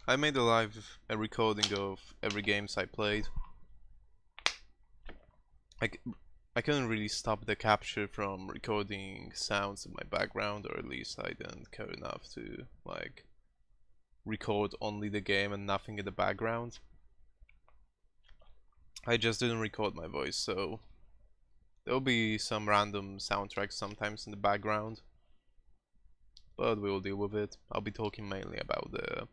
I made a recording of every games I played. I, c- I couldn't really stop the capture from recording sounds in my background, or at least I didn't care enough to like record only the game and nothing in the background. I just didn't record my voice, so there'll be some random soundtracks sometimes in the background, but we'll deal with it. I'll be talking mainly about the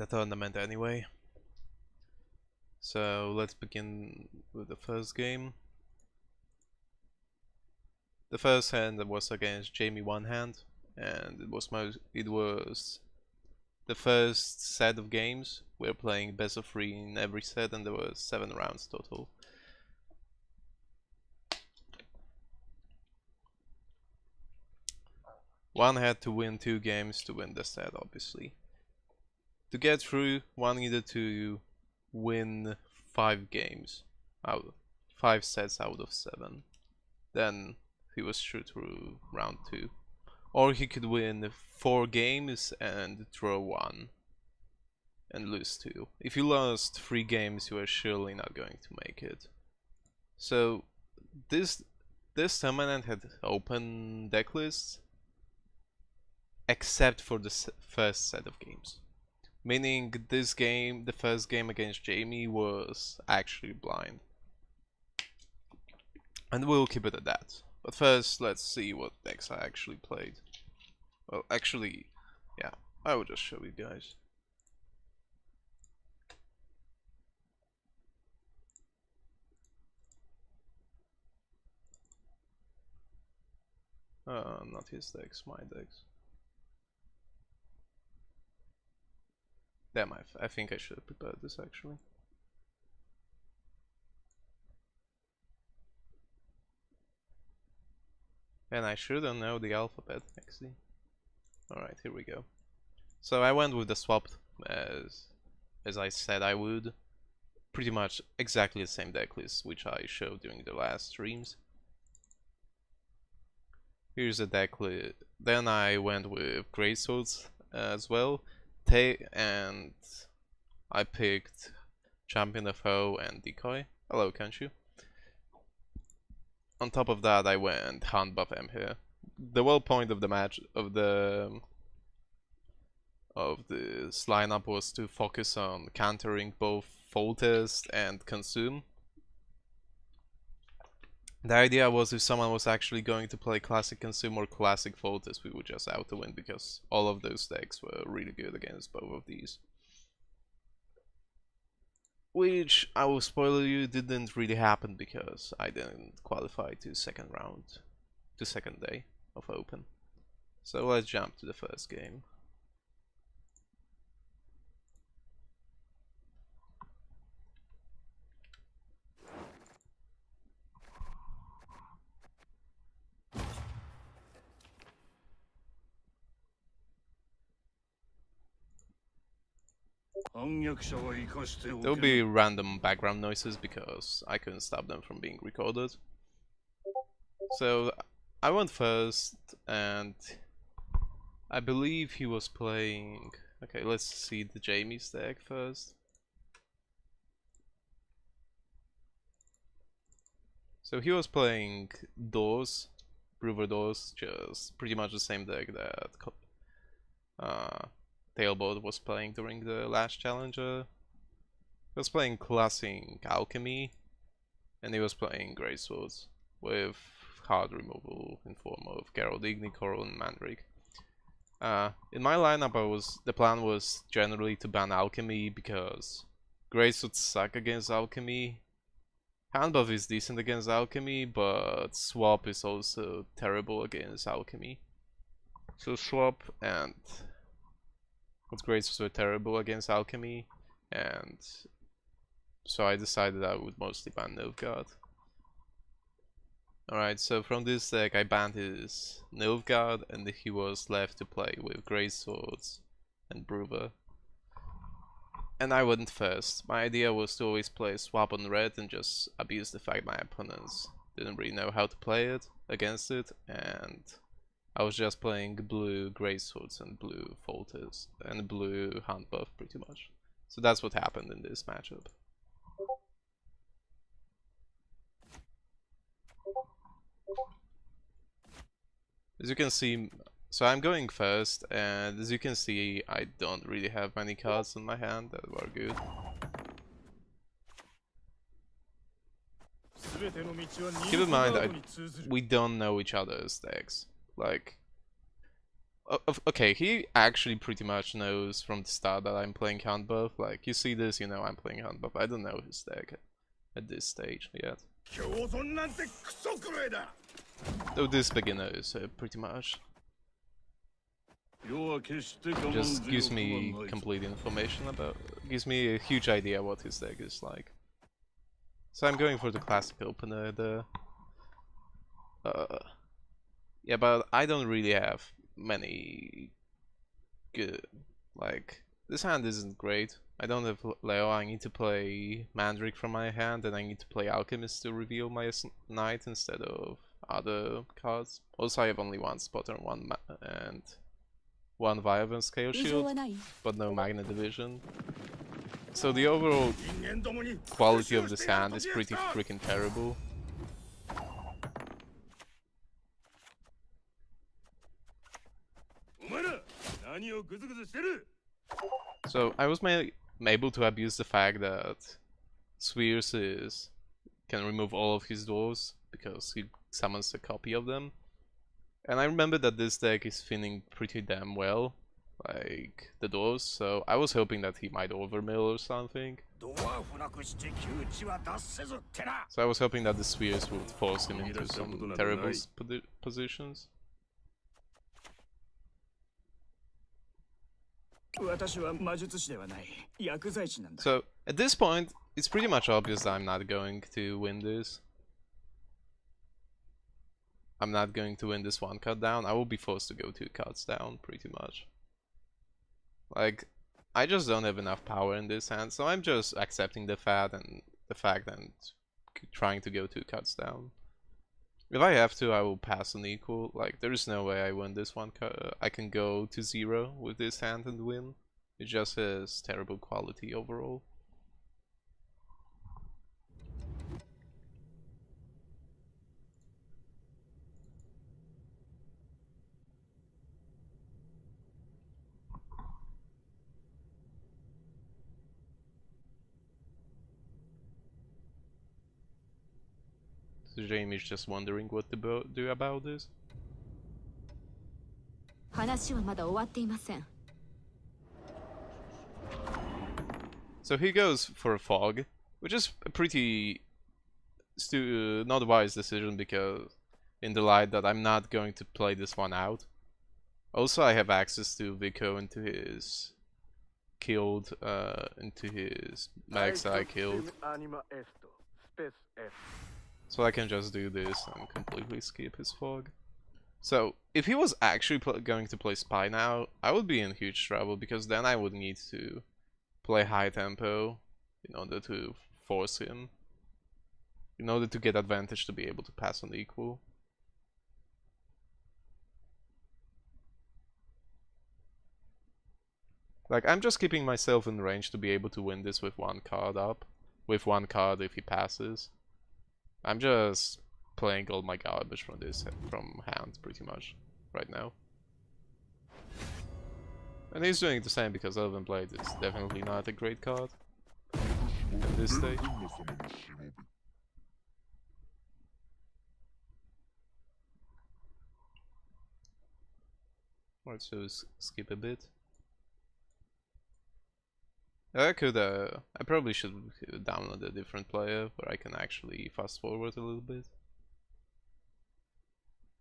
tournament anyway. So let's begin with the first game. The first hand was against Jamie one hand, and it was the first set of games. We're playing best of 3 in every set, and there were 7 rounds total. One had to win 2 games to win the set, obviously. To get through, one needed to win 5 games, 5 sets out of 7. Then he was through round 2. Or he could win 4 games and draw 1 and lose 2. If you lost 3 games, you are surely not going to make it. So this tournament had open deck lists except for the first set of games. Meaning this game, the first game against Jamie, was actually blind. And we'll keep it at that. But first, let's see what decks I actually played. Well, actually, yeah, I will just show you guys. Not his decks, my decks. Damn, I think I should have prepared this actually. And I shouldn't know the alphabet, actually. Alright, here we go. So I went with the swap as I said I would. Pretty much exactly the same deck list which I showed during the last streams. Here's the deck list. Then I went with Greatswords as well. And I picked Champion of Foe and Decoy. Hello, can't you? On top of that, I went Hunt buff M here. The whole point of the match of this lineup was to focus on countering both Foltest and Consume. The idea was if someone was actually going to play Classic Consume or Classic Foltest, we would just auto-win because all of those decks were really good against both of these. Which, I will spoil you, didn't really happen because I didn't qualify to second day of Open. So let's jump to the first game. There'll be random background noises because I couldn't stop them from being recorded. So I went first, and I believe he was playing... Okay, let's see the Jamie's deck first. So he was playing Doors, Brewer Doors, just pretty much the same deck that Tailboat was playing during the last challenger. He was playing Classic Alchemy, and he was playing Greatswords with hard removal in form of Geralt Ignicore and Mandrake. In my lineup, the plan was generally to ban Alchemy because Greatswords suck against Alchemy. Handbuff is decent against Alchemy, but Swap is also terrible against Alchemy. So Swap and Greatswords were terrible against Alchemy, and so I decided I would mostly ban Nilfgaard. Alright, so from this deck I banned his Nilfgaard, and he was left to play with Greatswords and Brewer. And I went first. My idea was to always play Swap on red and just abuse the fact my opponents didn't really know how to play it against it, and I was just playing blue Grey Swords and blue Folters and blue Hunt buff pretty much. So that's what happened in this matchup. As you can see, so I'm going first, and as you can see, I don't really have many cards in my hand that were good. Keep in mind that we don't know each other's decks. Like, okay, he actually pretty much knows from the start that I'm playing Hunt buff. Like, you see this, you know I'm playing Hunt buff. I don't know his deck at this stage yet. Though this beginner is pretty much just gives me complete information about, gives me a huge idea what his deck is like. So I'm going for the classic opener, yeah, but I don't really have many good, like, this hand isn't great. I don't have Leo, I need to play Mandric from my hand, and I need to play Alchemist to reveal my Knight instead of other cards. Also, I have only one Spotter and one Violent Scale Shield, but no Magna Division. So the overall quality of this hand is pretty freaking terrible. So I was able to abuse the fact that Spheres can remove all of his dwarves because he summons a copy of them. And I remember that this deck is thinning pretty damn well, like the dwarves, so I was hoping that he might overmill or something. So I was hoping that the Spheres would force him into some terrible positions. So at this point, it's pretty much obvious that I'm not going to win this. I'm not going to win this one cut down. I will be forced to go 2 cuts down, pretty much. Like, I just don't have enough power in this hand, so I'm just accepting the fact and trying to go 2 cuts down. If I have to, I will pass an equal. Like, there is no way I win this one cut. I can go to 0 with this hand and win. It just has terrible quality overall. So Jamie's just wondering what to do about this. So he goes for a fog, which is a pretty not wise decision, because in the light that I'm not going to play this one out. Also, I have access to Vico into his killed, into his max I killed. So I can just do this and completely skip his fog. So if he was actually going to play Spy now, I would be in huge trouble, because then I would need to play high tempo in order to force him, in order to get advantage to be able to pass on equal. Like, I'm just keeping myself in range to be able to win this with 1 card up, with 1 card if he passes. I'm just playing all my garbage from hand pretty much right now. And he's doing the same, because Elven Blade is definitely not a great card at this stage. Alright, so skip a bit. I probably should download a different player where I can actually fast forward a little bit.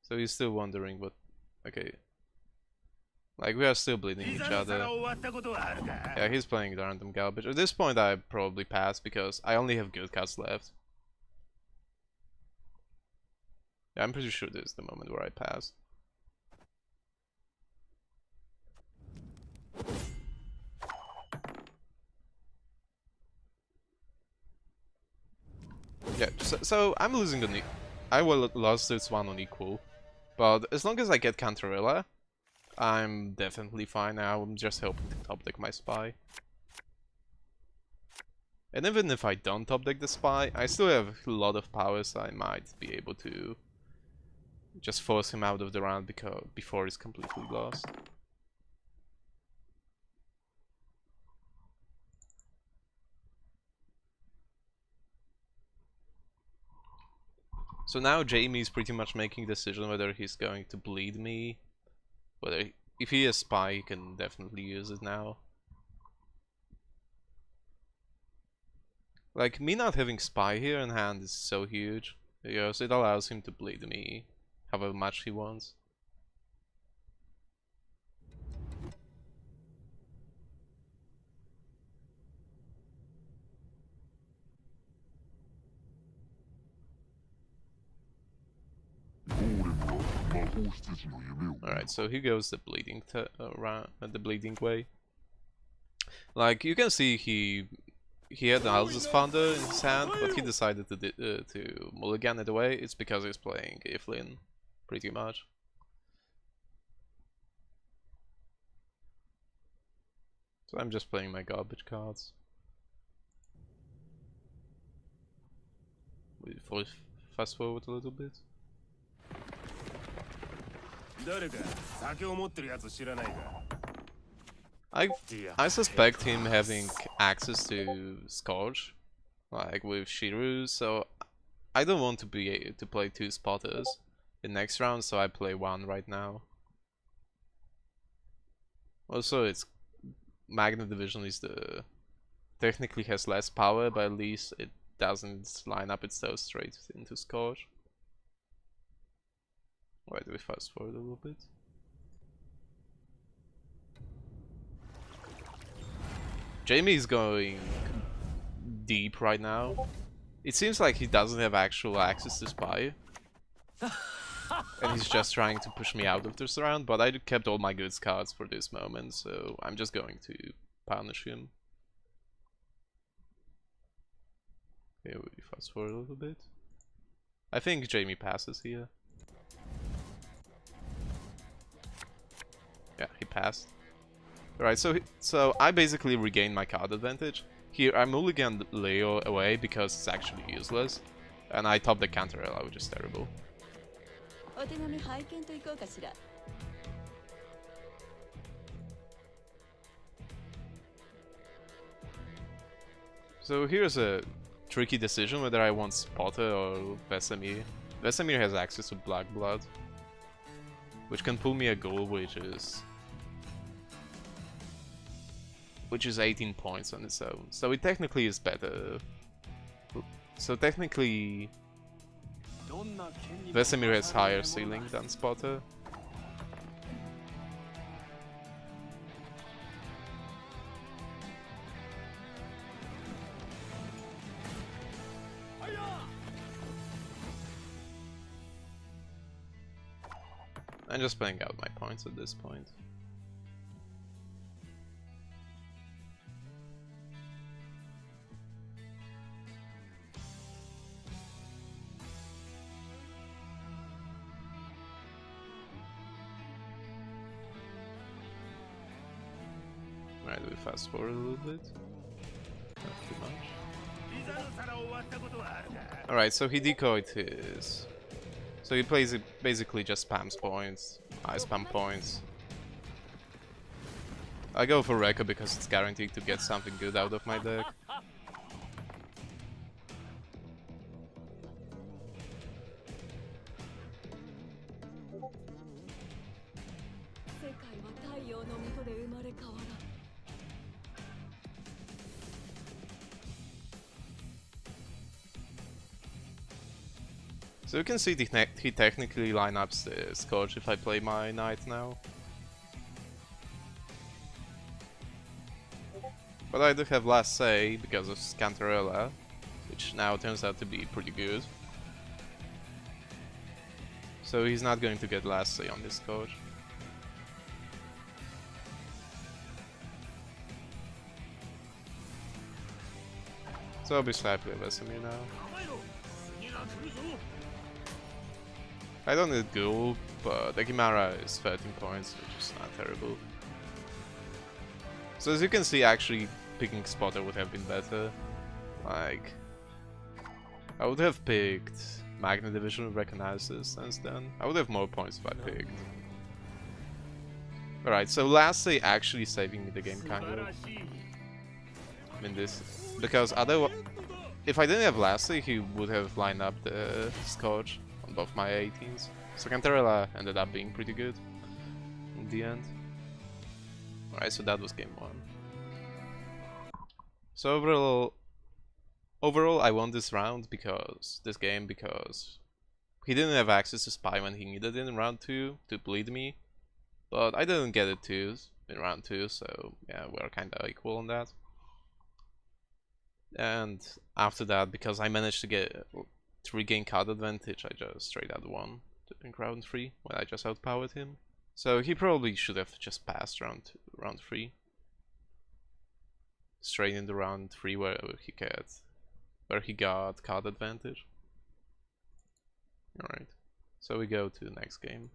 So he's still wondering what... Okay. Like, we are still bleeding each other. Yeah, he's playing the random garbage. At this point I probably pass, because I only have good cards left. Yeah, I'm pretty sure this is the moment where I pass. Yeah, so I'm losing on I lost this one on equal. But as long as I get Cantarella, I'm definitely fine now. I'm just hoping to top deck my Spy. And even if I don't top deck the Spy, I still have a lot of power, so I might be able to just force him out of the round before he's completely lost. So now Jamie's pretty much making a decision whether he's going to bleed me. If he has Spy, he can definitely use it now. Like, me not having Spy here in hand is so huge, because it allows him to bleed me however much he wants. Alright, so here goes the bleeding the bleeding way. Like, you can see he had the House's Founder in his hand, but he decided to mulligan it away. It's because he's playing Iflin, pretty much. So I'm just playing my garbage cards. We'll fast forward a little bit. I suspect him having access to Scourge, like with Shiru, so I don't want to play 2 spotters in next round, so I play 1 right now. Also, it's Magnet Division is technically has less power, but at least it doesn't line up its toes straight into Scourge. Why do we fast forward a little bit? Jamie is going deep right now. It seems like he doesn't have actual access to Spy. And he's just trying to push me out of this round, but I kept all my goods cards for this moment, so I'm just going to punish him. Okay, we fast forward a little bit. I think Jamie passes here. Yeah, he passed. Right, so I basically regained my card advantage. Here I mulligan Leo away because it's actually useless, and I top the Cantarella, which is terrible. So here's a tricky decision whether I want Spotter or Vesemir. Vesemir has access to Black Blood, which can pull me a goal, which is 18 points on its own. So it technically is better. So technically Vesemir has higher ceiling than Spotter. I'm just playing out my points at this point. Alright, do we fast forward a little bit? Not too much. Alright, so he decoyed his... So he plays it basically just spams points. I spam points. I go for Rekka because it's guaranteed to get something good out of my deck. So you can see he technically lineups the Scourge if I play my Knight now. But I do have last say because of Cantarella, which now turns out to be pretty good. So he's not going to get last say on this Scourge. So obviously I play Vesemir now. I don't need Ghoul, but the Chimera is 13 points, which is not terrible. So as you can see, actually picking Spotter would have been better. Like, I would have picked Magna Division with Recognizes since then. I would have more points if I picked. Alright, so lastly actually saving me the game kind of. In this, because if I didn't have lastly, he would have lined up the Scourge on both my 18s. So Cantarella ended up being pretty good in the end. Alright, so that was game 1. So overall I won this round because he didn't have access to Spy when he needed it in round 2 to bleed me. But I didn't get it too in round 2, so yeah, we're kinda equal on that. And after that, because I managed to regain card advantage, I just straight out won in round 3 when I just outpowered him. So he probably should have just passed round 3. Straight into round 3 where he got card advantage. Alright, so we go to the next game.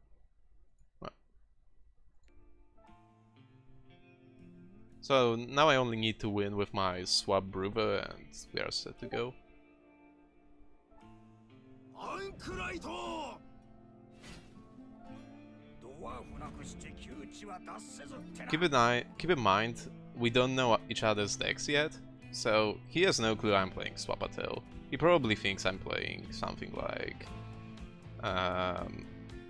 So now I only need to win with my swap Brewer and we are set to go. Keep in mind, we don't know each other's decks yet, so he has no clue I'm playing Swapatel. He probably thinks I'm playing something like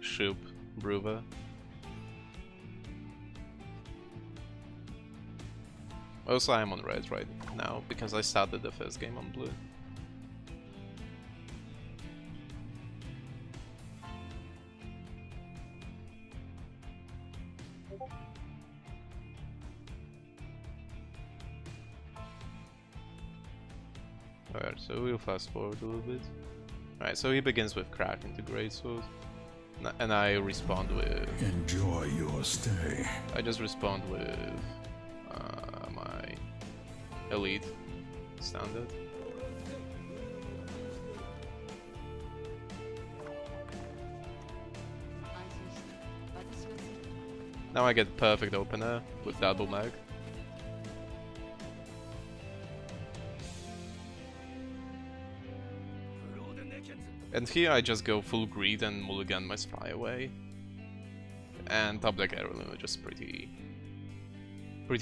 Shoop Brewer. Also, I'm on red right now because I started the first game on blue. Alright, so we'll fast forward a little bit. Alright, so he begins with Crack into Greatsword. And I respond with... Enjoy your stay. I just respond with... my Elite Standard. Now I get perfect opener with double mag. And here I just go full greed and mulligan my Spy away. And top deck Heirloom is just pretty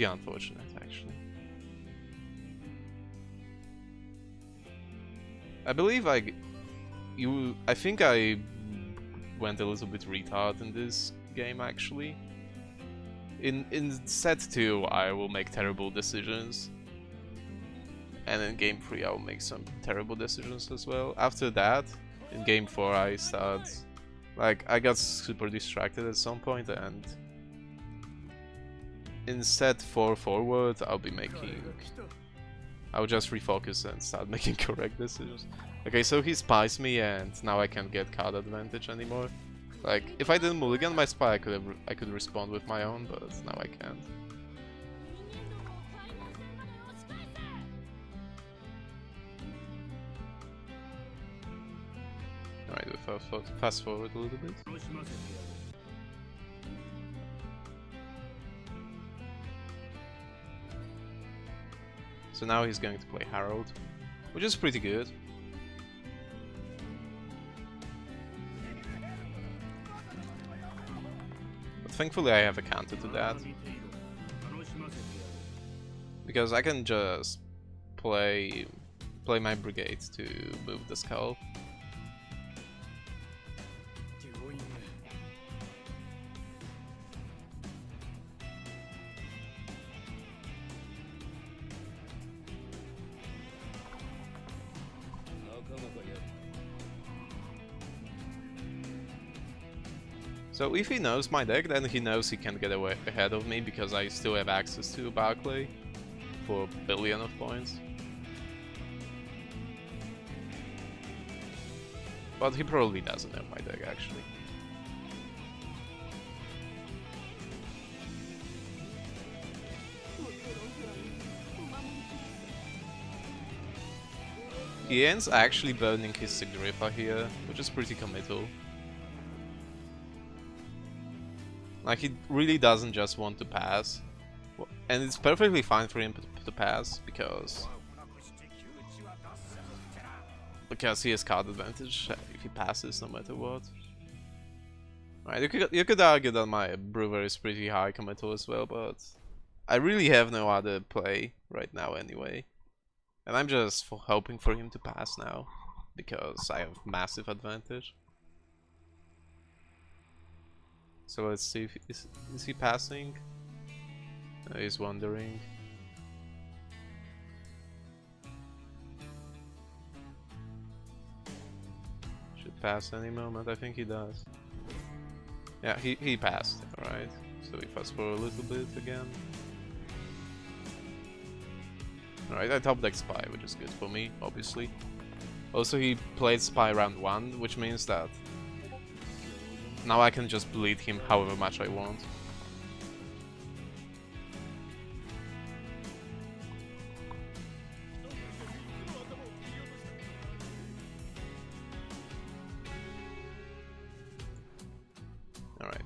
unfortunate actually. I believe I think I went a little bit retard in this game actually. In set 2 I will make terrible decisions. And in game 3 I will make some terrible decisions as well. After that, in game 4 I start... Like, I got super distracted at some point and... In set 4 forward, I'll just refocus and start making correct decisions. Okay, so he spies me and now I can't get card advantage anymore. Like, if I didn't mulligan my Spy, I could respond with my own, but now I can't. Alright, we'll fast forward a little bit. So now he's going to play Harold, which is pretty good. But thankfully I have a counter to that. Because I can just play my brigades to move the skull. So if he knows my deck, then he knows he can get away ahead of me because I still have access to Barclay for a billion of points. But he probably doesn't know my deck actually. He ends actually burning his Sigrifa here, which is pretty committal. Like, he really doesn't just want to pass. And it's perfectly fine for him to pass, because he has card advantage if he passes no matter what. Right, you could argue that my brewer is pretty high committal as well, but I really have no other play right now anyway. And I'm just hoping for him to pass now, because I have massive advantage. So let's see if is he passing? He's wondering. Should pass any moment, I think he does. Yeah, he passed, alright. So we fast forward a little bit again. Alright, I top deck Spy, which is good for me, obviously. Also, he played Spy round 1, which means that now I can just bleed him however much I want. Alright.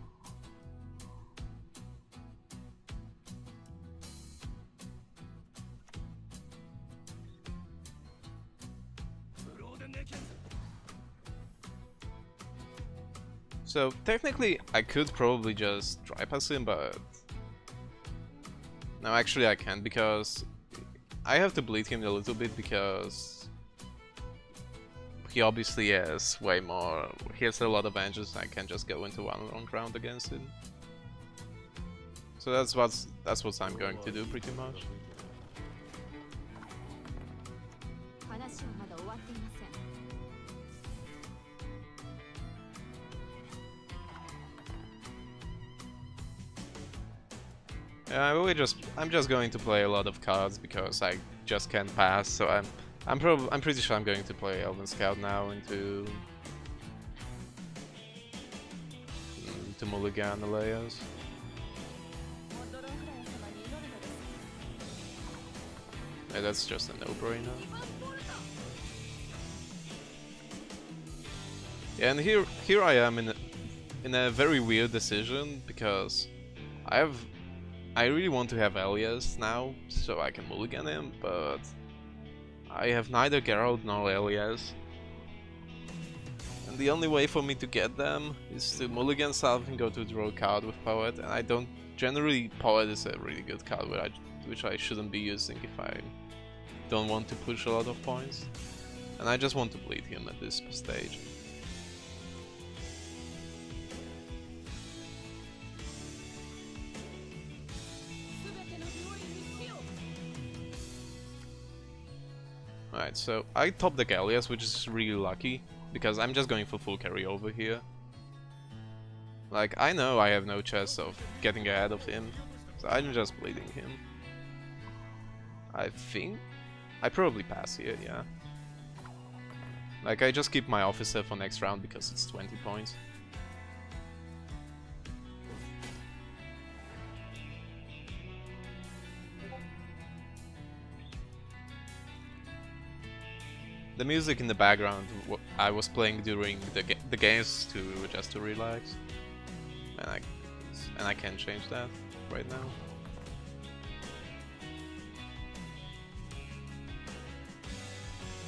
So technically I could probably just dry pass him, but no, actually I can't, because I have to bleed him a little bit, because he obviously has way more. He has a lot of engines. I can just go into one long round against him. So that's what I'm going to do pretty much. Yeah, I'm just going to play a lot of cards because I just can't pass. So I'm pretty sure I'm going to play Elven Scout now into Mulligan Aleas. Yeah, that's just a no-brainer. Yeah, and here I am in a very weird decision, because I really want to have Elias now, so I can mulligan him, but I have neither Geralt nor Elias. And the only way for me to get them is to mulligan stuff and go to draw a card with Poet, and I don't... Generally, Poet is a really good card which I shouldn't be using if I don't want to push a lot of points. And I just want to bleed him at this stage. Alright, so I top the Gallias, which is really lucky, because I'm just going for full carry over here. Like, I know I have no chance of getting ahead of him, so I'm just bleeding him. I think I probably pass here, yeah. Like, I just keep my officer for next round because it's 20 points. The music in the background I was playing during the games just to relax, and I can't change that right now.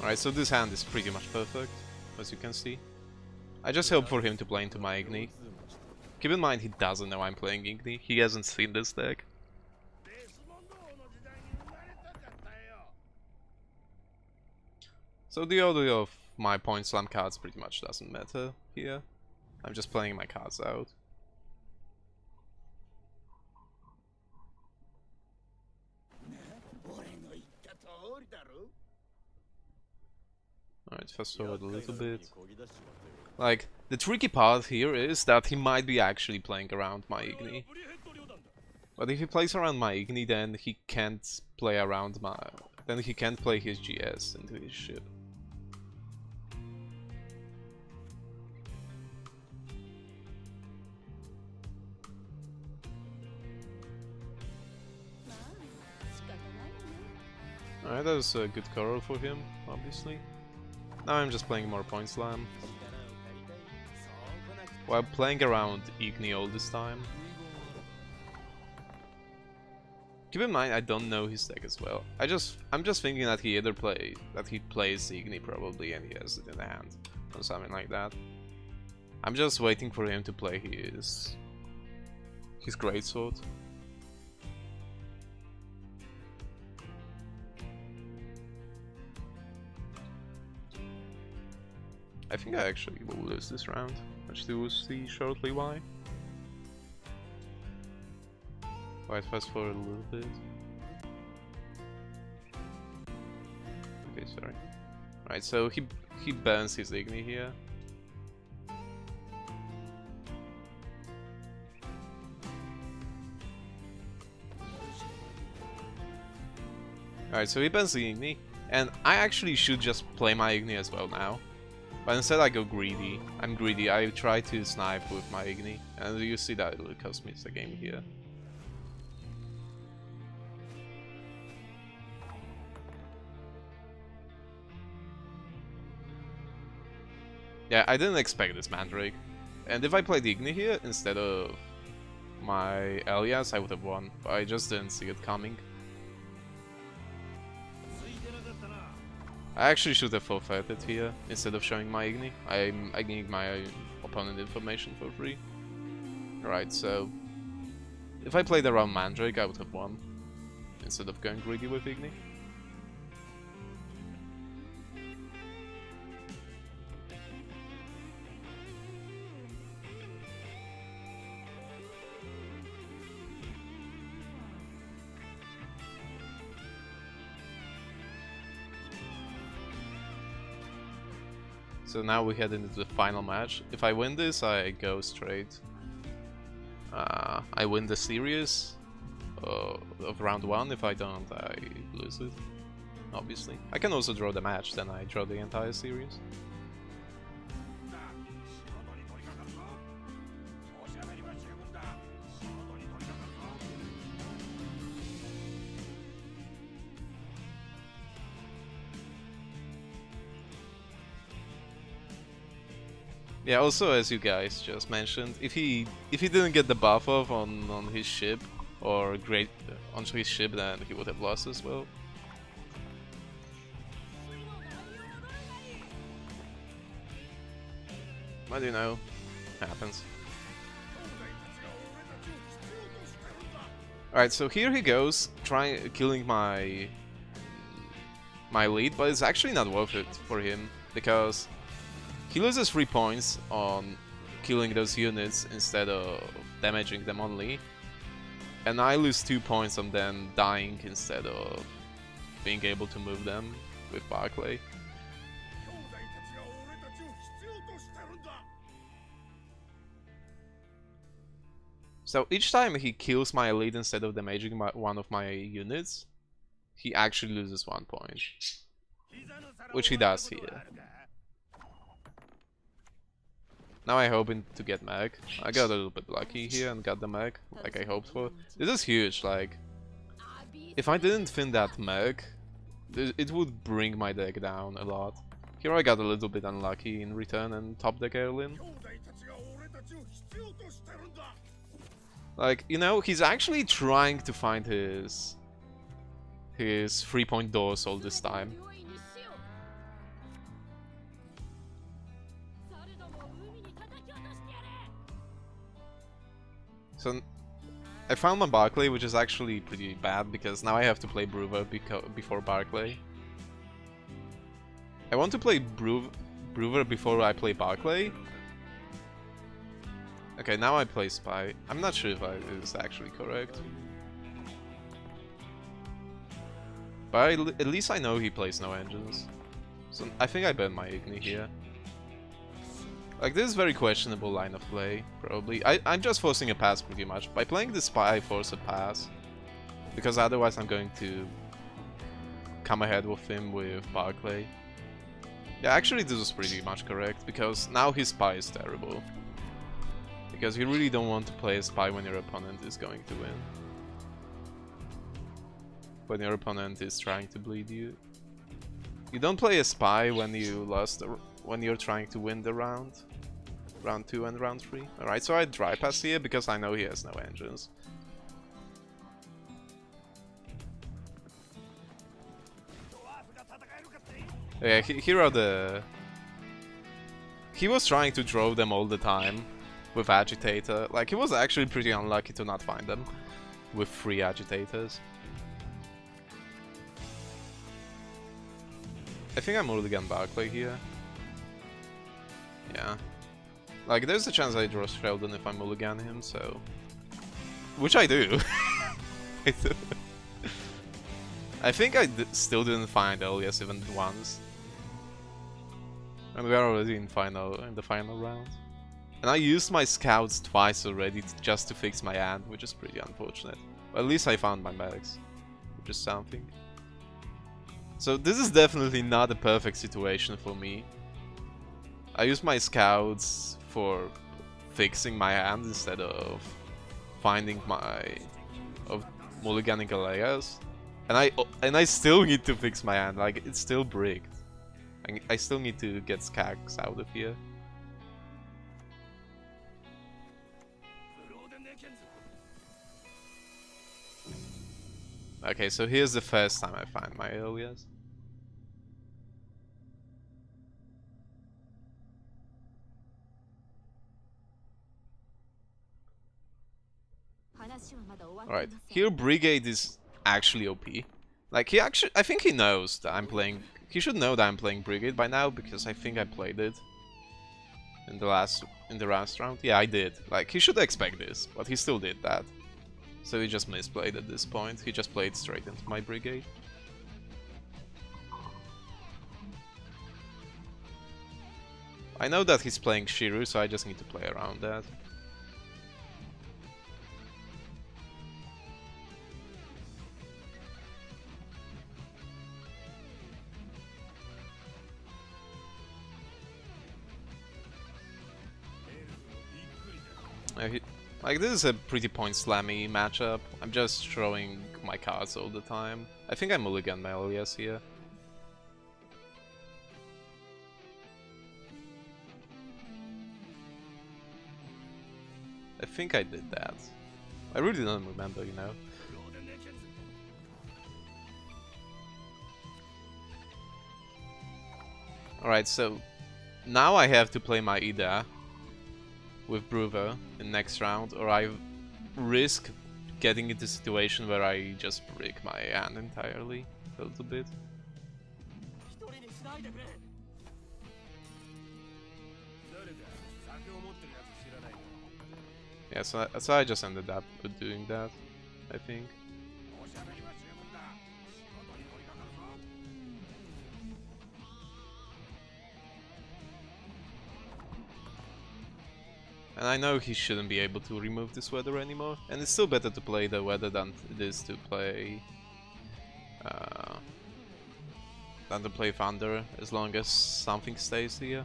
Alright, so this hand is pretty much perfect, as you can see. I just hope for him to play into my Igni. Keep in mind he doesn't know I'm playing Igni, he hasn't seen this deck. So the order of my point slam cards pretty much doesn't matter here. I'm just playing my cards out. Alright, fast forward a little bit. Like, the tricky part here is that he might be actually playing around my Igni. But if he plays around my Igni, then he can't play around my... Then he can't play his GS into his ship. Alright, that was a good coral for him, obviously. Now I'm just playing more point slam. While playing around Igni all this time. Keep in mind, I don't know his deck as well. I'm just thinking that he plays Igni probably, and he has it in the hand, or something like that. I'm just waiting for him to play his greatsword. I think I actually will lose this round, which we will see shortly why. Wait, fast forward a little bit. Okay, sorry. Right, so he bans his Igni here. Alright, so he bans the Igni, and I actually should just play my Igni as well now. But instead I go greedy. I'm greedy, I try to snipe with my Igni, and you see that it will cost me the game here. Yeah, I didn't expect this Mandrake. And if I played Igni here instead of my Elias, I would have won. But I just didn't see it coming. I actually should have forfeited here instead of showing my Igni. I'm giving my opponent information for free. Right, so if I played around Mandrake, I would have won instead of going greedy with Igni. So now we head into the final match. If I win this, I go straight. I win the series of round 1. If I don't, I lose it. Obviously. I can also draw the match, then I draw the entire series. Yeah, also as you guys just mentioned, if he didn't get the buff off on his ship or onto his ship, then he would have lost as well. But you know, happens. Alright, so here he goes, killing my lead, but it's actually not worth it for him because he loses 3 points on killing those units instead of damaging them only. And I lose 2 points on them dying instead of being able to move them with Barclay. So each time he kills my elite instead of damaging one of my units, he actually loses 1 point. Which he does here. Now I'm hoping to get Mag. I got a little bit lucky here and got the Mag, like I hoped for. This is huge, like... If I didn't fin that Mag, it would bring my deck down a lot. Here I got a little bit unlucky in return and top deck Erlin. Like, you know, he's actually trying to find his 3-point doors all this time. So I found my Barclay, which is actually pretty bad because now I have to play Brewer before Barclay. I want to play Brewer before I play Barclay. Okay, now I play Spy. I'm not sure if it is actually correct. But at least I know he plays no engines. So I think I ban my Igni here. Like, this is very questionable line of play, probably. I'm just forcing a pass pretty much. By playing the Spy, I force a pass. Because otherwise I'm going to come ahead with him with Barclay. Yeah, actually this is pretty much correct, because now his Spy is terrible. Because you really don't want to play a Spy when your opponent is going to win. When your opponent is trying to bleed you. You don't play a Spy when when you're trying to win the round 2 and round 3. Alright, so I dry pass here because I know he has no engines. Yeah, here are the... He was trying to draw them all the time with Agitator. Like, he was actually pretty unlucky to not find them with 3 Agitators. I think I mulligan Barclay here. Yeah. Like, there's a chance I draw Sheldon if I mulligan him, so... Which I do. I do. I think I still didn't find Elias even once. And we are already in the final round. And I used my scouts twice already just to fix my hand, which is pretty unfortunate. But at least I found my medics, which is something. So this is definitely not a perfect situation for me. I used my scouts for fixing my hand instead of finding mulliganing Elias. And I still need to fix my hand, like it's still bricked. I still need to get Skags out of here. Okay, so here's the first time I find my Elias. Alright, here Brigade is actually OP. Like, I think he knows that I'm playing... He should know that I'm playing Brigade by now, because I think I played it in the last round. Yeah, I did. Like, he should expect this, but he still did that. So he just misplayed at this point. He just played straight into my Brigade. I know that he's playing Shiru, so I just need to play around that. Like, this is a pretty point-slammy matchup. I'm just showing my cards all the time. I think I mulligan my Elias here. I think I did that. I really don't remember, you know. Alright, so now I have to play my Ida with Brewer in next round, or I risk getting into a situation where I just break my hand entirely a little bit. Yeah, so I just ended up doing that, I think. And I know he shouldn't be able to remove this weather anymore, and it's still better to play the weather than it is to play Thunder, as long as something stays here.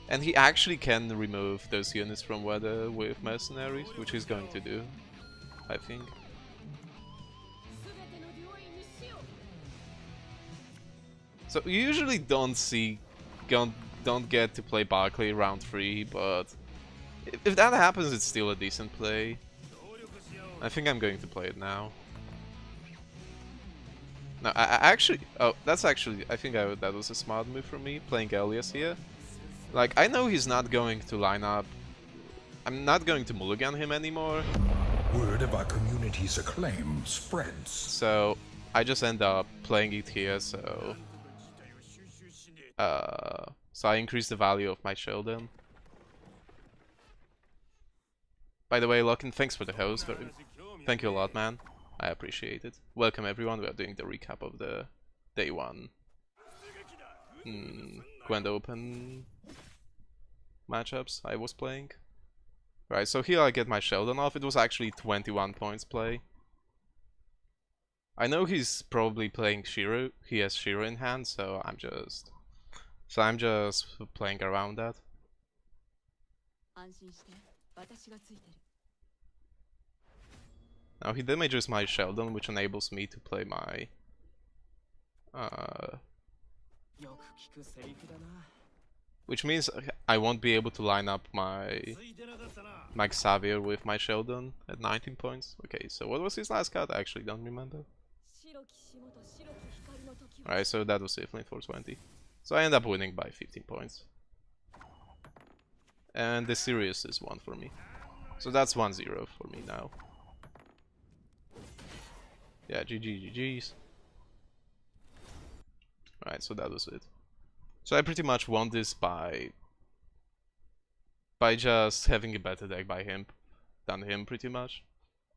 And he actually can remove those units from weather with mercenaries, which he's going to do, I think. So you usually don't get to play Barclay round 3, but if that happens, it's still a decent play. I think I'm going to play it now. No, I actually... Oh, that's actually... I think that was a smart move from me, playing Elias here. Like, I know he's not going to line up... I'm not going to mulligan him anymore. Word of our community's acclaim spreads. So, I just end up playing it here, so... So I increase the value of my Sheldon. By the way, Lockin, thanks for the host. Thank you a lot, man. I appreciate it. Welcome everyone, we are doing the recap of the day 1 Gwent Open matchups I was playing. Right, so here I get my Sheldon off. It was actually 21 points play. I know he's probably playing Shiro. He has Shiro in hand, so I'm just playing around that. Now he damages my Sheldon, which enables me to play my which means I won't be able to line up my Xavier with my Sheldon at 19 points. Okay, so what was his last card? I actually don't remember. Alright, so that was definitely 420. So I end up winning by 15 points. And the series is 1 for me. So that's 1-0 for me now. Yeah, GG's. Alright, so that was it. So I pretty much won this by just having a better deck than him pretty much.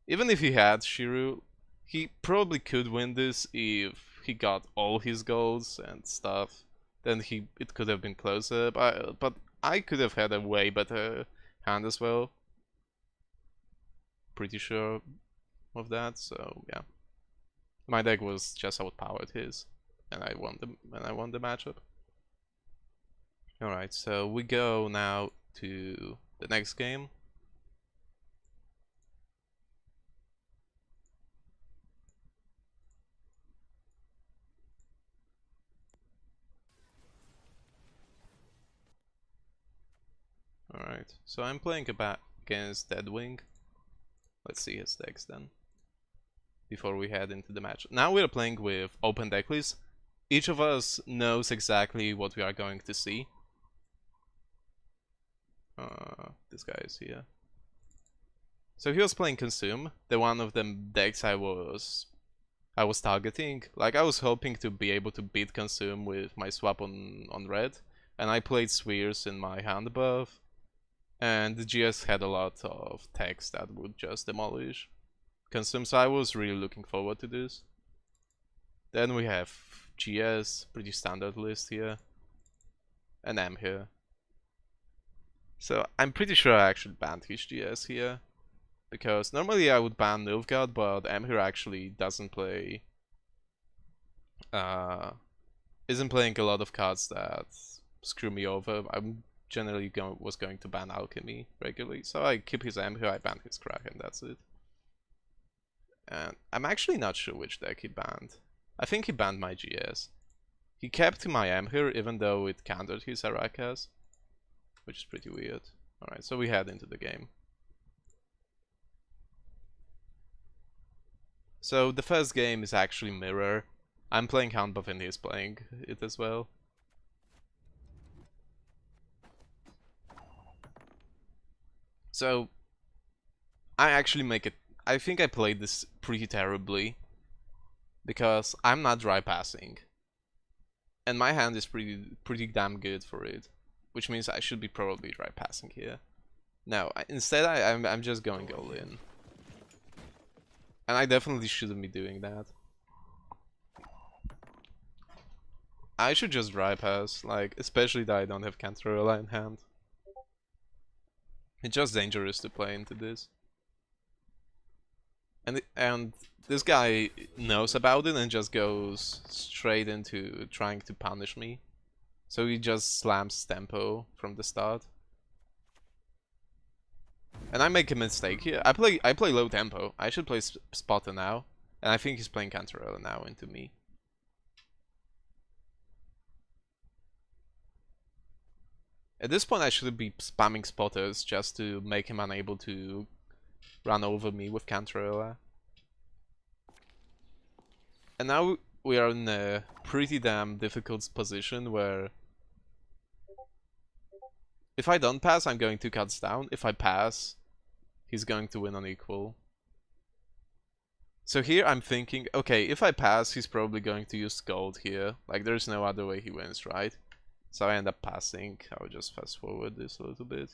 Even if he had Shiru, he probably could win this if he got all his goals and stuff. Then it could have been closer, but I could have had a way better hand as well. Pretty sure of that, so yeah. My deck was just outpowered his, and I won the matchup. Alright, so we go now to the next game. Alright, so I'm playing against Deadwing. Let's see his decks then, before we head into the match. Now we're playing with open deck list. Each of us knows exactly what we are going to see. This guy is here. So he was playing Consume, the one of the decks I was targeting. Like, I was hoping to be able to beat Consume with my swap on red, and I played Spheres in my hand above, and the GS had a lot of text that would just demolish Consume, so I was really looking forward to this. Then we have GS, pretty standard list here, and M here. So I'm pretty sure I actually banned his GS here, because normally I would ban Nilfgaard, but Emhyr actually doesn't play, isn't playing a lot of cards that screw me over. I'm generally was going to ban Alchemy regularly, so I keep his Emhyr, I ban his Kraken, that's it. And I'm actually not sure which deck he banned. I think he banned my GS. He kept my Emhyr even though it countered his Arakas, which is pretty weird. Alright, so we head into the game. So the first game is actually Mirror. I'm playing Houndbuff and he's playing it as well. So I actually make it. I think I played this pretty terribly because I'm not dry passing, and my hand is pretty damn good for it, which means I should be probably dry passing here. No, instead I'm just going all in, and I definitely shouldn't be doing that. I should just dry pass, like, especially that I don't have Cantarella in hand. It's just dangerous to play into this. And this guy knows about it and just goes straight into trying to punish me. So he just slams tempo from the start. And I make a mistake here. I play low tempo. I should play Spotter now. And I think he's playing Cantarella now into me. At this point I should be spamming Spotters just to make him unable to run over me with Cantarella. And now we are in a pretty damn difficult position where if I don't pass, I'm going 2 cuts down. If I pass, he's going to win on equal. So here I'm thinking, okay, if I pass, he's probably going to use gold here. Like, there's no other way he wins, right? So I end up passing. I'll just fast forward this a little bit.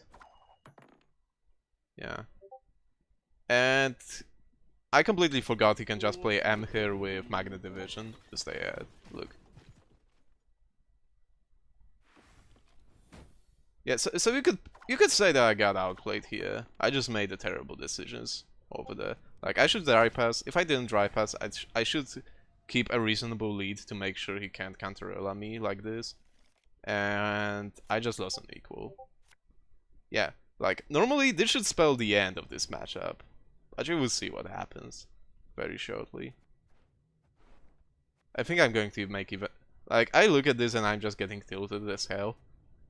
Yeah. And I completely forgot he can just play M here with Magnet Division to stay ahead. Look. Yeah, so you could say that I got outplayed here. I just made the terrible decisions over there. Like, I should dry pass. If I didn't dry pass, I should keep a reasonable lead to make sure he can't Cantarella me like this. And I just lost an equal. Yeah, like, normally this should spell the end of this matchup. But you will see what happens very shortly. I think I'm going to make even... Like, I look at this and I'm just getting tilted as hell.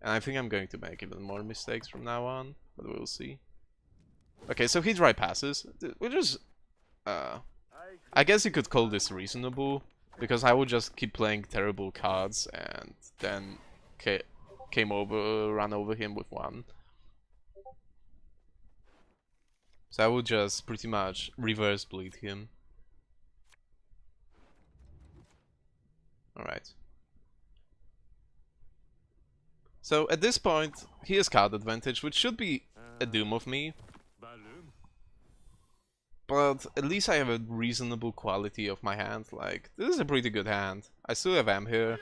And I think I'm going to make even more mistakes from now on. But we'll see. Okay, so he dry passes, which is... I guess you could call this reasonable, because I would just keep playing terrible cards and then run over him with one. So I would just pretty much reverse bleed him. Alright. So at this point, he has card advantage, which should be a doom of me. But at least I have a reasonable quality of my hand. Like, this is a pretty good hand. I still have M here.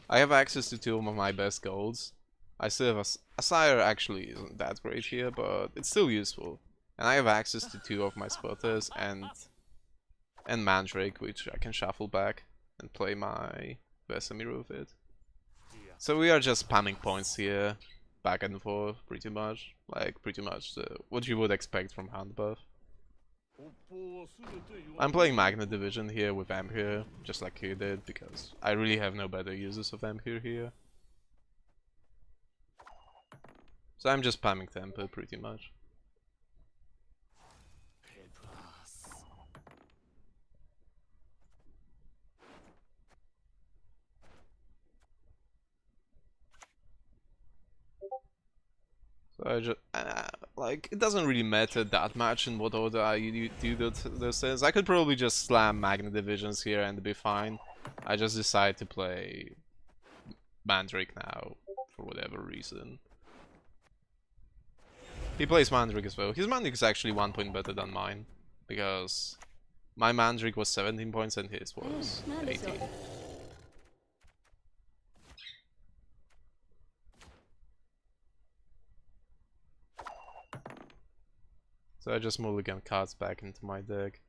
I have access to two of my best golds. I still have a Sire actually isn't that great here, but it's still useful. And I have access to two of my spotters and Mandrake, which I can shuffle back and play my Vesemir with it. So we are just spamming points here, back and forth, pretty much. Like, pretty much what you would expect from hand buff. I'm playing Magna Division here with Ampere, just like he did, because I really have no better uses of Ampere here. So I'm just spamming Temper, pretty much. So I just, like, it doesn't really matter that much in what order I do those things. I could probably just slam Magna Divisions here and be fine. I just decide to play Mandrake now, for whatever reason. He plays Mandrake as well. His Mandrake is actually 1 point better than mine, because my Mandrake was 17 points and his was 18. So I just mulligan cards back into my deck.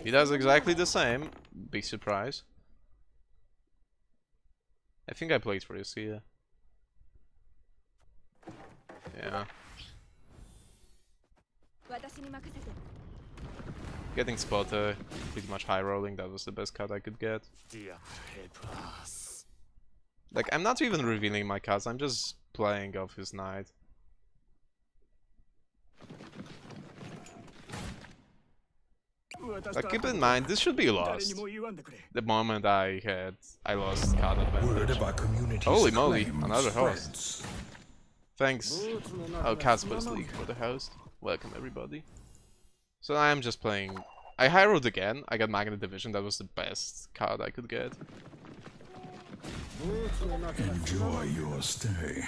He does exactly the same. Big surprise. I think I played for this here. Yeah. Getting spotter, pretty much high rolling, that was the best card I could get. Like, I'm not even revealing my cards, I'm just playing off his knight. Like, keep in mind, this should be lost. The moment I lost card advantage. Holy moly, another host. Thanks, Casper's League for the host. Welcome everybody. So I am just playing. I high rolled again. I got Magna Division. That was the best card I could get. Enjoy your stay.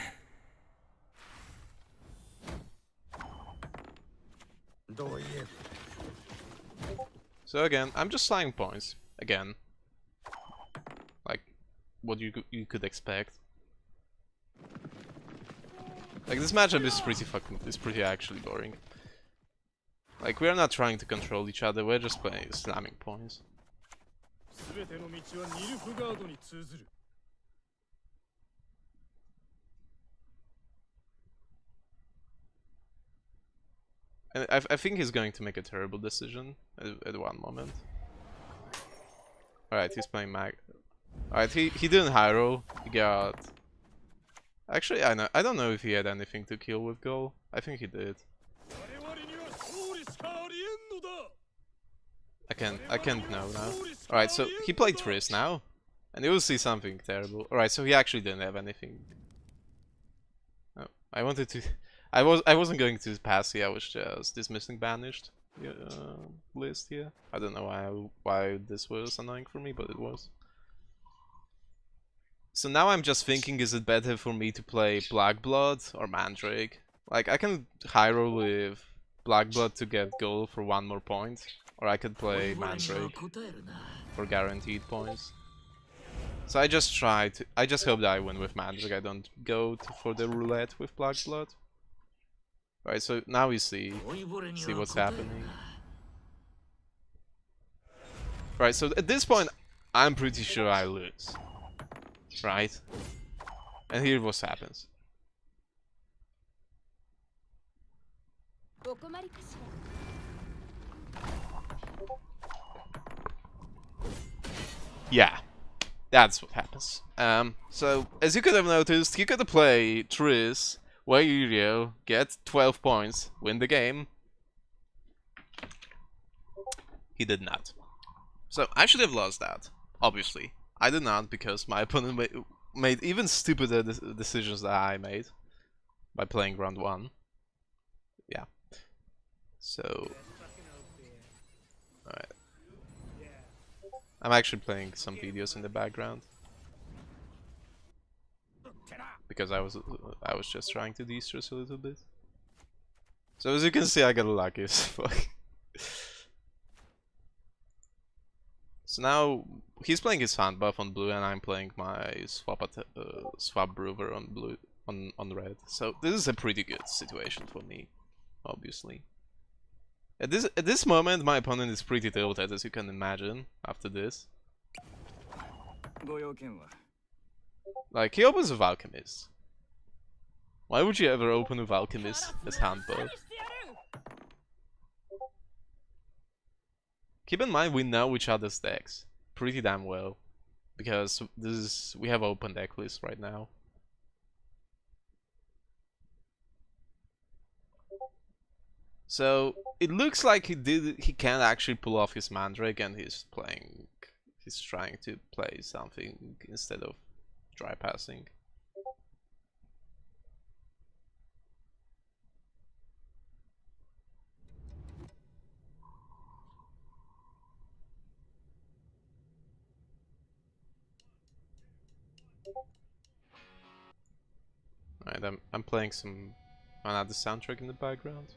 So again, I'm just sliding points again, like what you could expect. Like, this matchup is pretty actually boring. Like, we are not trying to control each other. We're just playing slamming points. And I think he's going to make a terrible decision at one moment. Alright, he's playing Mag. Alright, he didn't high roll. He got. Actually, I don't know if he had anything to kill with goal. I think he did. I can't know now. Alright, so he played Triss now, and you will see something terrible. Alright, so he actually didn't have anything. Oh, I wanted to. I wasn't going to pass here. I was just dismissing banished list here. I don't know why this was annoying for me, but it was. So now I'm just thinking, is it better for me to play Black Blood or Mandrake? Like, I can high roll with Black Blood to get gold for 1 more point, or I could play Mandrake for guaranteed points. So I just hope that I win with Mandrake. I don't go for the roulette with Black Blood. Right, so now we see what's happening. Right, so at this point, I'm pretty sure I lose. Right? And here what happens. Yeah, that's what happens. So, as you could have noticed, he could play Triss, Wairio, get 12 points, win the game. he did not. So I should have lost that, obviously. I did not, because my opponent made even stupider decisions that I made by playing round 1. Yeah. So... Alright. I'm actually playing some videos in the background. Because I was just trying to de-stress a little bit. So as you can see, I got lucky as fuck. So now he's playing his hand buff on blue, and I'm playing my swap brewer on blue on red. So this is a pretty good situation for me, obviously. At this moment, my opponent is pretty tilted, as you can imagine. After this, like, he opens with Alchemist. Why would you ever open with Alchemist as hand buff? Keep in mind, we know each other's decks pretty damn well, because we have open deck list right now. So it looks like he can actually pull off his Mandrake, and he's trying to play something instead of dry passing. Alright, I'm playing another soundtrack in the background.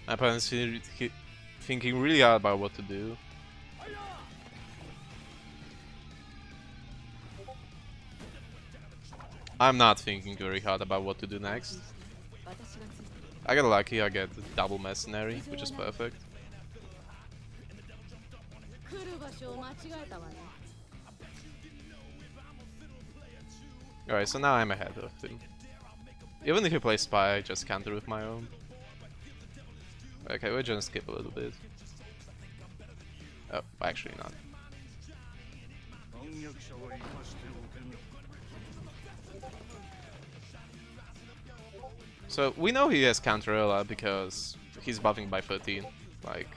My opponent's thinking really hard about what to do. I'm not thinking very hard about what to do next. I got lucky, I get double mercenary, which is perfect. Alright, so now I'm ahead of him. Even if he plays spy, I just counter with my own. Okay, we're gonna skip a little bit. Oh, actually not. So we know he has counter a lot because he's buffing by 13. Like,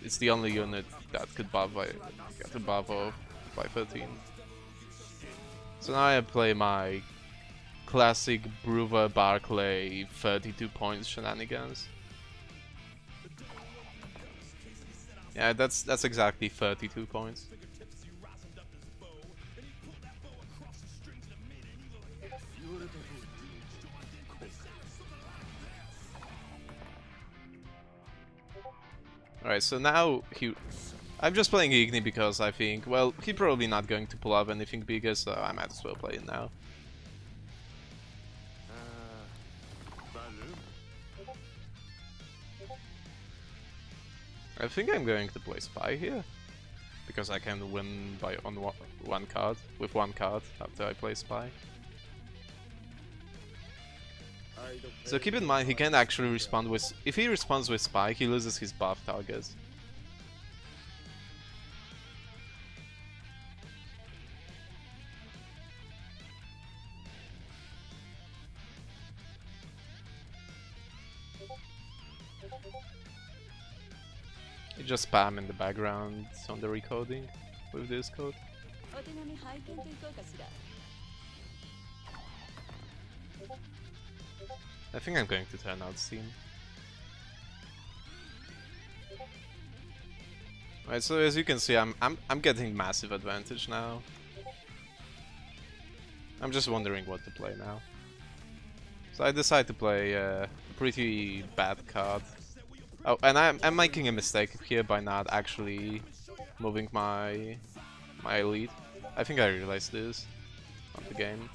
it's the only unit that could buff off by 13. So now I play my classic Brewer Barclay 32 points shenanigans. Yeah, that's exactly 32 points. Alright, so now I'm just playing Igni because I think, well, he's probably not going to pull up anything bigger, so I might as well play it now. I think I'm going to play Spy here, because I can win by one card, with one card after I play Spy. So keep in mind, he can actually respond with... If he responds with Spy, he loses his buff target. You just spam in the background on the recording with this code. I think I'm going to turn out Steam. Right, so as you can see, I'm getting massive advantage now. I'm just wondering what to play now. So I decide to play a pretty bad card. Oh, and I'm making a mistake here by not actually moving my elite. I think I realized this on the game.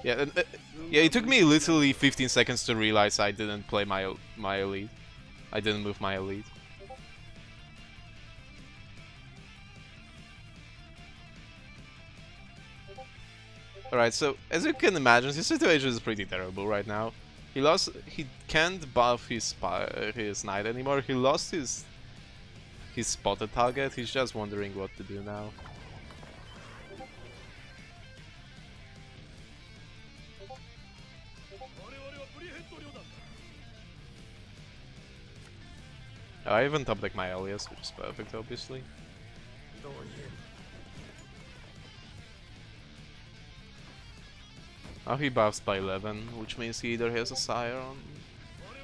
Yeah, yeah. It took me literally 15 seconds to realize I didn't play my elite. I didn't move my elite. Alright, so as you can imagine, his situation is pretty terrible right now. He can't buff his knight anymore. He lost his spotted target. He's just wondering what to do now. I even top deck my alias, which is perfect, obviously. Now he buffs by 11, which means he either has a Sire on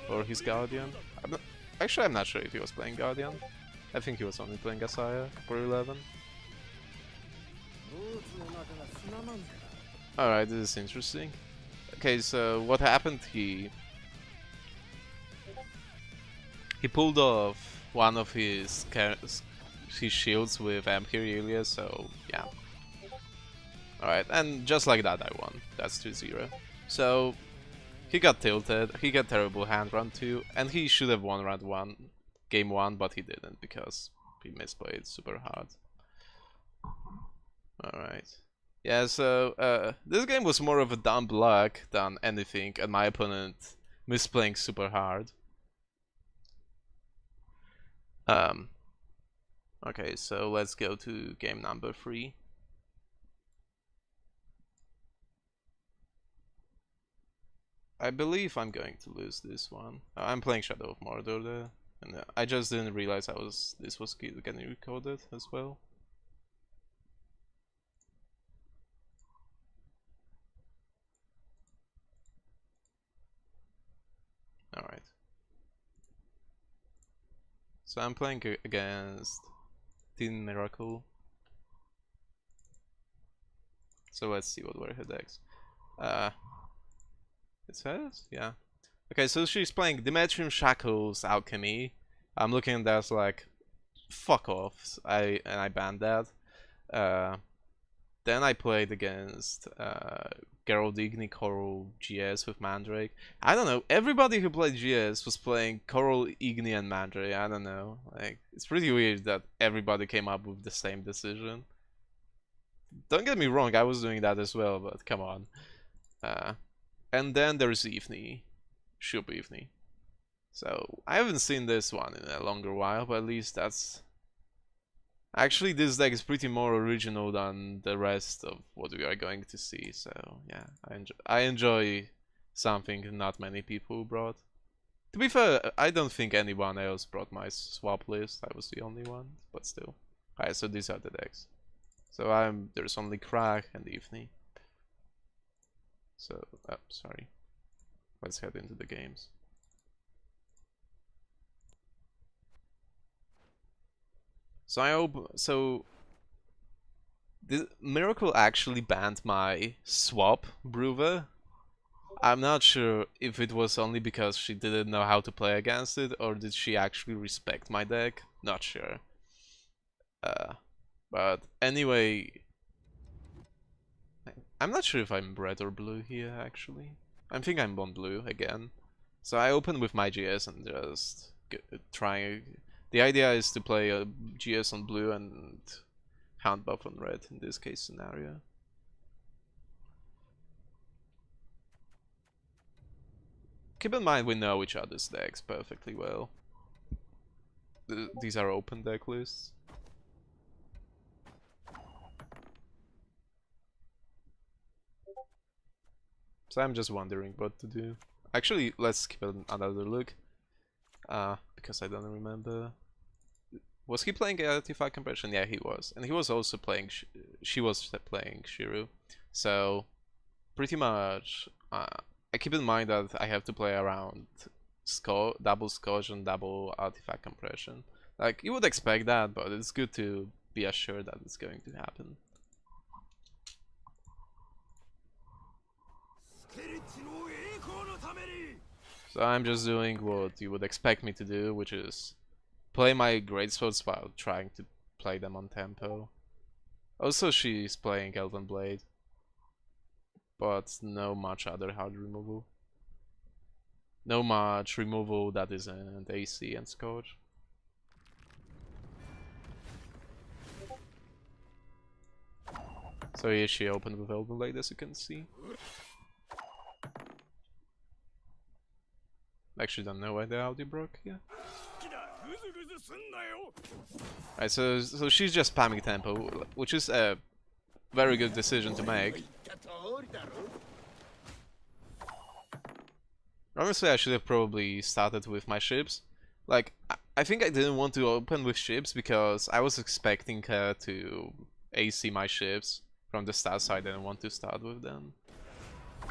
or his Guardian. Actually, I'm not sure if he was playing Guardian. I think he was only playing a Sire for 11. Alright, this is interesting. Okay, so what happened? He pulled off one of his shields with Ampirelia, so yeah. Alright, and just like that I won. That's 2-0. So he got tilted, he got terrible hand round 2, and he should have won round 1, game 1, but he didn't because he misplayed super hard. Alright. Yeah, so this game was more of a dumb luck than anything, and my opponent misplaying super hard. Okay, so let's go to game number 3. I believe I'm going to lose this one. I'm playing Shadow of Mordor there, and I just didn't realize this was getting recorded as well. Alright. So I'm playing against Teen Miracle. So let's see what were her decks. It says? Yeah. Okay, so she's playing Demetrium Shackles Alchemy. I'm looking at that like, fuck off. I banned that. Then I played against Geralt Igni Coral GS with Mandrake. I don't know, everybody who played GS was playing Coral Igni and Mandrake. I don't know. Like, it's pretty weird that everybody came up with the same decision. Don't get me wrong, I was doing that as well, but come on. And then there's Evening. Shub Evening. So, I haven't seen this one in a longer while, but at least that's... Actually, this deck is pretty more original than the rest of what we are going to see, so yeah, I enjoy something not many people brought. To be fair, I don't think anyone else brought my swap list, I was the only one, but still. Alright, so these are the decks. So there's only Crag and Evening. So, sorry. Let's head into the games. So the Miracle actually banned my swap Brewer. I'm not sure if it was only because she didn't know how to play against it, or did she actually respect my deck? Not sure. But anyway, I'm not sure if I'm red or blue here actually. I think I'm on blue again. So I open with my GS and just trying. The idea is to play a GS on blue and Hound buff on red in this case scenario. Keep in mind we know each other's decks perfectly well. These are open deck lists. So I'm just wondering what to do. Actually, let's give it another look. Because I don't remember. Was he playing Artifact Compression? Yeah, he was. And he was also playing... she was playing Shiru. So, pretty much... I keep in mind that I have to play around double Scotch and double Artifact Compression. Like, you would expect that, but it's good to be assured that it's going to happen. So I'm just doing what you would expect me to do, which is play my greatswords while trying to play them on tempo. Also, she's playing Elven Blade, but no much other hard removal. No much removal that isn't AC and Scourge. So here she opened with Elven Blade, as you can see. Actually don't know why the Audi broke here. Right, so she's just spamming tempo, which is a very good decision to make. Honestly, I should have probably started with my ships. Like, I think I didn't want to open with ships because I was expecting her to AC my ships from the start, so I didn't want to start with them.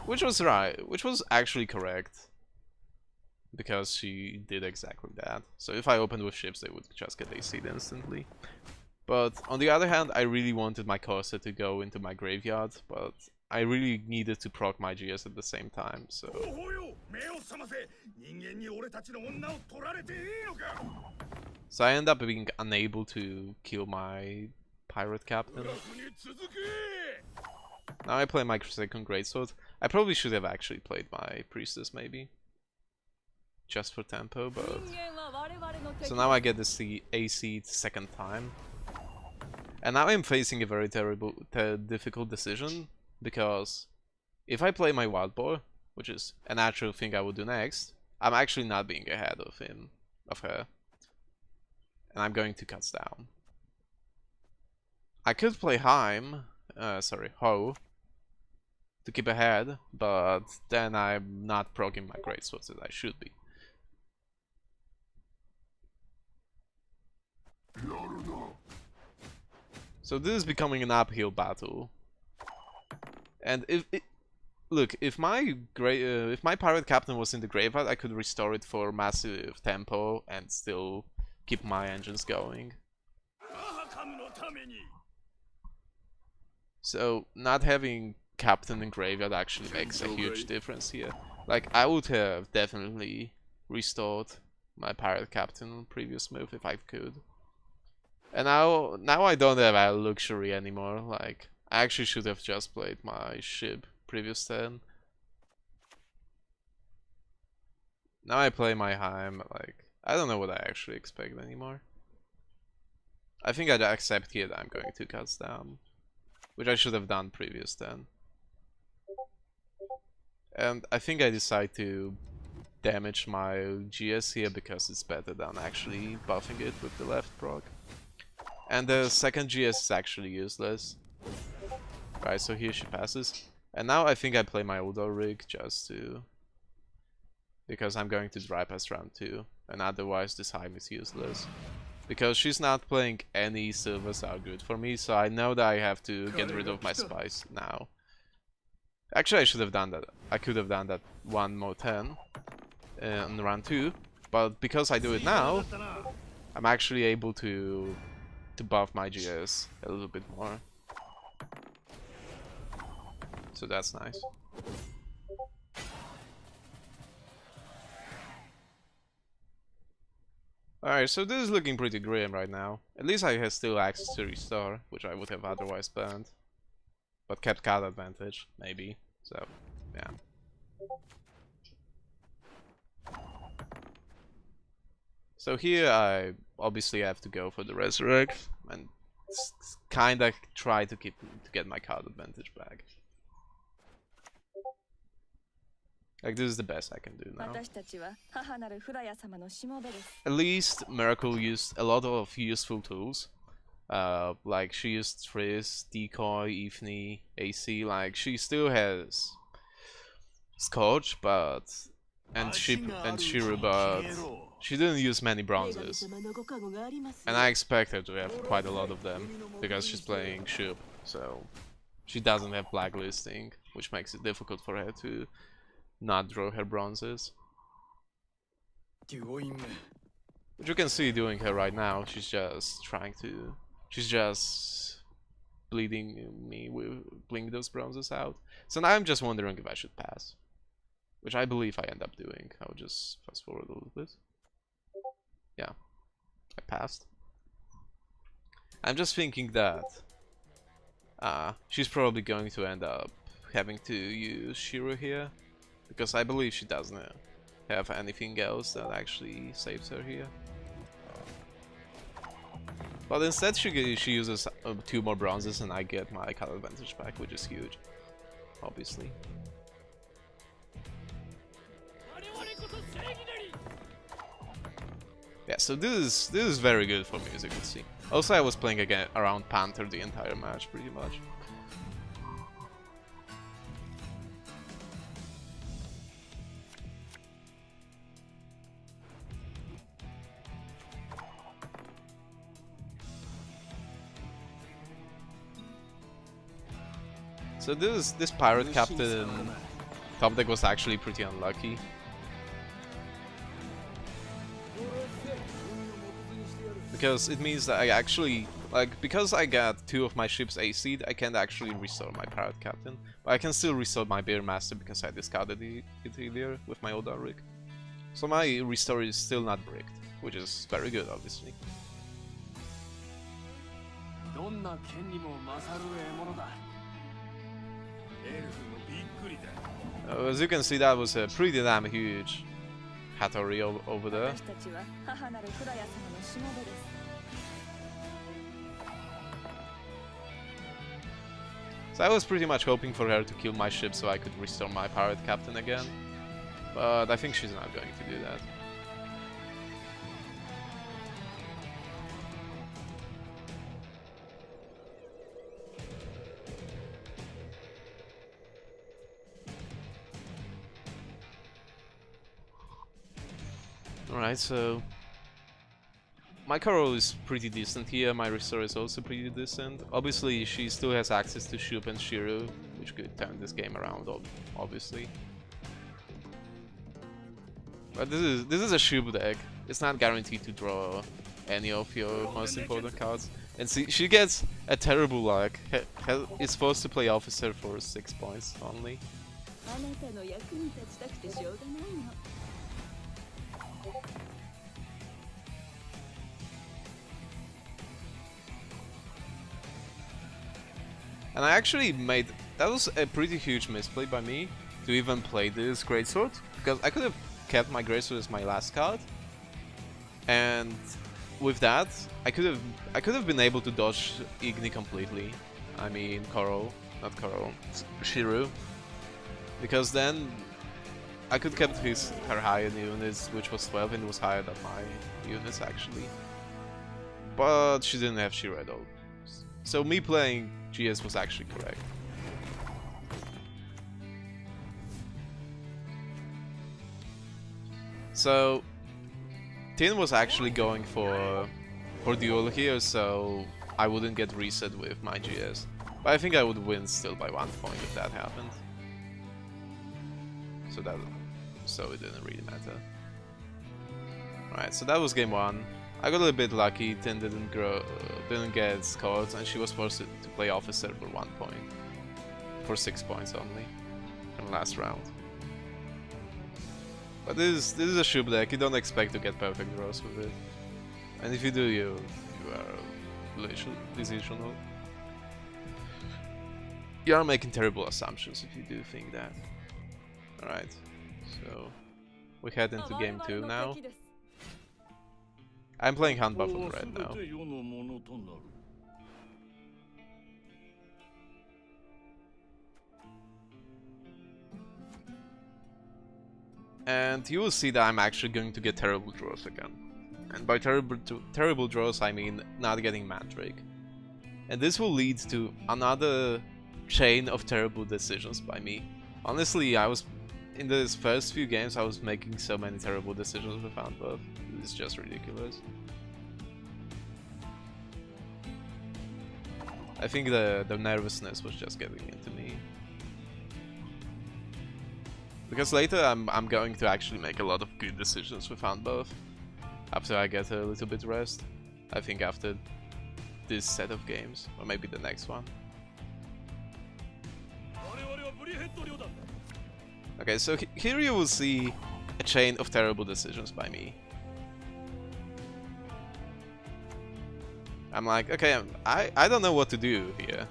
Which was right, which was actually correct. Because she did exactly that. So if I opened with ships, they would just get AC'd instantly. But on the other hand, I really wanted my Corsair to go into my graveyard, but I really needed to proc my GS at the same time, so... So I end up being unable to kill my pirate captain. Now I play my second greatsword. I probably should have actually played my priestess, maybe. Just for tempo, but... So now I get this AC second time. And now I'm facing a very difficult decision, because if I play my wild boar, which is a natural thing I would do next, I'm actually not being ahead of him, of her. And I'm going to cut down. I could play Ho, to keep ahead, but then I'm not proccing my greatswords that I should be. So this is becoming an uphill battle. And if my pirate captain was in the graveyard, I could restore it for massive tempo and still keep my engines going. So not having captain in graveyard actually makes a huge difference here. Like, I would have definitely restored my pirate captain on previous move if I could. And now I don't have a luxury anymore. Like, I actually should have just played my ship previous turn. Now I play my Heim. Like, I don't know what I actually expect anymore. I think I'd accept here that I'm going to cut down, which I should have done previous turn. And I think I decide to damage my GS here because it's better than actually buffing it with the left proc. And the second GS is actually useless. Right, so here she passes. And now I think I play my Udo rig just to... because I'm going to dry pass round 2. And otherwise this Heim is useless. Because she's not playing any silvers are good for me, so I know that I have to get rid of my spice now. Actually I should have done that. I could have done that one more turn in round 2. But because I do it now, I'm actually able to buff my GS a little bit more. So that's nice. Alright, so this is looking pretty grim right now. At least I have still access to restore, which I would have otherwise burned. But kept card advantage, maybe. So, yeah. So here I obviously have to go for the resurrect and kinda try to get my card advantage back. Like, this is the best I can do now. At least Miracle used a lot of useful tools. Like, she used Frizz, Decoy, Ifni, AC. Like, she still has Scorch, but... and Shiru, but... she didn't use many bronzes. And I expect her to have quite a lot of them, because she's playing Shub, so... she doesn't have blacklisting, which makes it difficult for her to not draw her bronzes. Which you can see doing her right now, she's just trying to... she's just bleeding me with bling those bronzes out. So now I'm just wondering if I should pass. Which I believe I end up doing. I'll just fast forward a little bit. Yeah, I passed. I'm just thinking that she's probably going to end up having to use Shiro here. Because I believe she doesn't have anything else that actually saves her here. But instead she uses 2 more bronzes and I get my card advantage back, which is huge. Obviously. Yeah, so this is very good for me, as you can see. Also, I was playing again around Panther the entire match, pretty much. So this pirate captain top deck was actually pretty unlucky. Because it means that I actually, like, because I got 2 of my ships AC'd, I can't actually restore my pirate captain. But I can still restore my bear master because I discarded it earlier with my Oda rig. So my restore is still not bricked, which is very good, obviously. As you can see, that was a pretty damn huge Hattori over there. So I was pretty much hoping for her to kill my ship so I could restore my pirate captain again. But I think she's not going to do that. Alright, so my Coral is pretty decent here, my Restore is also pretty decent. Obviously she still has access to Shup and Shiru, which could turn this game around, obviously. But this is a Shup deck. It's not guaranteed to draw any of your most important cards. And see, she gets a terrible luck. Is forced to play Officer for 6 points only. And I actually made... that was a pretty huge misplay by me to even play this Greatsword, because I could have kept my Greatsword as my last card, and with that I could have been able to dodge Igni completely. I mean not Coral, Shiru, because then I could kept her higher units, which was 12, and it was higher than my units actually. But she didn't have Shiru at all. So me playing GS was actually correct. So Tin was actually going for duel here, so I wouldn't get reset with my GS. But I think I would win still by 1 point if that happened. So it didn't really matter. Right, so that was game 1. I got a little bit lucky. Tin didn't get scored, and she was forced to play Officer for 1 point, for 6 points only, in the last round. But this is a Shup deck. You don't expect to get perfect draws with it, and if you do, you are delusional. You are making terrible assumptions if you do think that. Alright, so we head into game 2 now. I'm playing hand buff on red now. And you will see that I'm actually going to get terrible draws again. And by terrible draws I mean not getting Mandrake. And this will lead to another chain of terrible decisions by me. Honestly, in these first few games I was making so many terrible decisions with hand buff. It's just ridiculous. I think the nervousness was just getting into me. Because later I'm going to actually make a lot of good decisions with hand buff after I get a little bit rest. I think after this set of games, or maybe the next one. Okay, so here you will see a chain of terrible decisions by me. I'm like, okay, I don't know what to do here.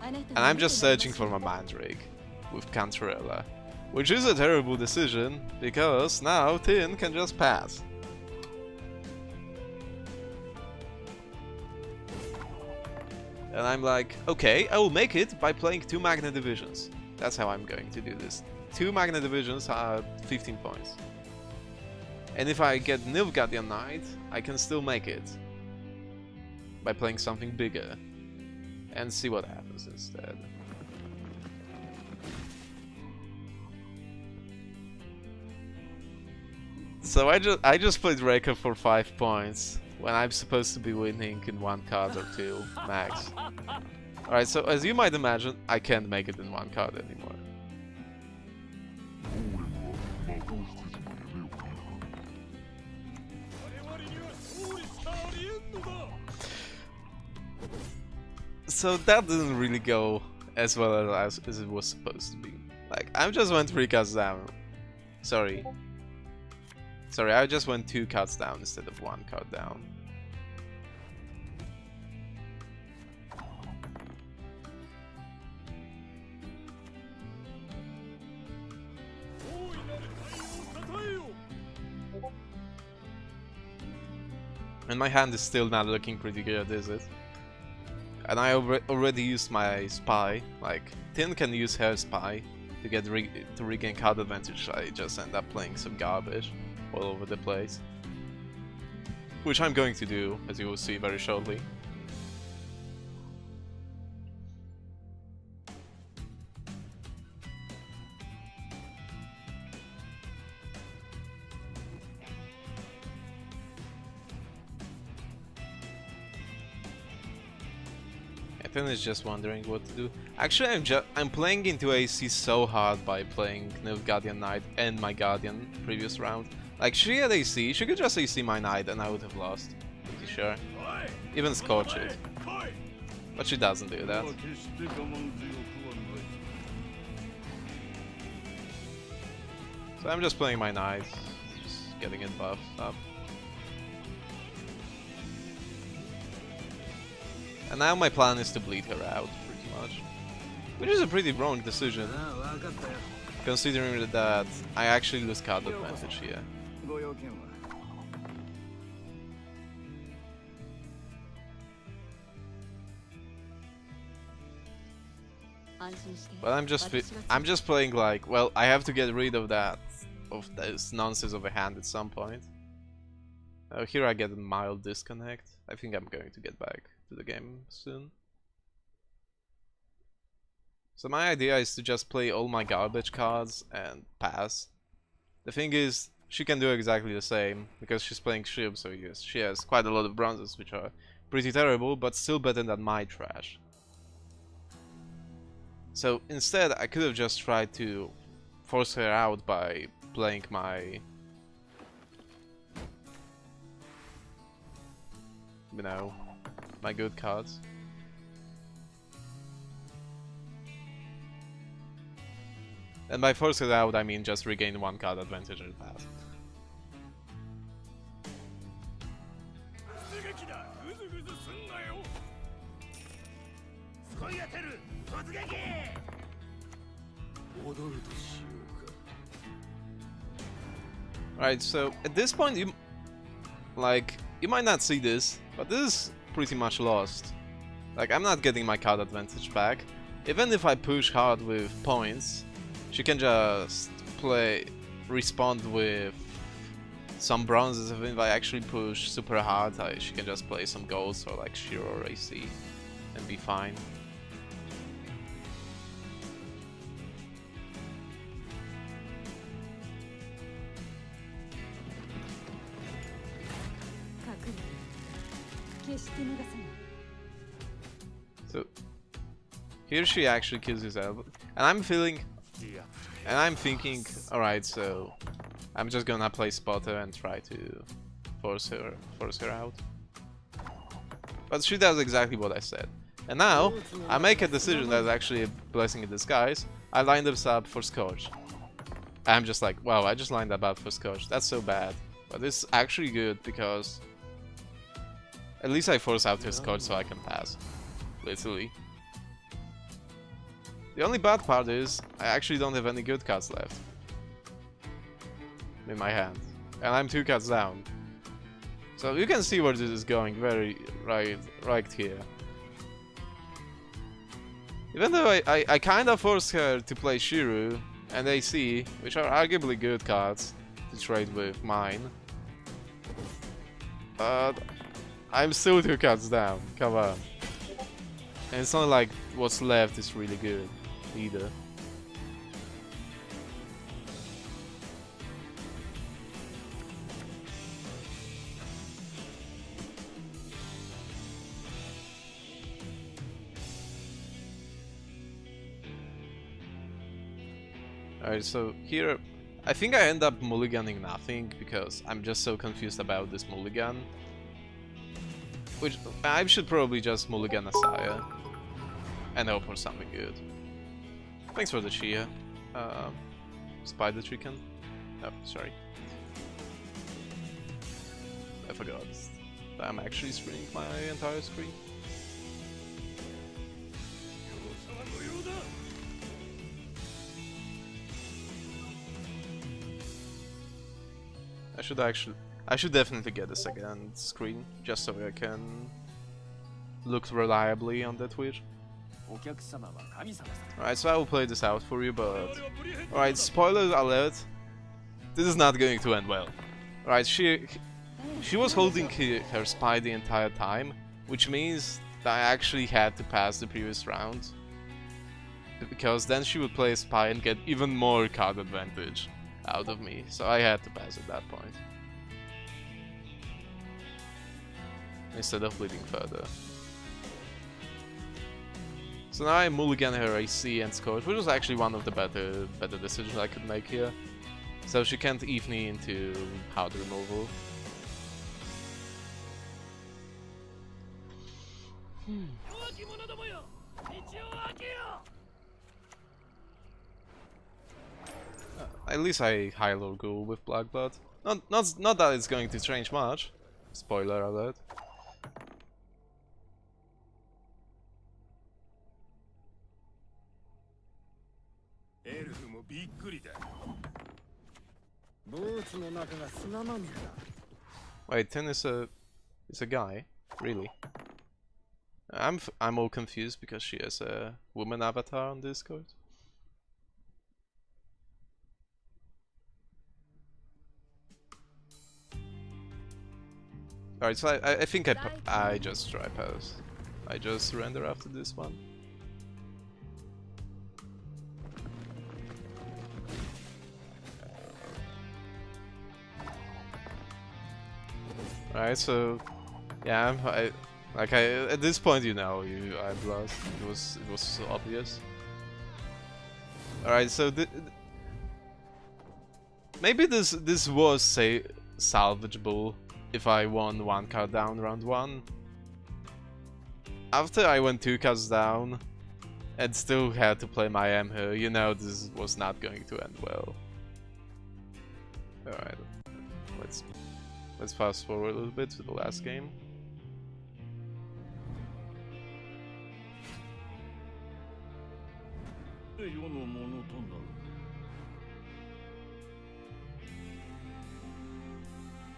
And I'm just searching for my Mandrake with Cantarella. Which is a terrible decision, because now Tin can just pass. And I'm like, okay, I will make it by playing 2 Magna Divisions. That's how I'm going to do this. 2 Magna Divisions are 15 points. And if I get Nilfgaardian Knight, I can still make it by playing something bigger. And see what happens instead. So I just played Reka for 5 points when I'm supposed to be winning in 1 card or 2 max. Alright, so as you might imagine, I can't make it in one card anymore. So that didn't really go as well as it was supposed to be. Like, I just went 3 cards down. Sorry, I just went 2 cards down instead of 1 card down. And my hand is still not looking pretty good, is it? And I already used my spy. Like, Tin can use her spy to get to regain card advantage. I just end up playing some garbage all over the place, which I'm going to do, as you will see very shortly. Tin is just wondering what to do. Actually, I'm playing into AC so hard by playing Nilfgaardian Knight and my Guardian previous round. Like, she had AC, she could just AC my Knight and I would have lost. Pretty sure. Even Scorch it. But she doesn't do that. So I'm just playing my Knight, just getting it buffed up. And now my plan is to bleed her out, pretty much. Which is a pretty wrong decision, considering that I actually lose card advantage here. But I'm just playing like, well, I have to get rid of this nonsense of a hand at some point. Here I get a mild disconnect. I think I'm going to get back to the game soon. So my idea is to just play all my garbage cards and pass. The thing is, she can do exactly the same, because she's playing Shib, so yes, she has quite a lot of bronzes, which are pretty terrible, but still better than my trash. So instead, I could have just tried to force her out by playing my... you know, my good cards. And by force it out, I mean just regain 1 card advantage and pass. Right, so at this point you might not see this, but this is pretty much lost. Like, I'm not getting my card advantage back. Even if I push hard with points, she can just respond with some bronzes. If I actually push super hard, she can just play some golds or like Shiro or AC and be fine. So here she actually kills his elbow, and I'm thinking, alright, so I'm just gonna play spotter and try to force her out. But she does exactly what I said. And now I make a decision that's actually a blessing in disguise. I line this up for Scorch. I'm just like, wow, I just lined that up for Scorch. That's so bad. But it's actually good because at least I force out her Scorch so I can pass. Literally. The only bad part is I actually don't have any good cards left in my hand. And I'm 2 cards down. So you can see where this is going very right here. Even though I kinda forced her to play Shiru and AC, which are arguably good cards to trade with mine. But I'm still 2 cards down, come on. And it's not like what's left is really good either. Alright, so here I think I end up mulliganing nothing because I'm just so confused about this mulligan. Which I should probably just mulligan Asaya and hope for something good. Thanks for the Chia. Spider chicken? Oh, sorry. I forgot that I'm actually screening my entire screen. I should definitely get a second screen just so I can look reliably on the Twitch. Alright, so I will play this out for you, but... Alright, spoiler alert. This is not going to end well. Alright, she was holding her spy the entire time, which means that I actually had to pass the previous round. Because then she would play a spy and get even more card advantage out of me, so I had to pass at that point. Instead of bleeding further. So now I mulligan her AC and Scourge, which was actually one of the better decisions I could make here. So she can't eve me into hard removal. At least I high-low ghoul with Black Blood. Not that it's going to change much. Spoiler alert. Wait, Tin is a guy, really? I'm all confused because she has a woman avatar on Discord. Alright, so I think I just try pass. I just surrender after this one. Alright, so yeah, at this point, you know, I lost. It was so obvious. Alright, so maybe this was salvageable if I won 1 card down round 1. After I went 2 cards down and still had to play my Emher, you know this was not going to end well. Alright, let's fast forward a little bit to the last game.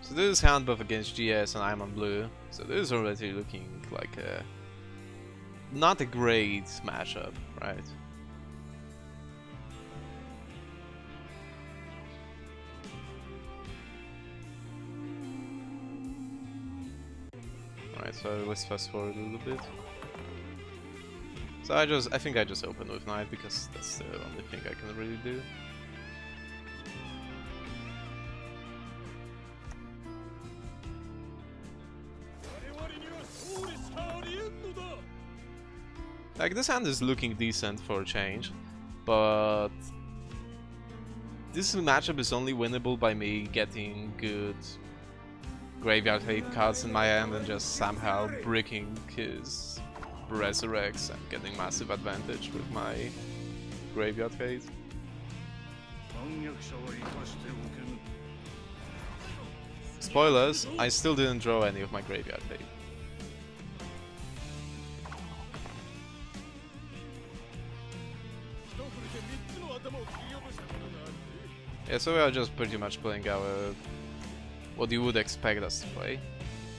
So this is hand buff against GS and I'm on blue, so this is already looking like a not a great matchup, right? Alright, so let's fast forward a little bit. So I think I just open with Knight because that's the only thing I can really do. Like, this hand is looking decent for a change, but this matchup is only winnable by me getting good graveyard hate cards in my hand and just somehow bricking his Resurrects and getting massive advantage with my graveyard hate. Spoilers, I still didn't draw any of my graveyard hate. Yeah, so we are just pretty much playing our what you would expect us to play.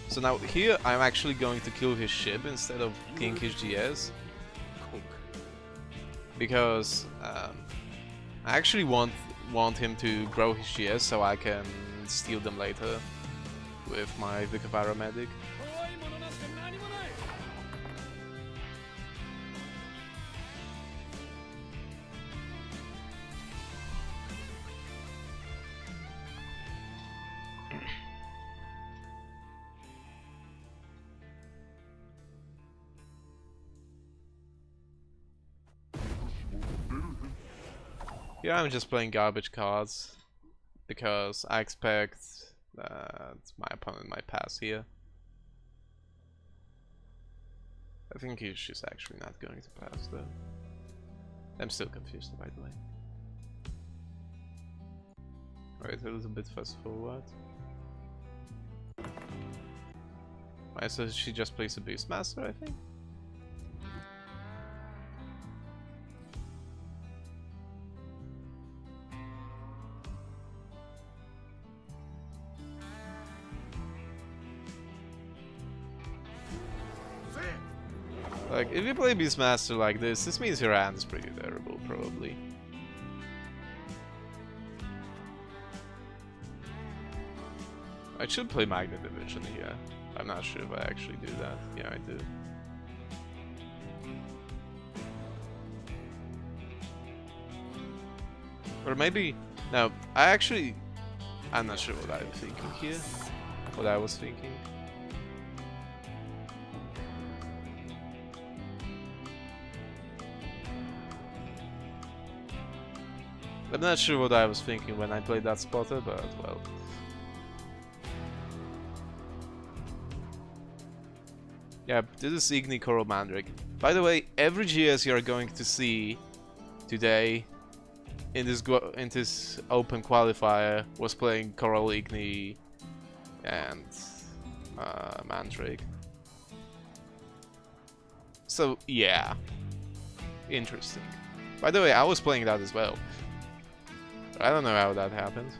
So now here I'm actually going to kill his ship instead of killing his GS. Because I actually want him to grow his GS so I can steal them later with my Vikavara Medic. Here I'm just playing garbage cards because I expect that my opponent might pass here. I think she's actually not going to pass though. I'm still confused, by the way. Right, a little bit fast forward. Right, so she just plays a Beastmaster, I think. Like, if you play Beastmaster like this means your hand is pretty terrible, probably. I should play Magnet Division here. I'm not sure if I actually do that. Yeah, I do. Or maybe... No, I'm not sure what I'm thinking here. What I was thinking. I'm not sure what I was thinking when I played that spotter, but well. Yeah, this is Igni Coral Mandrake. By the way, every GS you are going to see today in this open qualifier was playing Coral Igni and Mandrake. So yeah, interesting. By the way, I was playing that as well. I don't know how that happened.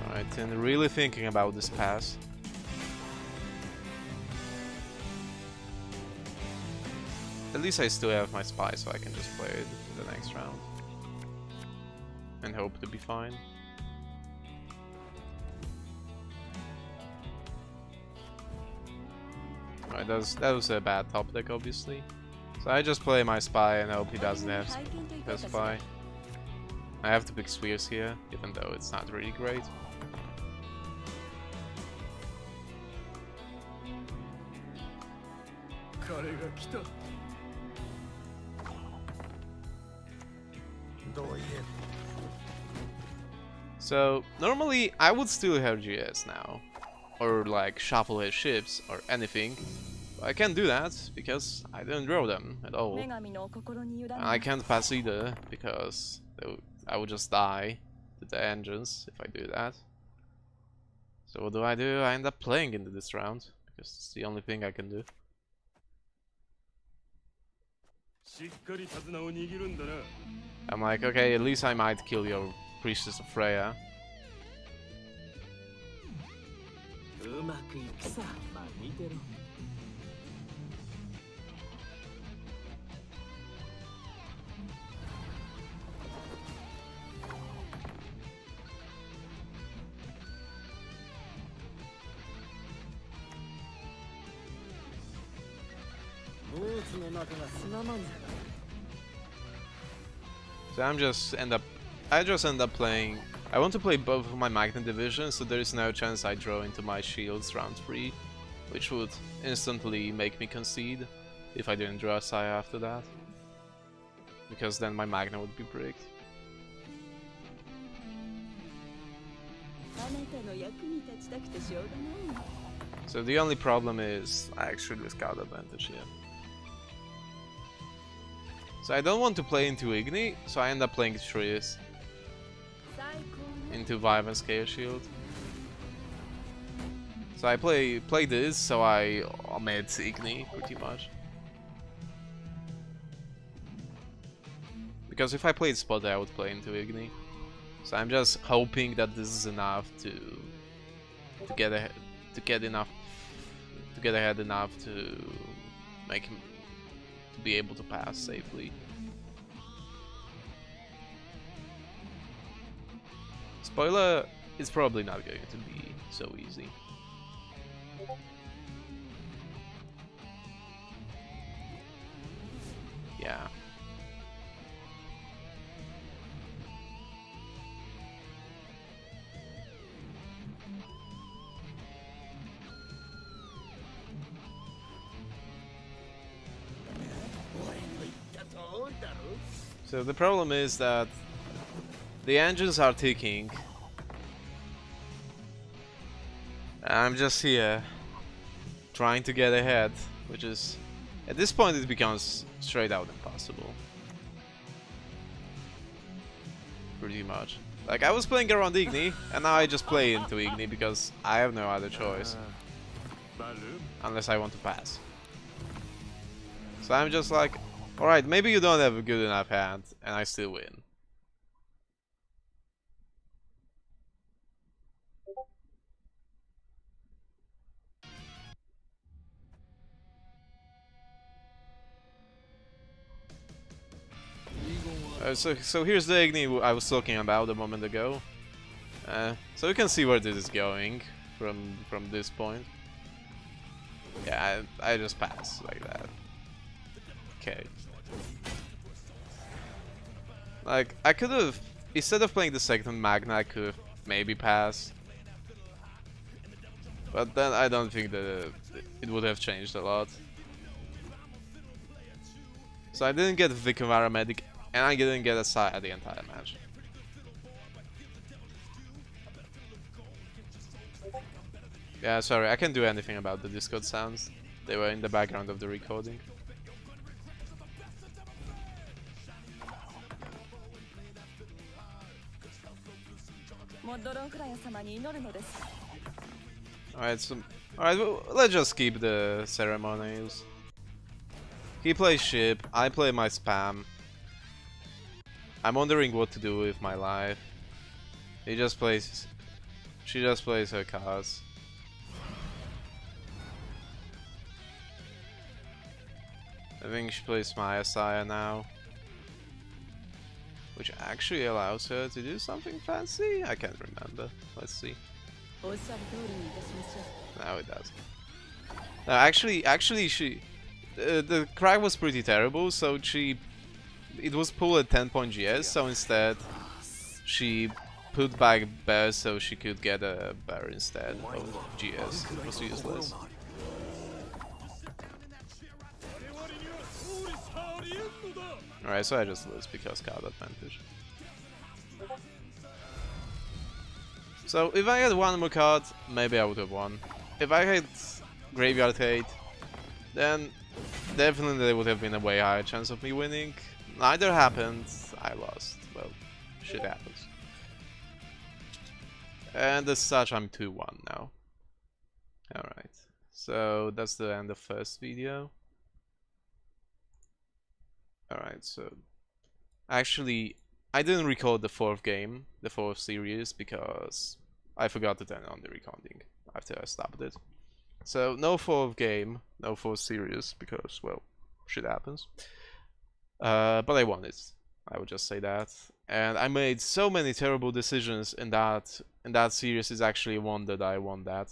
Alright, and really thinking about this pass. At least I still have my spy, so I can just play it in the next round. And hope to be fine. Alright, that was a bad top deck, obviously. So I just play my spy and hope he doesn't have his spy. I have to pick Spheres here, even though it's not really great. So, normally I would still have GS now. Or like shuffle his ships or anything. But I can't do that because I didn't draw them at all. And I can't pass either because I would just die to the engines if I do that. So what do? I end up playing into this round because it's the only thing I can do. I'm like, okay, at least I might kill your Priestess of Freya. So I just end up playing. I want to play both of my Magnet divisions, so there is no chance I draw into my shields round 3, which would instantly make me concede if I didn't draw a Sai after that, because then my Magnet would be bricked. So the only problem is I actually lose card advantage here. So I don't want to play into Igni, so I end up playing Trius into Vyvern's Chaos Shield. So I play this, so I omit Igni pretty much. Because if I played Spot, I would play into Igni. So I'm just hoping that this is enough to get ahead enough to make him to be able to pass safely. Spoiler, it's probably not going to be so easy. Yeah. So the problem is that the engines are ticking. I'm just here trying to get ahead, which is, at this point it becomes straight out impossible. Pretty much. Like, I was playing around Igni, and now I just play into Igni because I have no other choice. Unless I want to pass. So I'm just like, alright, maybe you don't have a good enough hand, and I still win. So here's the Igni I was talking about a moment ago. So you can see where this is going from this point. Yeah, I just pass like that. Okay. Like, I could have, instead of playing the second Magna, I could have maybe passed. But then I don't think that it would have changed a lot. So I didn't get Vikavara Medic, and I didn't get a side the entire match. Yeah, sorry, I can't do anything about the Discord sounds. They were in the background of the recording. Alright, well, let's just keep the ceremonies. He plays ship, I play my spam. I'm wondering what to do with my life. She just plays her cards. I think she plays Maya Saya now. Which actually allows her to do something fancy? I can't remember. Let's see. No, it doesn't. No, actually she... the crack was pretty terrible, so it was pulled at 10 point GS, so instead she put back bear so she could get a bear instead of GS. It was useless. Alright, so I just lose because card advantage. So if I had one more card, maybe I would have won. If I had Graveyard Hate, then definitely there would have been a way higher chance of me winning. Neither happened, I lost. Well, shit happens. And as such, I'm 2-1 now. Alright, so that's the end of first video. Alright, so actually I didn't record the fourth game, the fourth series, because I forgot to turn on the recording after I stopped it. So no fourth game, no fourth series, because, well, shit happens. But I won it, I would just say that. And I made so many terrible decisions in that series. It's actually a wonder that I won that.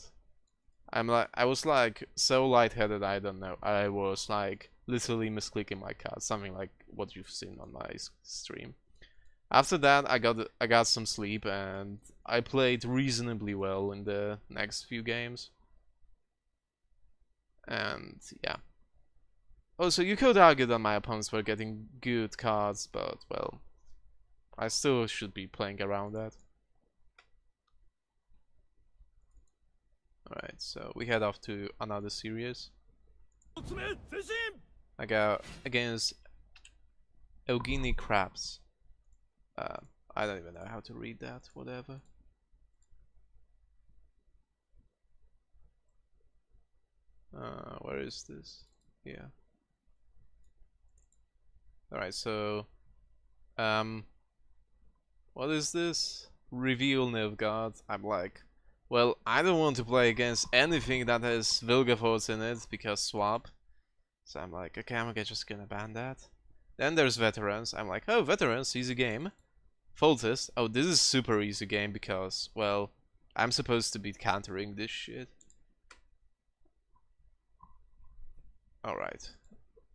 I was like so lightheaded, I don't know. I was like literally misclicking my cards, something like what you've seen on my stream. After that, I got some sleep and I played reasonably well in the next few games. And yeah. Also, you could argue that my opponents were getting good cards, but well, I still should be playing around that. Alright, so we head off to another series. I go against Eugenie Krabs. I don't even know how to read that, whatever. Where is this? Yeah. Alright, so what is this? Reveal Nilfgaard. I'm like, well, I don't want to play against anything that has Vilgefortz in it because swap. So I'm like, okay, I'm just gonna ban that. Then there's Veterans. I'm like, oh, Veterans, easy game. Foltest. Oh, this is super easy game because, well, I'm supposed to be countering this shit. Alright.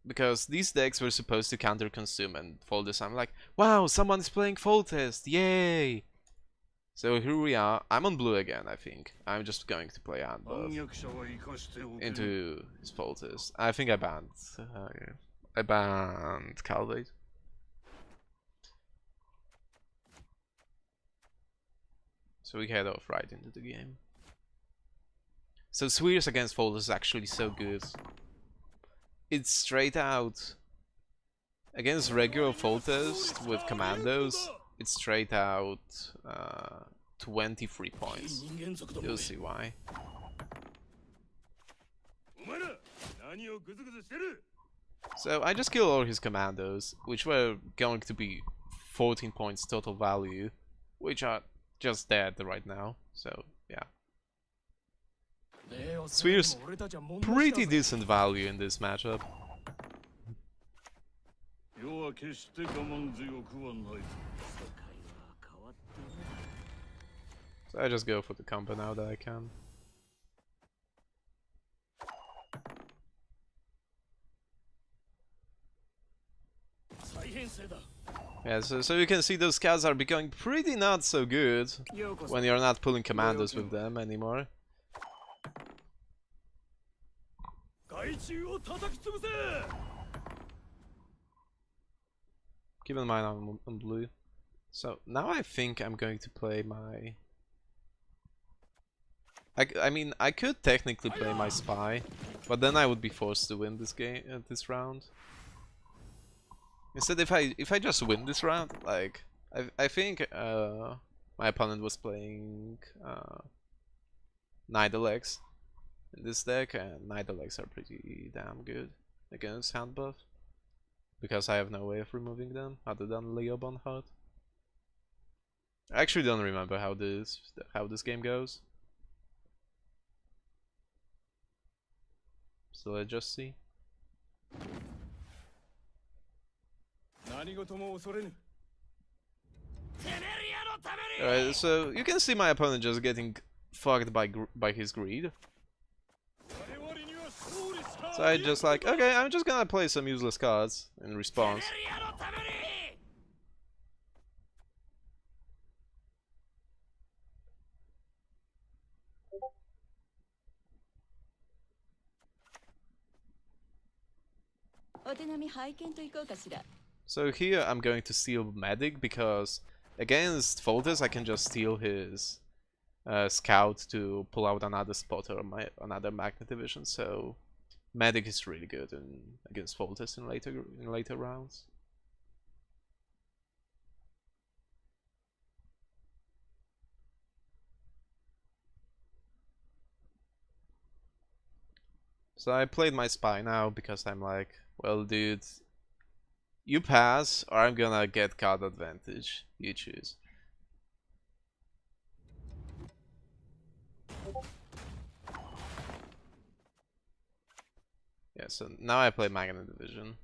Because these decks were supposed to counter Consume and Foltest. I'm like, wow, someone is playing Foltest, yay! So here we are. I'm on blue again, I think. I'm just going to play Handbuff into his Foltest. I think I banned Calvate. So we head off right into the game. So Swears against Folders is actually so good. It's straight out against regular Folders with Commandos. It's straight out 23 points. You'll see why. So I just killed all his Commandos, which were going to be 14 points total value, which are just dead right now. So yeah. Sphere's pretty decent value in this matchup. So I just go for the combo now that I can. Yeah, so you can see those scouts are becoming pretty not so good when you're not pulling commandos with them anymore. Keep in mind I'm on blue. So now I think I'm going to play my... I mean, I could technically play my spy, but then I would be forced to win this game, this round. Instead, if I just win this round, like I think my opponent was playing Nidalecks in this deck, and Nidalecks are pretty damn good against hand buff because I have no way of removing them other than Leo Bonheart. I actually don't remember how this game goes. So let's just see. Alright, so you can see my opponent just getting fucked by his greed. So I just like, okay, I'm just gonna play some useless cards in response. So here I'm going to steal Medic because against Folters I can just steal his Scout to pull out another spotter or another Magnet Division. So Medic is really good against Folters in later rounds. So I played my spy now because I'm like, well dude, you pass or I'm gonna get card advantage. You choose. Yeah, so now I play Magnet Division.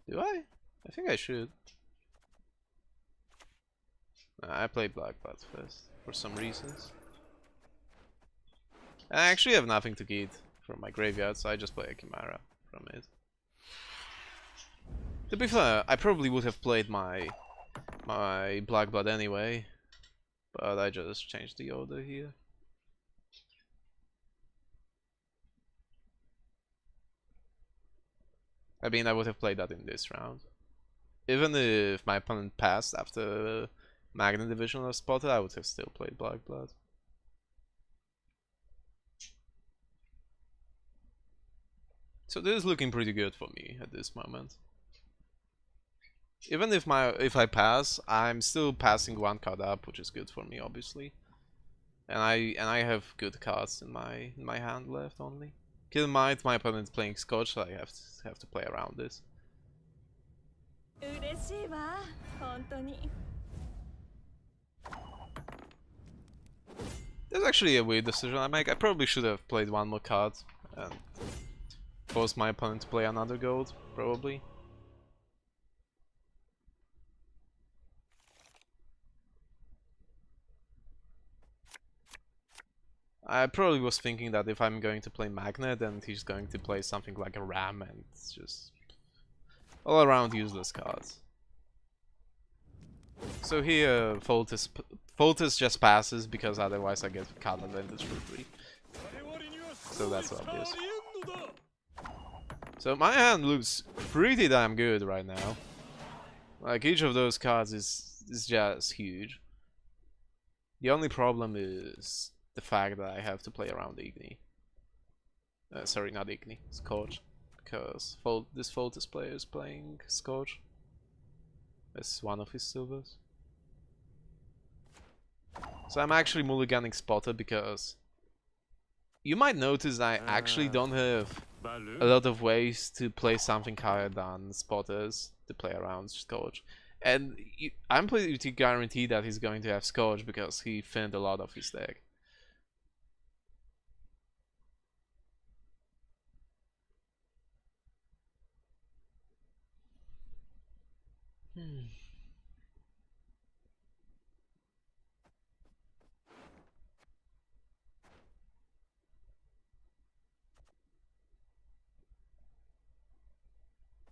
Do I? I think I should. I played Black Blood first for some reasons. And I actually have nothing to get from my graveyard, so I just play a Chimera from it. To be fair, I probably would have played my Black Blood anyway, but I just changed the order here. I mean, I would have played that in this round. Even if my opponent passed after Magnet Division or spotted, I would have still played Black Blood. So this is looking pretty good for me at this moment. Even if I pass, I'm still passing one card up, which is good for me, obviously. And I have good cards in my hand left only. Keep in mind, my opponent's playing Scotch, so I have to play around this. That's actually a weird decision I make. I probably should have played one more card and force my opponent to play another gold, probably. I probably was thinking that if I'm going to play Magnet, then he's going to play something like a Ram, and it's just all around useless cards. So here, Folters just passes because otherwise I get card advantage for free. So that's obvious. So my hand looks pretty damn good right now. Like each of those cards is just huge. The only problem is the fact that I have to play around Igni. Sorry, not Igni, Scorch. Because this Voltus player is playing Scorch as one of his silvers. So I'm actually mulliganing Spotter because you might notice I actually don't have a lot of ways to play something higher than Spotters to play around Scorch. And I'm pretty guaranteed that he's going to have Scorch because he thinned a lot of his deck.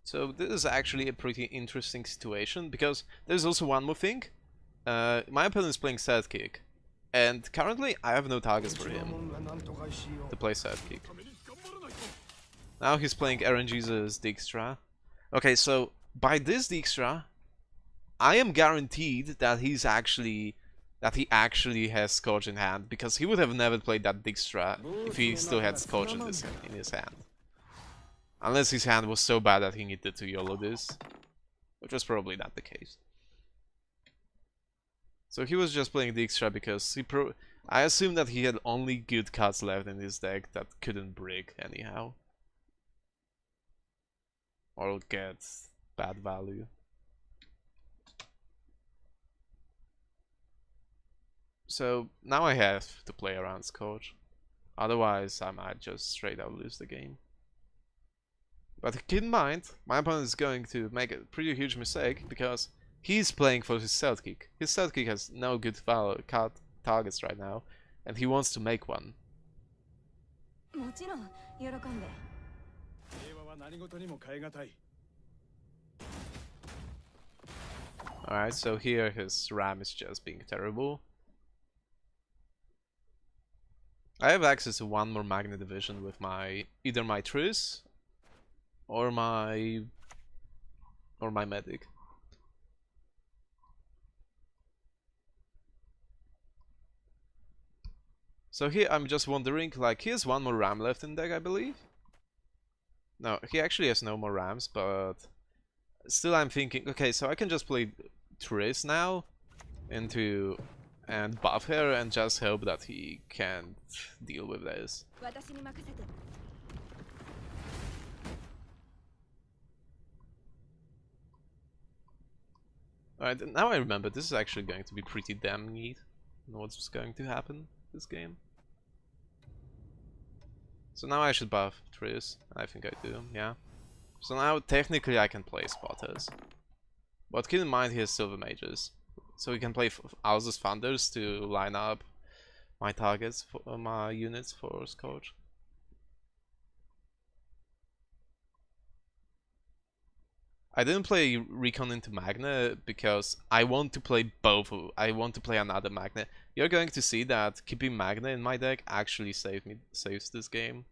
So this is actually a pretty interesting situation because there's also one more thing. My opponent is playing Sidekick, and currently I have no targets for him to play Sidekick. Now he's playing RNG's Dijkstra. Okay, so by this Dijkstra, I am guaranteed that he actually has Scorch in hand, because he would have never played that Dijkstra if he still had Scorch in his hand. Unless his hand was so bad that he needed to YOLO this, which was probably not the case. So he was just playing Dijkstra because I assume that he had only good cards left in his deck that couldn't break anyhow. Or get bad value. So now I have to play around Scorch. Otherwise I might just straight out lose the game. But keep in mind, my opponent is going to make a pretty huge mistake because he's playing for his Sidekick. His Sidekick has no good card targets right now, and he wants to make one. Alright, so here his Ram is just being terrible. I have access to one more Magnet Division with either my Triss or my Medic. So here I'm just wondering, like, he has one more Ram left in deck, I believe. No, he actually has no more Rams, but still I'm thinking, okay, so I can just play Triss now and buff her and just hope that he can't deal with this. Alright, now I remember, this is actually going to be pretty damn neat. What's going to happen this game. So now I should buff Triss. I think I do, yeah. So now technically I can play Spotters. But keep in mind he has Silver Mages. So he can play Alza's Thunders to line up my targets, for my units for Scorch. I didn't play Recon into Magna because I want to play both. I want to play another Magna. You're going to see that keeping Magna in my deck actually saves this game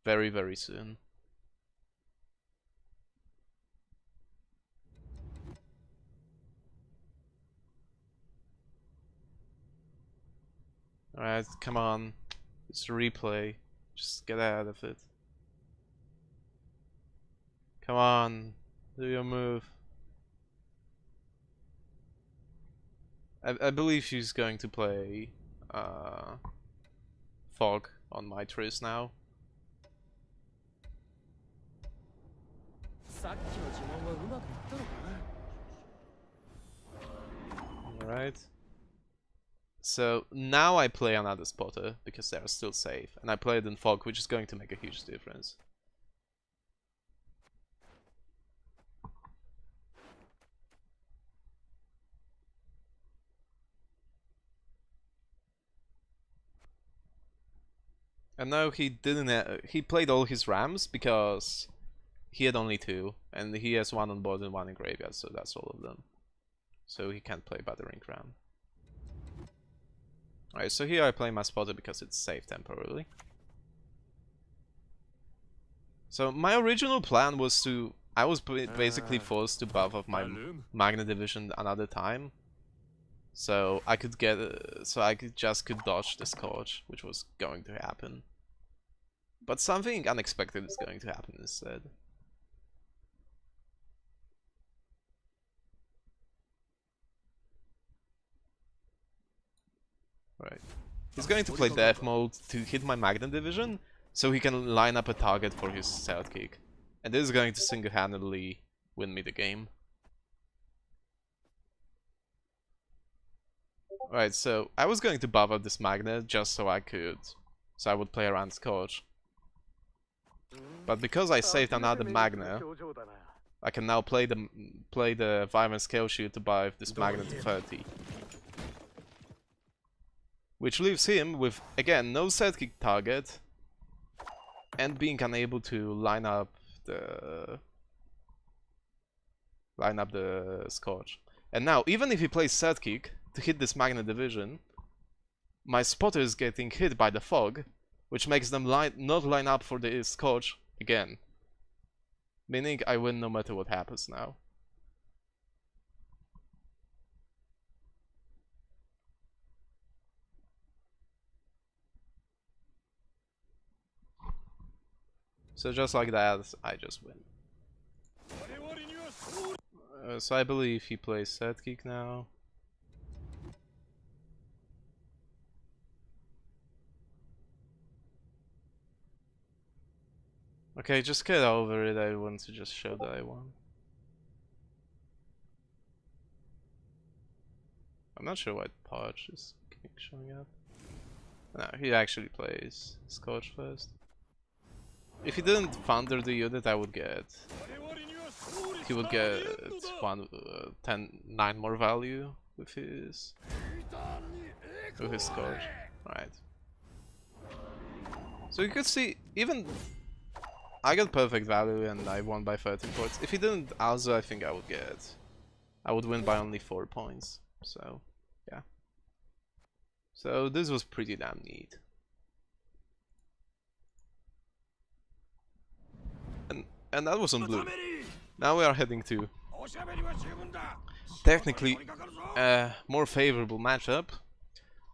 very, very soon. Alright, come on. Just replay. Just get out of it. Come on. Do your move. I believe she's going to play Fog on my Triss now. Alright. So now I play another Spotter because they're still safe, and I play it in Fog, which is going to make a huge difference. And now he didn't. He played all his Rams because he had only 2, and he has 1 on board and 1 in graveyard, so that's all of them. So he can't play Battering Ram. Alright, so here I play my Spotter because it's safe temporarily. So my original plan was to... I was basically forced to buff up my Magna Division another time. So I could get, so I could dodge the Scorch, which was going to happen. But something unexpected is going to happen instead. Right. He's going to play Death Mode to hit my Magnet Division, so he can line up a target for his Stealth Kick. And this is going to single-handedly win me the game. Right, so I was going to buff up this Magnet just so I would play around Scorch. But because I saved another Magnet, I can now play the Violent Scale Shield to buff this Magnet to 30. Which leaves him with, again, no set kick target, and being unable to line up the Scorch. And now, even if he plays set kick to hit this Magnet Division, my spotter is getting hit by the fog, which makes them not line up for the Scorch again. Meaning I win no matter what happens now. So just like that, I just win. So I believe he plays set kick now. Okay, just get over it. I want to just show that I won. I'm not sure why Podge is showing up. No, he actually plays Scorch first. If he didn't Thunder the unit, I would get... He would get 9 more value with his Scorch. Right. So you could see, even... I got perfect value and I won by 13 points. If he didn't also, I think I would win by only 4 points. So, yeah. So this was pretty damn neat. And that was on blue. Now we are heading to technically a more favorable matchup.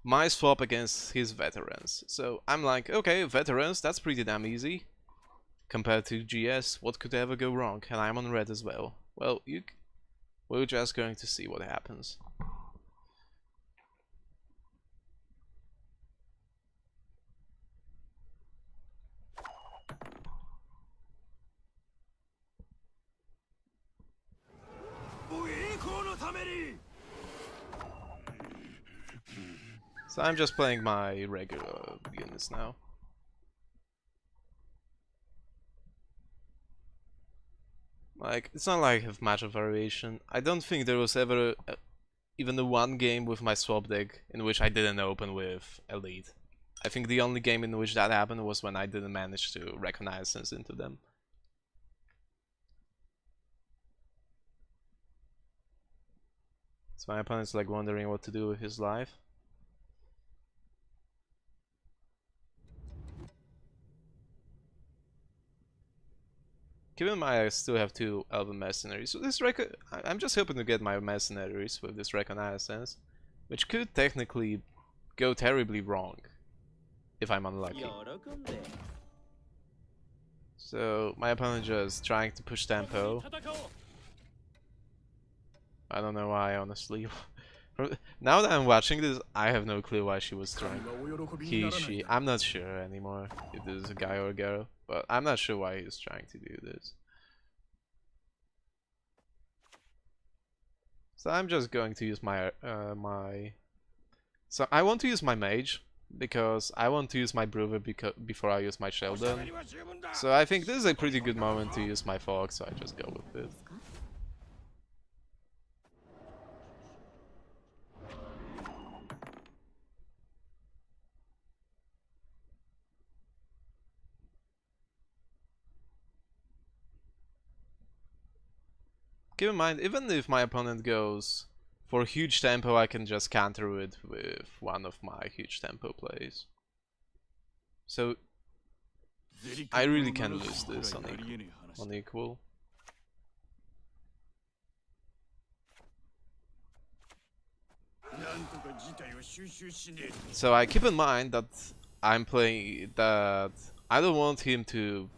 My swap against his veterans. So I'm like, okay, veterans, that's pretty damn easy. Compared to GS, what could ever go wrong? And I'm on red as well. Well, we're just going to see what happens. So I'm just playing my regular units now. Like, it's not like I have much of variation. I don't think there was ever even the one game with my swap deck in which I didn't open with Elite. I think the only game in which that happened was when I didn't manage to reconnaissance into them. So my opponent's like wondering what to do with his life. Keep in mind I still have 2 Elven Mercenaries, so this I'm just hoping to get my Mercenaries with this Reconnaissance, which could technically go terribly wrong, if I'm unlucky. So, my opponent just trying to push tempo. I don't know why, honestly. Now that I'm watching this, I have no clue why she was trying. She, I'm not sure anymore if this is a guy or a girl, but I'm not sure why he's trying to do this. So I'm just going to use my So I want to use my mage because I want to use my brewer before I use my Sheldon. So I think this is a pretty good moment to use my fog, so I just go with it. Keep in mind, even if my opponent goes for huge tempo, I can just counter it with one of my huge tempo plays. So I really can lose this on equal. So I keep in mind that I'm playing that I don't want him to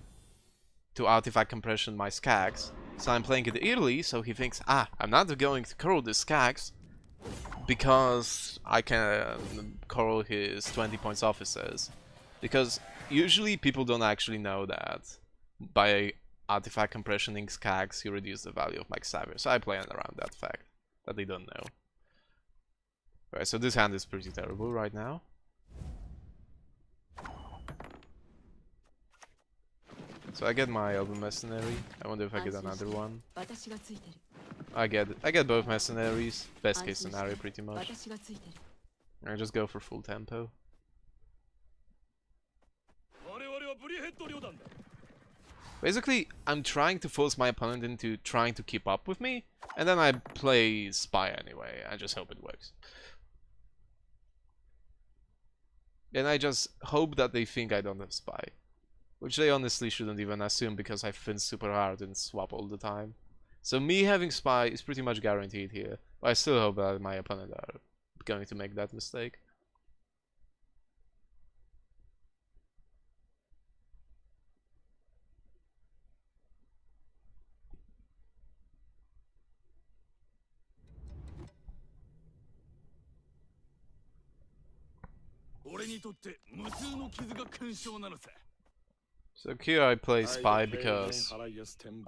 artifact compression my skags. So I'm playing it early, so he thinks, I'm not going to curl the skags because I can curl his 20 points officers. Because usually people don't actually know that by artifact compressioning skags you reduce the value of Max Savior. So I play around that fact that they don't know. Right, so this hand is pretty terrible right now. So I get my Elven Mercenary. I wonder if I get another one. I get both mercenaries. Best case scenario, pretty much. I just go for full tempo. Basically, I'm trying to force my opponent into trying to keep up with me, and then I play Spy anyway. I just hope it works. And I just hope that they think I don't have Spy. Which they honestly shouldn't even assume, because I fin super hard and swap all the time. So me having Spy is pretty much guaranteed here. But I still hope that my opponent are going to make that mistake. So here I play Spy because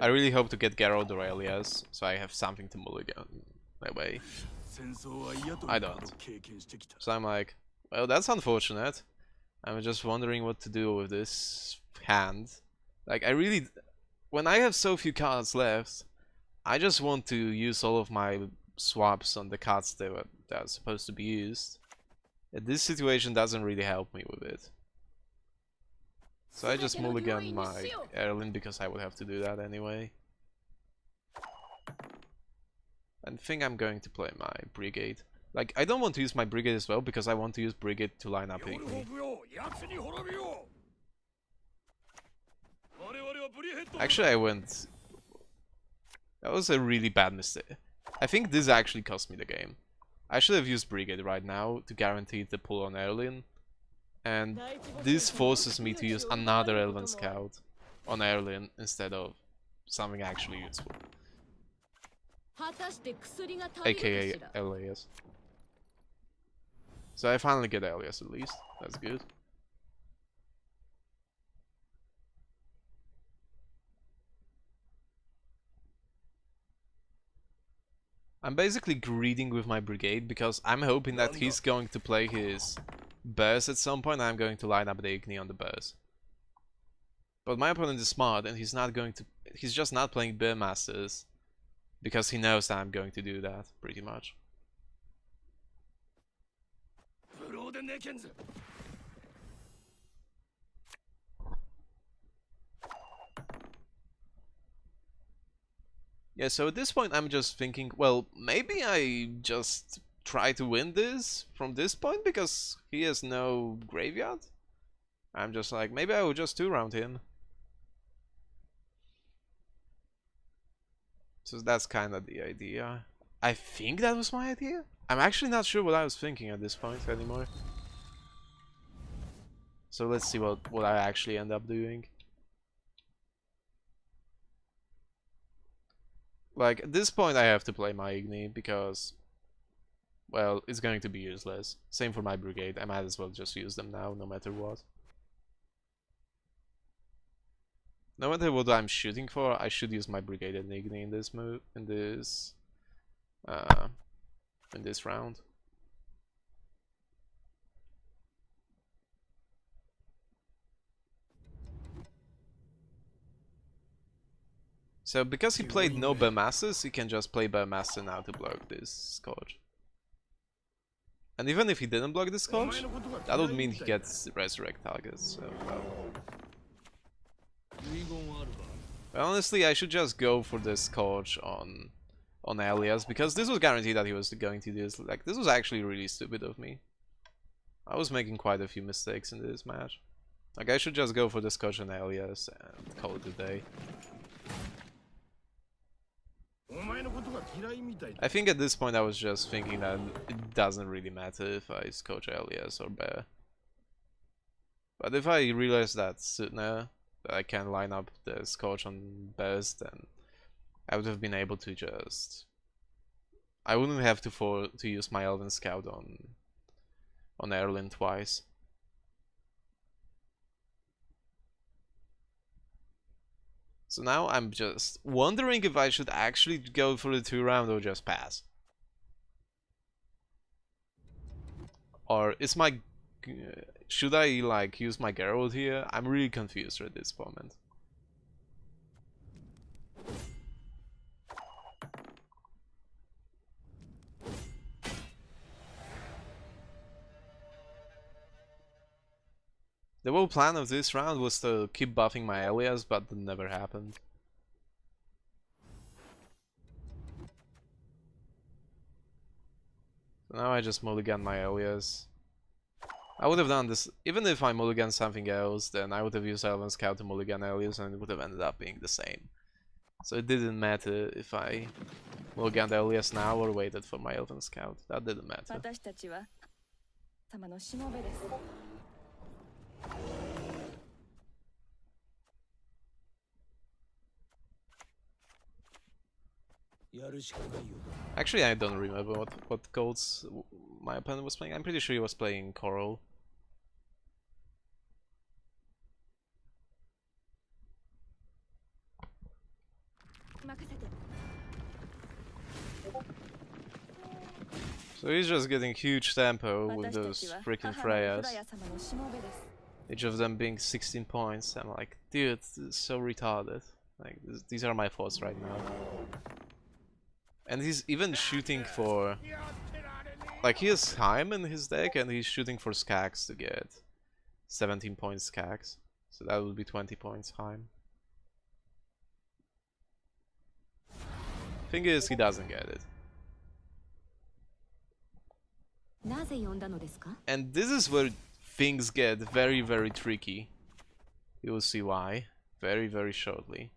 I really hope to get Geralt or Elias, so I have something to mulligan my way. I don't. So I'm like, well, that's unfortunate. I'm just wondering what to do with this hand. Like, I really... When I have so few cards left, I just want to use all of my swaps on the cards that are supposed to be used. This situation doesn't really help me with it. So I just mulligan my Erlin because I would have to do that anyway. I think I'm going to play my Brigade. Like, I don't want to use my Brigade as well because I want to use Brigade to line up Igni. Actually, I went... That was a really bad mistake. I think this actually cost me the game. I should have used Brigade right now to guarantee the pull on Erlin. And this forces me to use another Elven Scout on Erlin instead of something actually useful. AKA Elias. So I finally get Elias at least. That's good. I'm basically greeting with my Brigade because I'm hoping that he's going to play his Bears at some point. I'm going to line up the Igni on the Bears. But my opponent is smart and he's not going to... He's just not playing Bear Masters because he knows that I'm going to do that, pretty much. Yeah, so at this point I'm just thinking, well, maybe I just try to win this from this point because he has no graveyard. I'm just like, maybe I will just 2-round him. So that's kind of the idea. I think that was my idea. I'm actually not sure what I was thinking at this point anymore. So let's see what I actually end up doing. Like, at this point I have to play my Igni because, well, it's going to be useless. Same for my Brigade. I might as well just use them now, no matter what. No matter what I'm shooting for, I should use my Brigade and Igni in this move, in this round. So because he played no Bear Masters, he can just play Bear Master now to block this Scourge. And even if he didn't block this Scourge, that would mean he gets Resurrect targets, so well. But honestly, I should just go for this Scourge on Elias, because this was guaranteed that he was going to do this. Like, this was actually really stupid of me. I was making quite a few mistakes in this match. Like, I should just go for the Scourge on Elias and call it a day. I think at this point I was just thinking that doesn't really matter if I Scourge Elias or Bear. But if I realize that sooner, that I can line up the Scourge on Bears, then I would have been able to just... I wouldn't have to use my Elven Scout on Erlin twice. So now I'm just wondering if I should actually go for the 2-round or just pass. Or is my... should I like use my Geralt here? I'm really confused at this moment. The whole plan of this round was to keep buffing my Elias, but that never happened. So now I just mulligan my Elias. I would have done this, even if I mulligan something else, then I would have used Elven Scout to mulligan Elias and it would have ended up being the same. So it didn't matter if I mulliganed Elias now or waited for my Elven Scout. That didn't matter. Actually, I don't remember what golds my opponent was playing. I'm pretty sure he was playing Coral. So he's just getting huge tempo with those freaking Freyas. Each of them being 16 points. I'm like, dude, this is so retarded. Like, these are my thoughts right now. And he's even shooting for... Like, he has Heim in his deck and he's shooting for Skags to get 17 points Skags. So that would be 20 points Heim. Thing is, he doesn't get it. And this is where things get very, very tricky. You will see why very, very shortly.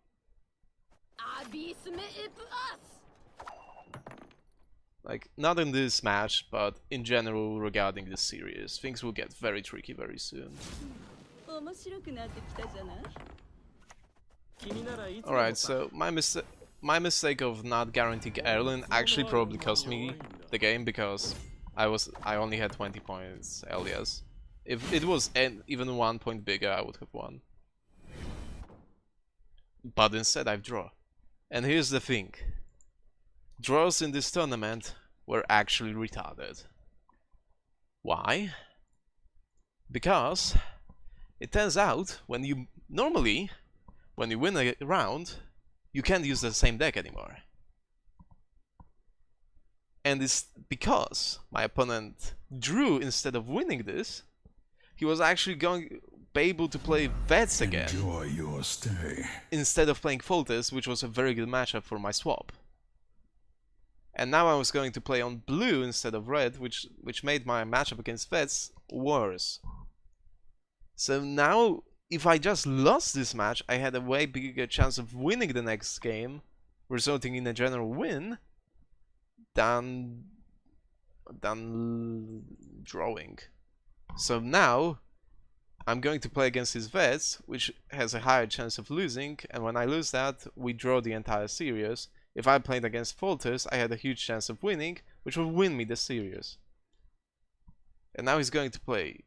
Like, not in this match, but in general regarding this series. Things will get very tricky very soon. Alright, so my mistake of not guaranteeing Erlin actually probably cost me the game because I only had 20 points Elias. If it was even 1 point bigger, I would have won. But instead I draw. And here's the thing. Draws in this tournament were actually retarded. Why? Because it turns out when you win a round, you can't use the same deck anymore. And it's because my opponent drew instead of winning this, he was actually be able to play Vets again. Enjoy your stay. Instead of playing Foltest, which was a very good matchup for my swap. And now I was going to play on blue instead of red, which made my matchup against Vets worse. So now, if I just lost this match, I had a way bigger chance of winning the next game, resulting in a general win, than drawing. So now, I'm going to play against his Vets, which has a higher chance of losing, and when I lose that, we draw the entire series. If I played against Foltest, I had a huge chance of winning, which will win me the series. And now he's going to play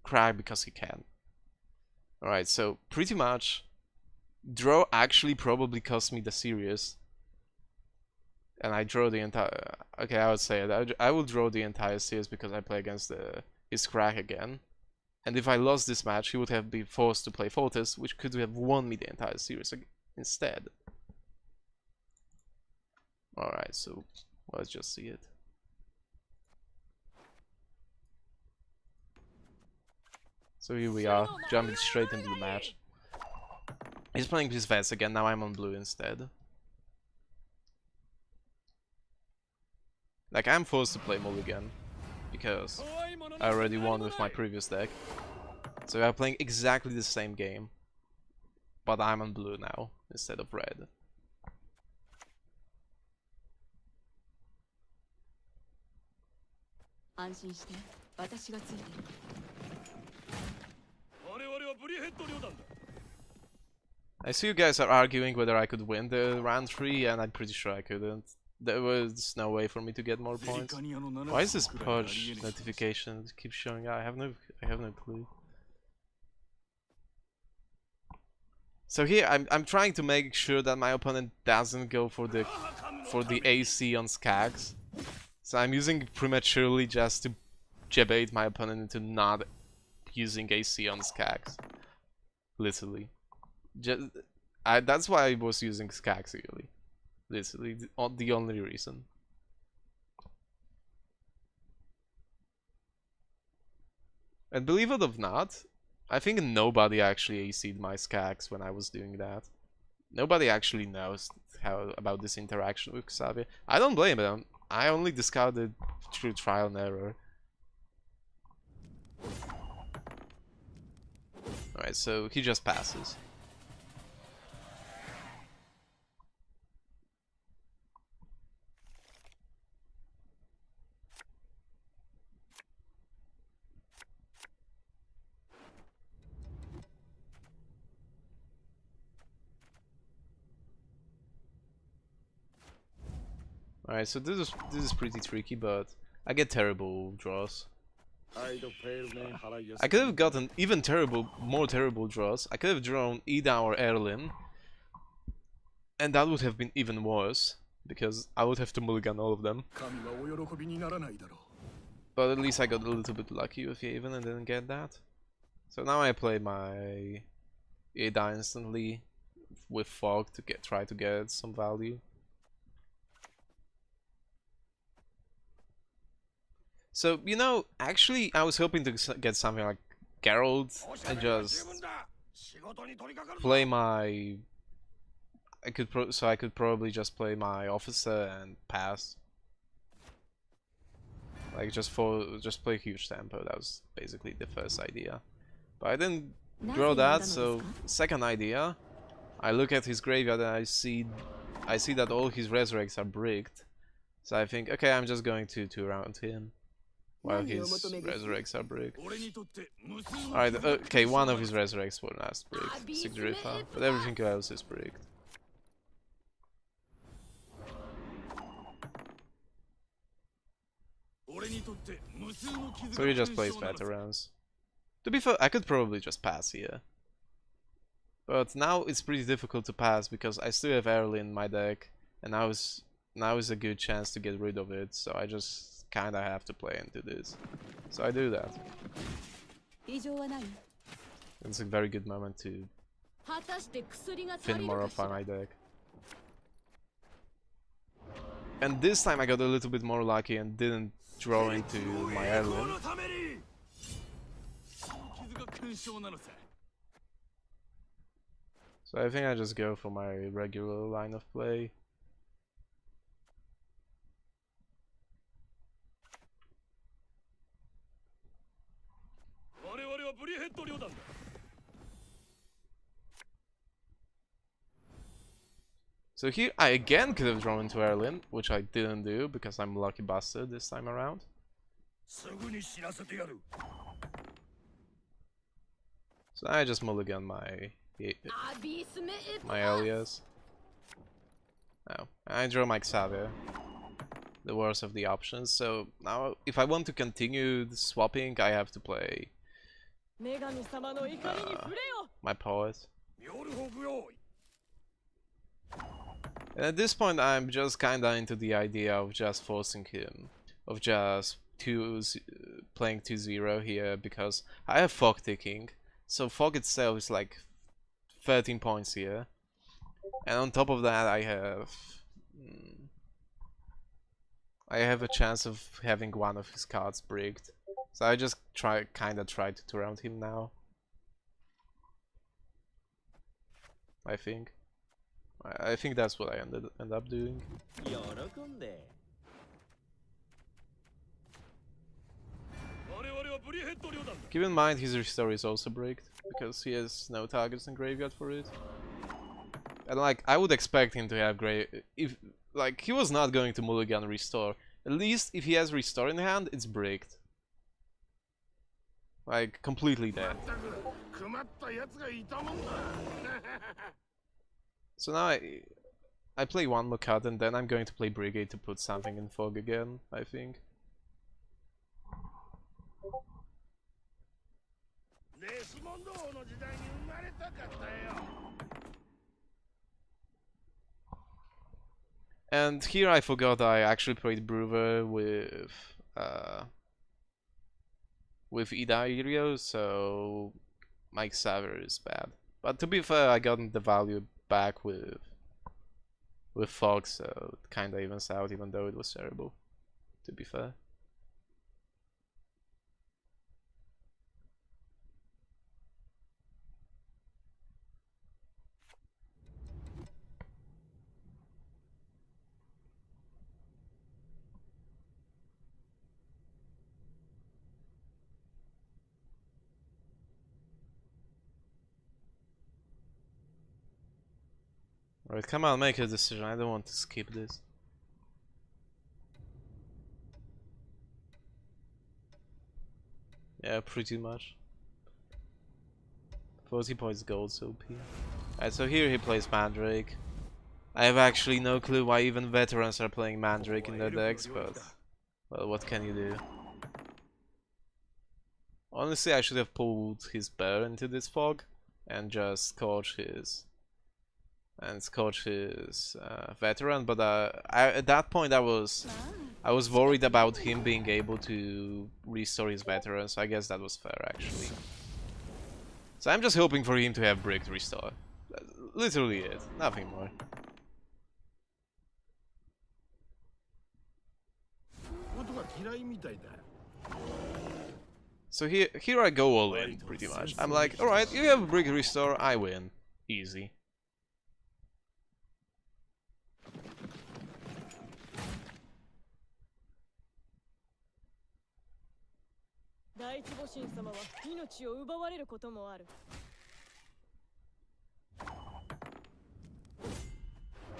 Crag because he can. Alright, so pretty much, draw actually probably cost me the series. And I draw the entire... Okay, I would say it. I will draw the entire series because I play against his Crag again. And if I lost this match, he would have been forced to play Foltest, which could have won me the entire series instead. Alright, so let's just see it. So here we are, jumping straight into the match. He's playing his Vets again, now I'm on blue instead. Like, I'm forced to play mulligan, because I already won with my previous deck. So we are playing exactly the same game, but I'm on blue now, instead of red. 安心して私がついてる I see you guys are arguing whether I could win the round 3, and I'm pretty sure I couldn't. There was no way for me to get more points. Why is this push notification keep showing up? I have no clue. So here I'm trying to make sure that my opponent doesn't go for the AC on Skags. So I'm using prematurely just to jebait my opponent into not using AC on Skags. Literally. That's why I was using Skags really. Literally, the only reason. And believe it or not, I think nobody actually AC'd my Skags when I was doing that. Nobody actually knows how about this interaction with Xavier. I don't blame them. I only discovered through trial and error. Alright, so he just passes. Alright, so this is pretty tricky, but I get terrible draws. I could have gotten even more terrible draws. I could have drawn Ida or Erlin, and that would have been even worse, because I would have to mulligan all of them. But at least I got a little bit lucky with Haven and didn't get that. So now I play my Ida instantly with Fog to try to get some value. So, you know, actually I was hoping to get something like Geralt and just play my... I could probably just play my officer and pass. Like just play huge tempo. That was basically the first idea. But I didn't draw that, so second idea. I look at his graveyard and I see that all his resurrects are bricked. So I think, okay, I'm just going to round him while his resurrects are bricked. Alright, okay, one of his resurrects were not bricked, Sigdrifa, but everything else is bricked. So he just plays veterans. To be fair, I could probably just pass here. But now it's pretty difficult to pass because I still have Erli in my deck, and now is a good chance to get rid of it, so I just kinda have to play into this. So I do that. It's a very good moment to fin more of my deck. And this time I got a little bit more lucky and didn't draw into my Erlin. So I think I just go for my regular line of play. So here I again could have drawn into Erlin, which I didn't do because I'm lucky bastard this time around. So I just mulligan my alias. Oh, I draw my Xavier, the worst of the options. So now if I want to continue swapping, I have to play my poet. And at this point I'm just kinda into the idea of just forcing him, of just playing 2-0 here, because I have Fog ticking, so Fog itself is like 13 points here, and on top of that I have a chance of having one of his cards bricked, so I just kinda try to round him now, I think. I think that's what I end up doing. Keep in mind his restore is also bricked, because he has no targets in graveyard for it. And like, I would expect him to have if like, he was not going to mulligan restore. At least if he has Restore in hand, it's bricked. Like, completely dead. So now I play one more card and then I'm going to play Brigade to put something in fog again, I think. And here I forgot I actually played Brewer with Idairio, so Mike Saver is bad. But to be fair, I got the value back with Fog, so it kinda evens out, even though it was terrible, to be fair. Alright, come on, make a decision. I don't want to skip this. Yeah, pretty much. 40 points gold, so OP. Alright, so here he plays Mandrake. I have actually no clue why even veterans are playing Mandrake in their decks, but... well, what can you do? Honestly, I should have pulled his bear into this fog and just scorch his veteran, but at that point I was worried about him being able to restore his veteran, so I guess that was fair actually. So I'm just hoping for him to have bricked restore. That's literally it, nothing more. So here I go all in, pretty much. I'm like, alright, you have a brick restore, I win. Easy.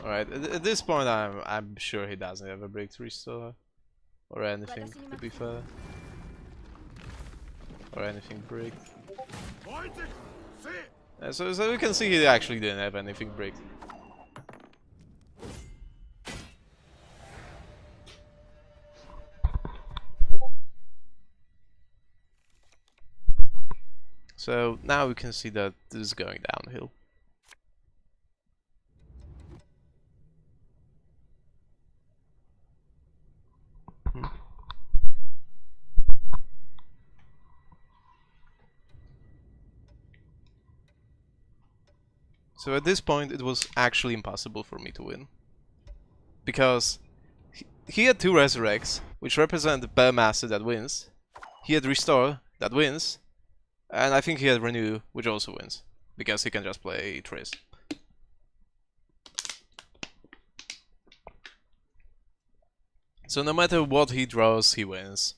Alright, at this point I'm sure he doesn't have a brick restore. Or anything, to be fair. Or anything bricked. So we can see he actually didn't have anything bricked. So now we can see that this is going downhill. So at this point it was actually impossible for me to win. Because he had two Resurrects, which represent Bear Master that wins. He had Restore that wins. And I think he had Renew, which also wins. Because he can just play Triss. So no matter what he draws, he wins.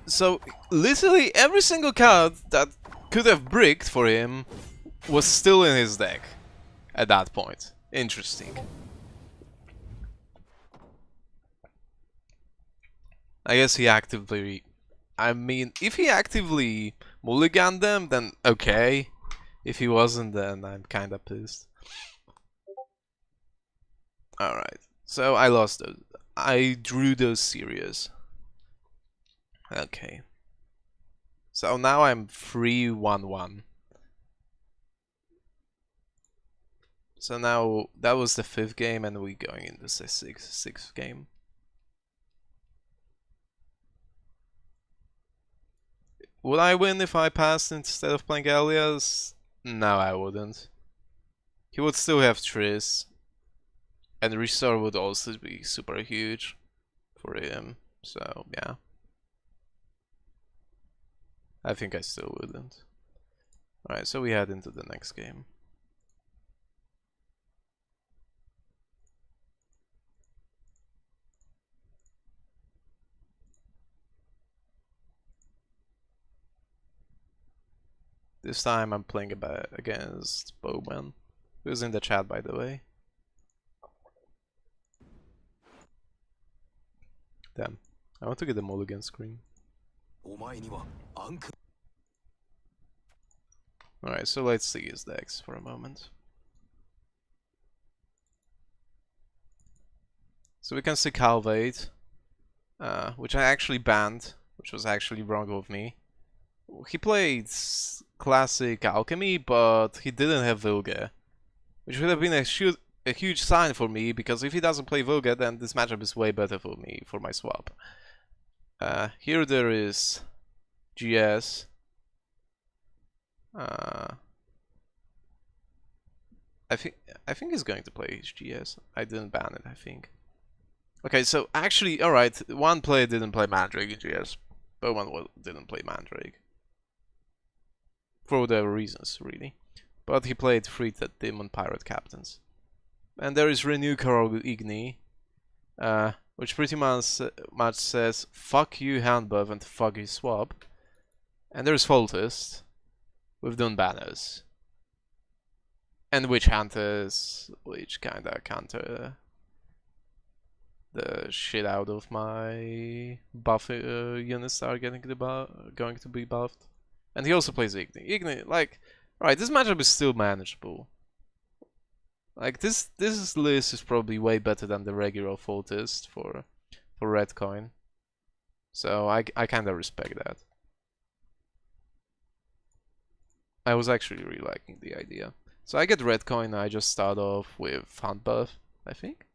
So literally every single card that could have bricked for him was still in his deck at that point. Interesting. I guess he actively... I mean, if he actively mulliganed them, then okay. If he wasn't, then I'm kinda pissed. Alright, so I lost those. I drew those serious. Okay. So now I'm 3-1-1. So now that was the 5th game and we're going into the 6th game. Would I win if I passed instead of playing Elias? No, I wouldn't. He would still have Triss. And Restore would also be super huge for him. So, yeah. I think I still wouldn't. Alright, so we head into the next game. This time I'm playing against Bowman, who's in the chat by the way. Damn, I want to get the mulligan screen. Alright, so let's see his decks for a moment. So we can see Calvate, which I actually banned, which was actually wrong of me. He played classic alchemy, but he didn't have Vilga, which would have been a huge sign for me, because if he doesn't play Vilga, then this matchup is way better for me, for my swap. Here there is GS. I think he's going to play GS. I didn't ban it, I think. Okay, so actually, alright, one player didn't play Mandrake in GS, but one didn't play Mandrake. For whatever reasons, really. But he played 3 Demon Pirate Captains. And there is Renew Coral Igni, which pretty much says, fuck you hand buff and fuck you swap. And there's Foltest, with Dun Banners. And Witch Hunters, which kinda counter the shit out of my buff units that are going to be buffed. And he also plays Igni. Igni, like, right, this matchup is still manageable. Like, this list is probably way better than the regular Foltest for red coin. So I kinda respect that. I was actually really liking the idea. So I get red coin, I just start off with Hunt buff, I think.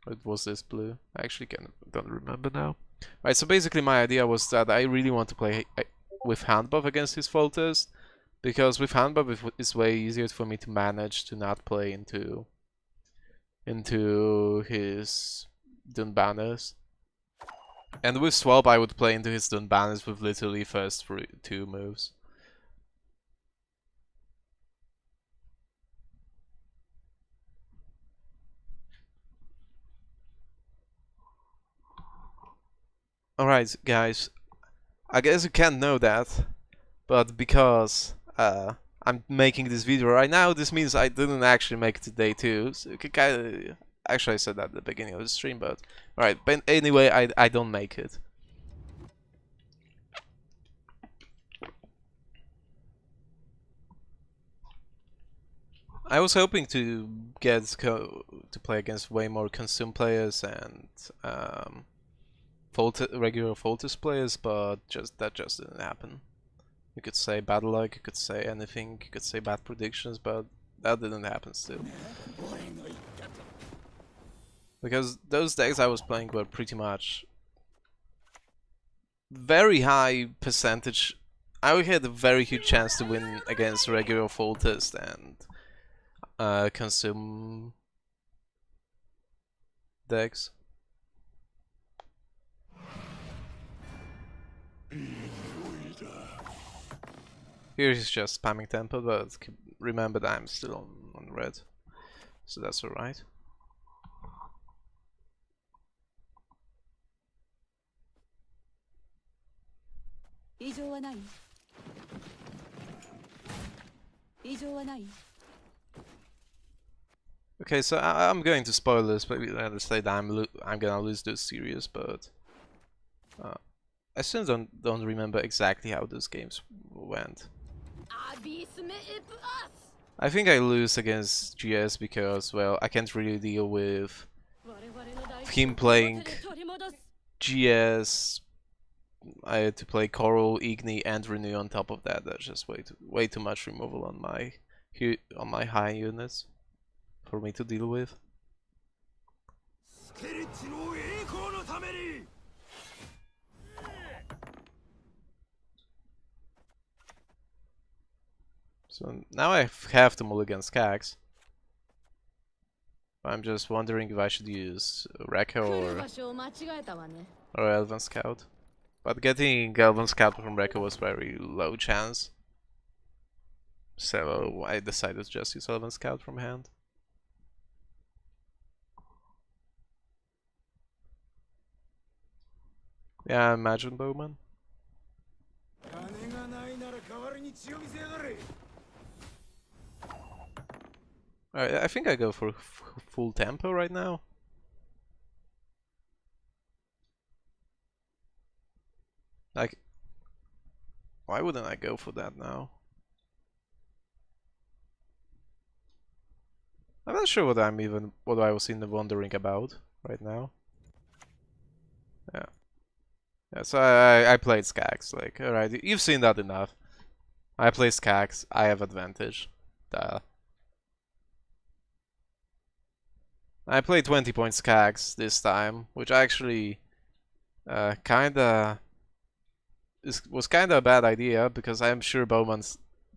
Or it was this blue? I actually don't remember now. Right, so basically my idea was that I really want to play with hand buff against his Foltest, because with hand buff it's way easier for me to manage to not play into his Dun Banners. And with swap I would play into his Dun Banners with literally first 2 moves. Alright, guys, I guess you can't know that, but because I'm making this video right now, this means I didn't actually make it to day 2, so you can kinda... Actually, I said that at the beginning of the stream, but... Alright, but anyway, I don't make it. I was hoping to get to play against way more Consume players and regular Foltest players, but that just didn't happen. You could say bad luck, you could say anything, you could say bad predictions, but that didn't happen still. Because those decks I was playing were pretty much very high percentage. I had a very huge chance to win against regular Foltest and Consume decks. Here he's just spamming tempo, but remember that I'm still on red, so that's alright. Okay, so I'm going to spoil this, but let's say that I'm gonna lose this series, but I still don't remember exactly how those games went. I think I lose against GS because, well, I can't really deal with him playing GS. I had to play Coral, Igni, and Renew on top of that. That's just way too much removal on my high units for me to deal with. So now I have to mulligan Skax. I'm just wondering if I should use Rekka or Elven Scout. But getting Elven Scout from Rekka was very low chance. So I decided to just use Elven Scout from hand. Yeah, imagine Bowman. Alright, I think I go for full tempo right now. Like, why wouldn't I go for that now? I'm not sure what I was even wondering about right now. Yeah. Yeah, so I played Skax, like, alright, you've seen that enough. I play Skax, I have advantage. Duh. I played 20 point Skax this time, which actually was kinda a bad idea, because I'm sure Bowman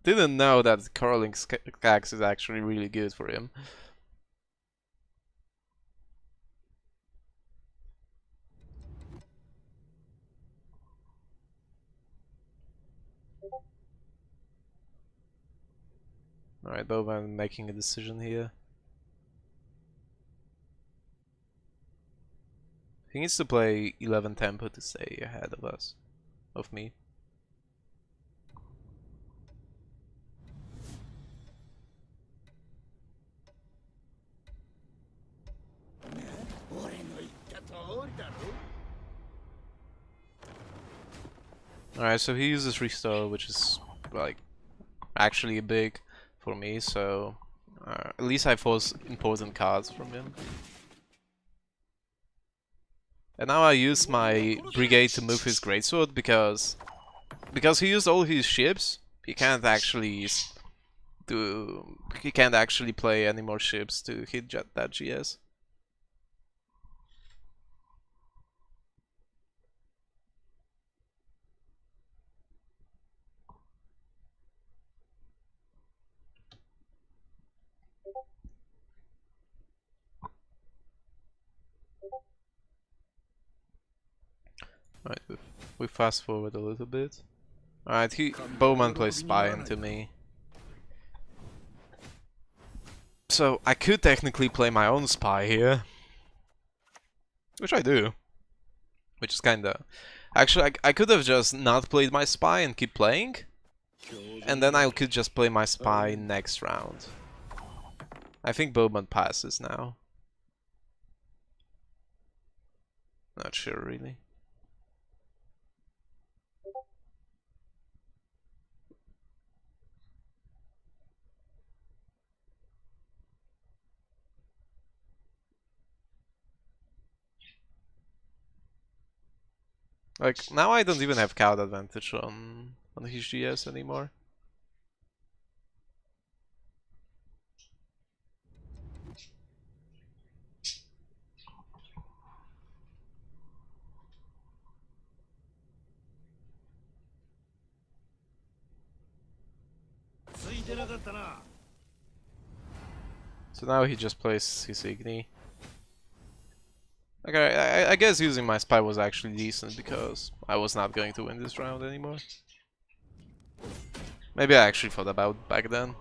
didn't know that curling Skax is actually really good for him. Alright, Bowman making a decision here. He needs to play 11 tempo to stay ahead of me. Alright, so he uses restore, which is like actually big for me, so at least I force important cards from him. And now I use my brigade to move his greatsword because he used all his ships. He can't actually play any more ships to hit that GS. Alright, we fast forward a little bit. Alright, Bowman plays spy into me. So I could technically play my own spy here. Which I do. Which is kinda... Actually, I could have just not played my spy and keep playing. And then I could just play my spy next round. I think Bowman passes now. Not sure, really. Like, now I don't even have count advantage on his GS anymore. So now he just plays his Igni. Okay, I guess using my spy was actually decent because I was not going to win this round anymore. Maybe I actually thought about back then.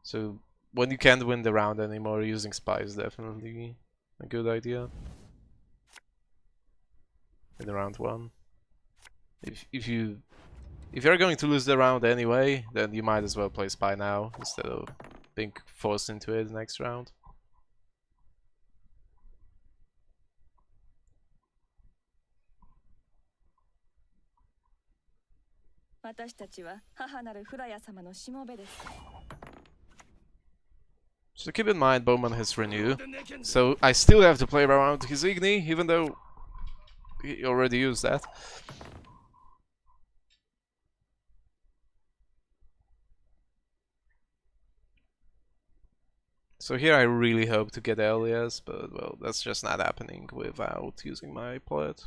So when you can't win the round anymore, using spy is definitely a good idea. In round 1. If you're going to lose the round anyway, then you might as well play spy now instead of being forced into it next round. So keep in mind, Bowman has Renew, so I still have to play around his Igni, even though he already used that. So here I really hope to get Elias, but well, that's just not happening without using my poet.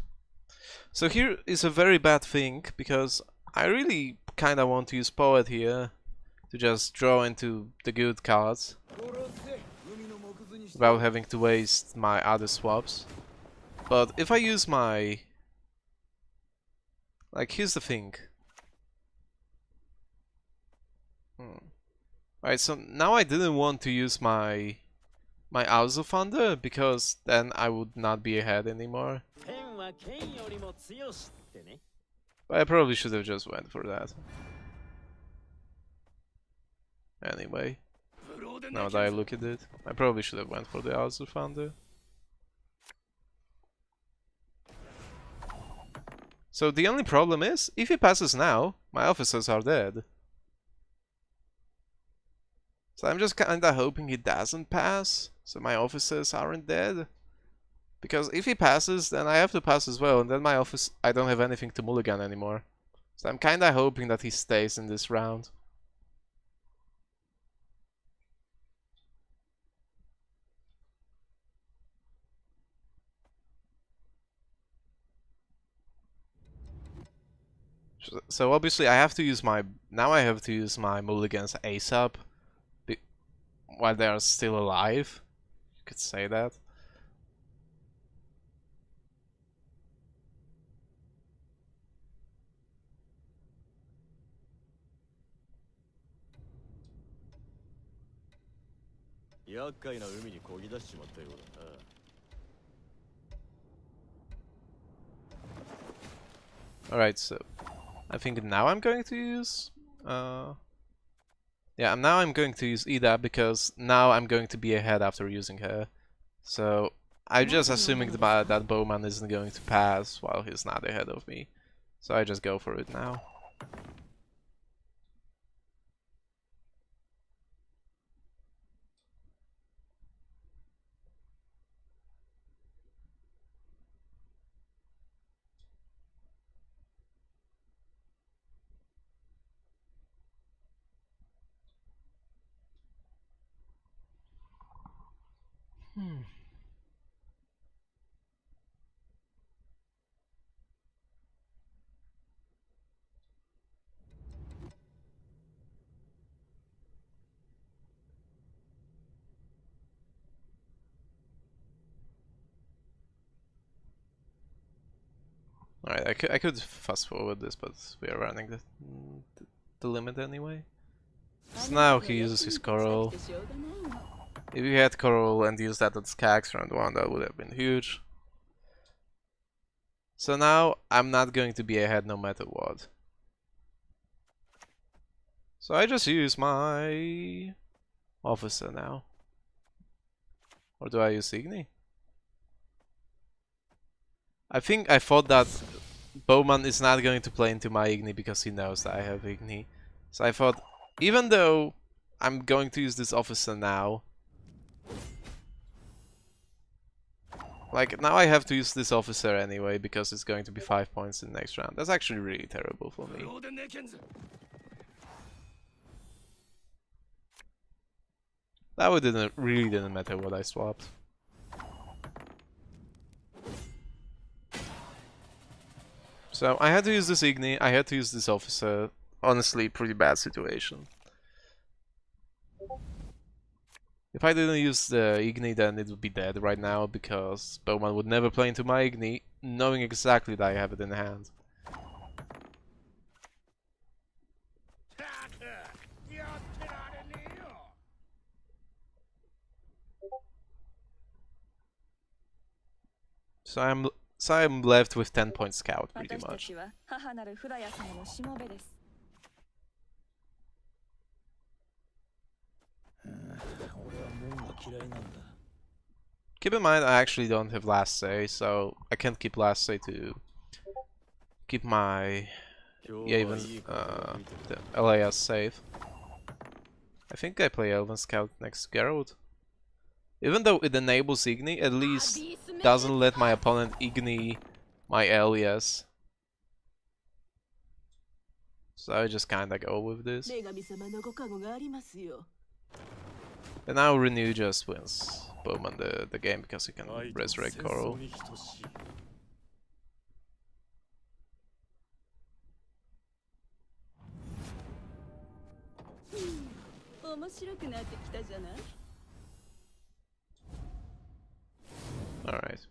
So here is a very bad thing, because I really kinda want to use poet here to just draw into the good cards without having to waste my other swaps. But if I use my... Like, here's the thing. Alright, so now I didn't want to use my House of Thunder, because then I would not be ahead anymore. But I probably should have just went for that. anyway. Now that I look at it, I probably should have went for the Azure Founder. So the only problem is, if he passes now, my officers are dead. So I'm just kinda hoping he doesn't pass, so my officers aren't dead. Because if he passes, then I have to pass as well, and then I don't have anything to mulligan anymore. So I'm kinda hoping that he stays in this round. So obviously I have to use my... Now I have to use my mulligans ASAP. While they are still alive. You could say that. Alright, so I think now I'm going to use... Yeah, now I'm going to use Ida because now I'm going to be ahead after using her. So I'm just assuming that Bowman isn't going to pass while he's not ahead of me. So I just go for it now. Alright, I could fast forward this, but we are running the limit anyway. So now he uses his coral. If he had coral and used that at Skax round 1, that would have been huge. So now I'm not going to be ahead no matter what. So I just use my officer now. Or do I use Igni? I thought that Bowman is not going to play into my Igni because he knows that I have Igni. So I thought, even though I'm going to use this officer now, like, now I have to use this officer anyway because it's going to be 5 points in the next round. That's actually really terrible for me. That really didn't matter what I swapped. So I had to use this Igni, I had to use this officer. Honestly, pretty bad situation. If I didn't use the Igni, then it would be dead right now, because Bowman would never play into my Igni, knowing exactly that I have it in hand. So I'm left with 10 point scout, pretty much. Keep in mind, I actually don't have last say, so I can't keep last say to keep my the LAS safe. I think I play Elven Scout next to Geralt. Even though it enables Igni, at least doesn't let my opponent Igni my alias. So I just kinda go with this. And now Renew just wins Bowman the game because he can resurrect Coral. Alright.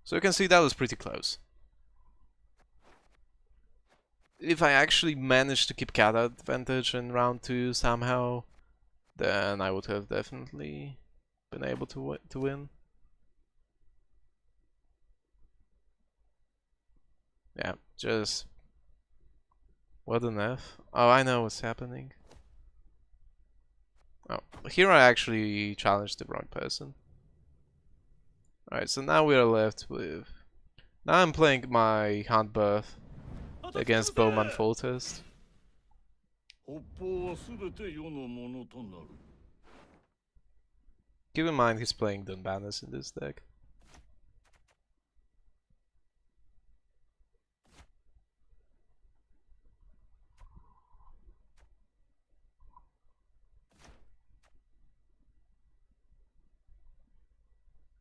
So you can see that was pretty close. If I actually managed to keep cat advantage in round 2 somehow, then I would have definitely been able to win. Yeah, just... What an F. Oh, I know what's happening. Oh, here I actually challenged the wrong person. Alright, so now we are left with... Now I'm playing my Hunt Birth against Bowman Foltest. Keep in mind he's playing Dunbanus in this deck.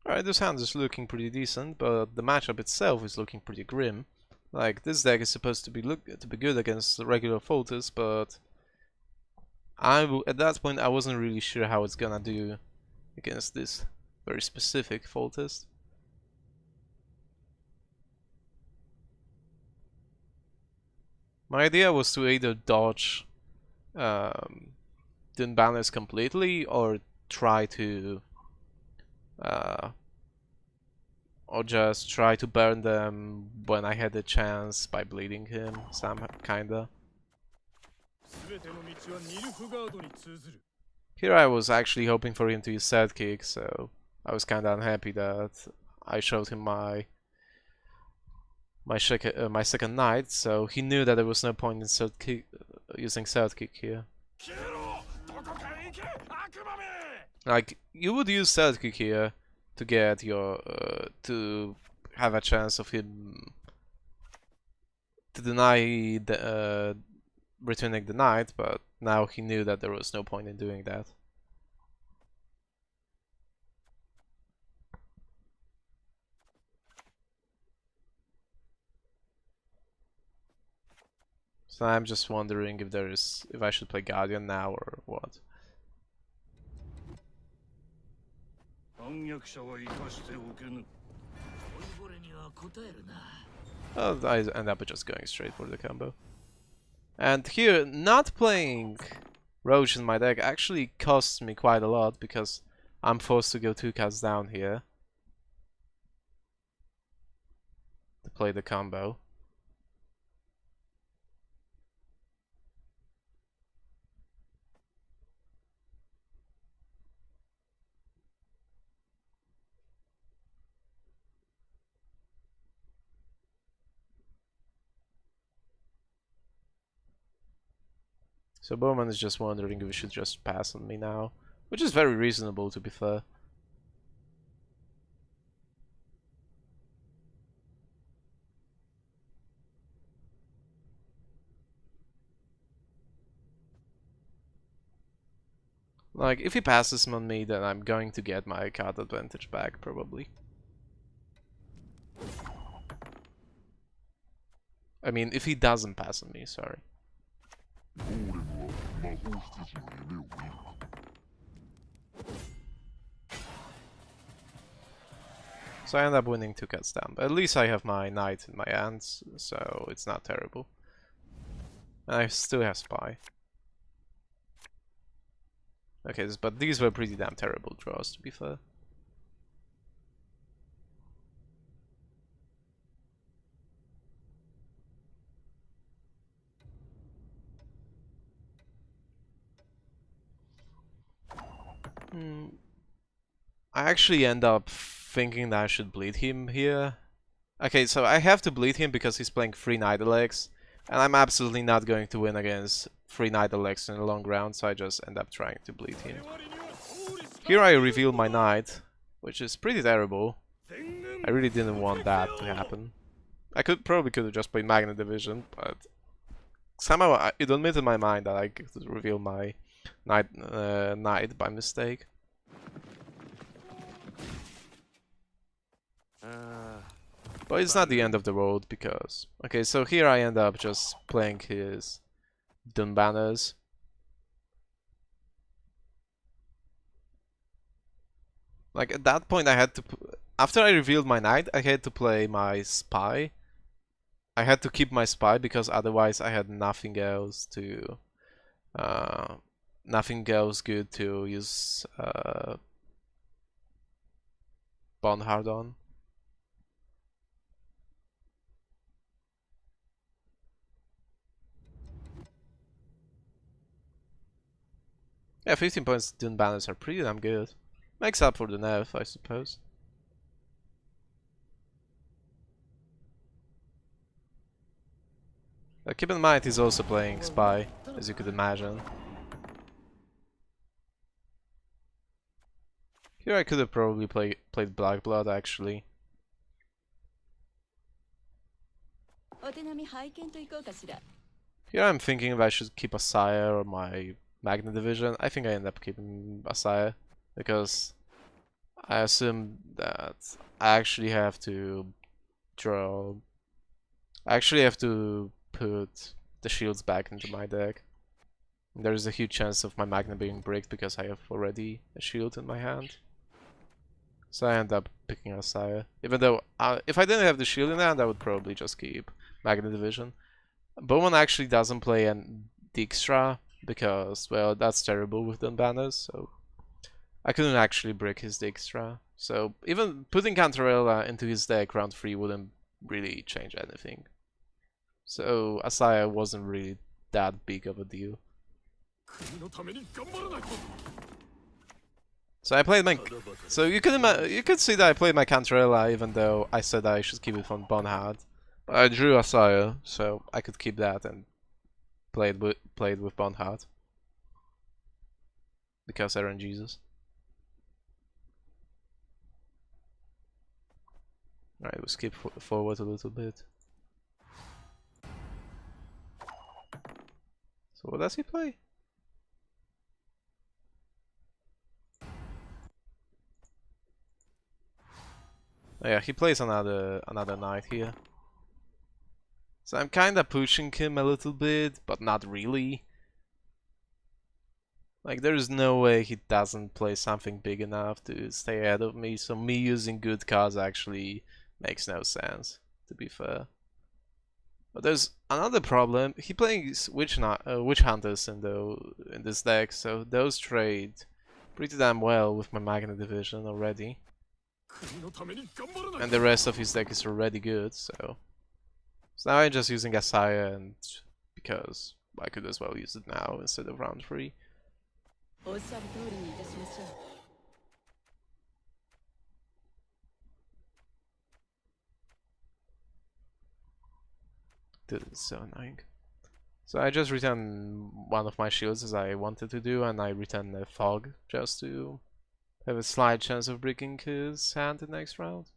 Alright, this hand is looking pretty decent, but the matchup itself is looking pretty grim. Like, this deck is supposed to be good against the regular Foltest, but at that point I wasn't really sure how it's gonna do against this very specific Foltest. My idea was to either dodge Dunbanus completely or try to or just try to burn them when I had the chance by bleeding him, kinda. Here I was actually hoping for him to use third kick, so I was kinda unhappy that I showed him my second knight, so he knew that there was no point in using third kick here. Like, you would use third kick here to get your to have a chance of him to deny the returning the knight, but now he knew that there was no point in doing that. So I'm just wondering if I should play Guardian now or what. Well, I end up just going straight for the combo. And here, not playing Roach in my deck actually costs me quite a lot because I'm forced to go 2 cards down here to play the combo. So Bowman is just wondering if we should just pass on me now, which is very reasonable to be fair. Like, if he passes on me, then I'm going to get my card advantage back, probably. I mean, if he doesn't pass on me, sorry. So I end up winning 2 cuts down, but at least I have my knight in my hands, so it's not terrible. And I still have spy. Okay, but these were pretty damn terrible draws, to be fair. I actually end up thinking that I should bleed him here. Okay, so I have to bleed him because he's playing 3 Nidalecks, and I'm absolutely not going to win against 3 Nidalecks in a long round, so I just end up trying to bleed him. Here I reveal my knight, which is pretty terrible. I really didn't want that to happen. I probably could have just played Magna Division, but somehow it admitted in my mind that I could reveal my knight by mistake. But it's not the end of the road because... Okay, so here I end up just playing his Dunbanus. Like, at that point I had to... After I revealed my knight, I had to play my spy. I had to keep my spy because otherwise I had nothing else to... nothing else good to use Bonhard on. Yeah, 15 points Dune banners are pretty damn good. Makes up for the nerf, I suppose. Keep in mind he's also playing Spy, as you could imagine. Here I could have probably played Black Blood actually. お手並み拝見といこうかしら。 Here I'm thinking if I should keep Asaya or my Magna Division. I think I end up keeping Asaya because I assume that I actually have to draw. I actually have to put the shields back into my deck. There is a huge chance of my Magna being bricked because I have already a shield in my hand. So I end up picking Asaya. Even though if I didn't have the shield in hand, I would probably just keep Magna Division. Bowman actually doesn't play an Dijkstra because, well, that's terrible with Dun banners, so I couldn't actually brick his Dijkstra. So even putting Cantarella into his deck round 3 wouldn't really change anything. So Asaya wasn't really that big of a deal. So I played my. So you could see that I played my Cantarella even though I said I should keep it from Bonhard. I drew Asaya, so I could keep that and played with Bonhard because Aaron Jesus. Alright, we'll skip forward a little bit. So what does he play? Oh yeah, he plays another knight here. So I'm kinda pushing him a little bit, but not really. Like, there is no way he doesn't play something big enough to stay ahead of me, so me using good cards actually makes no sense, to be fair. But there's another problem. He plays Witch Hunters in this deck, so those trade pretty damn well with my Magna Division already. And the rest of his deck is already good, so now I'm just using Asaya, and because I could as well use it now instead of round 3. おっしゃる通りにいたしましょう。 This is so annoying. So I just return one of my shields as I wanted to do, and I return the fog just to have a slight chance of breaking his hand in the next round.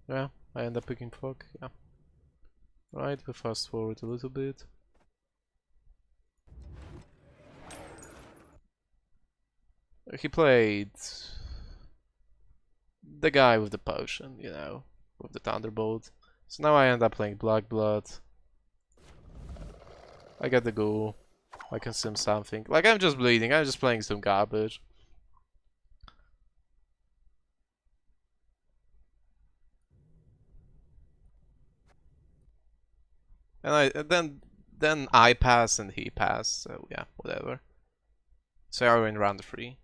Yeah, I end up picking fog, yeah. Right, we fast forward a little bit. He played the guy with the potion, you know, with the Thunderbolt. So now I end up playing Black Blood. I get the ghoul. I consume something. Like, I'm just bleeding, I'm just playing some garbage. And then I pass and he passed, so yeah, whatever. So I win round 3.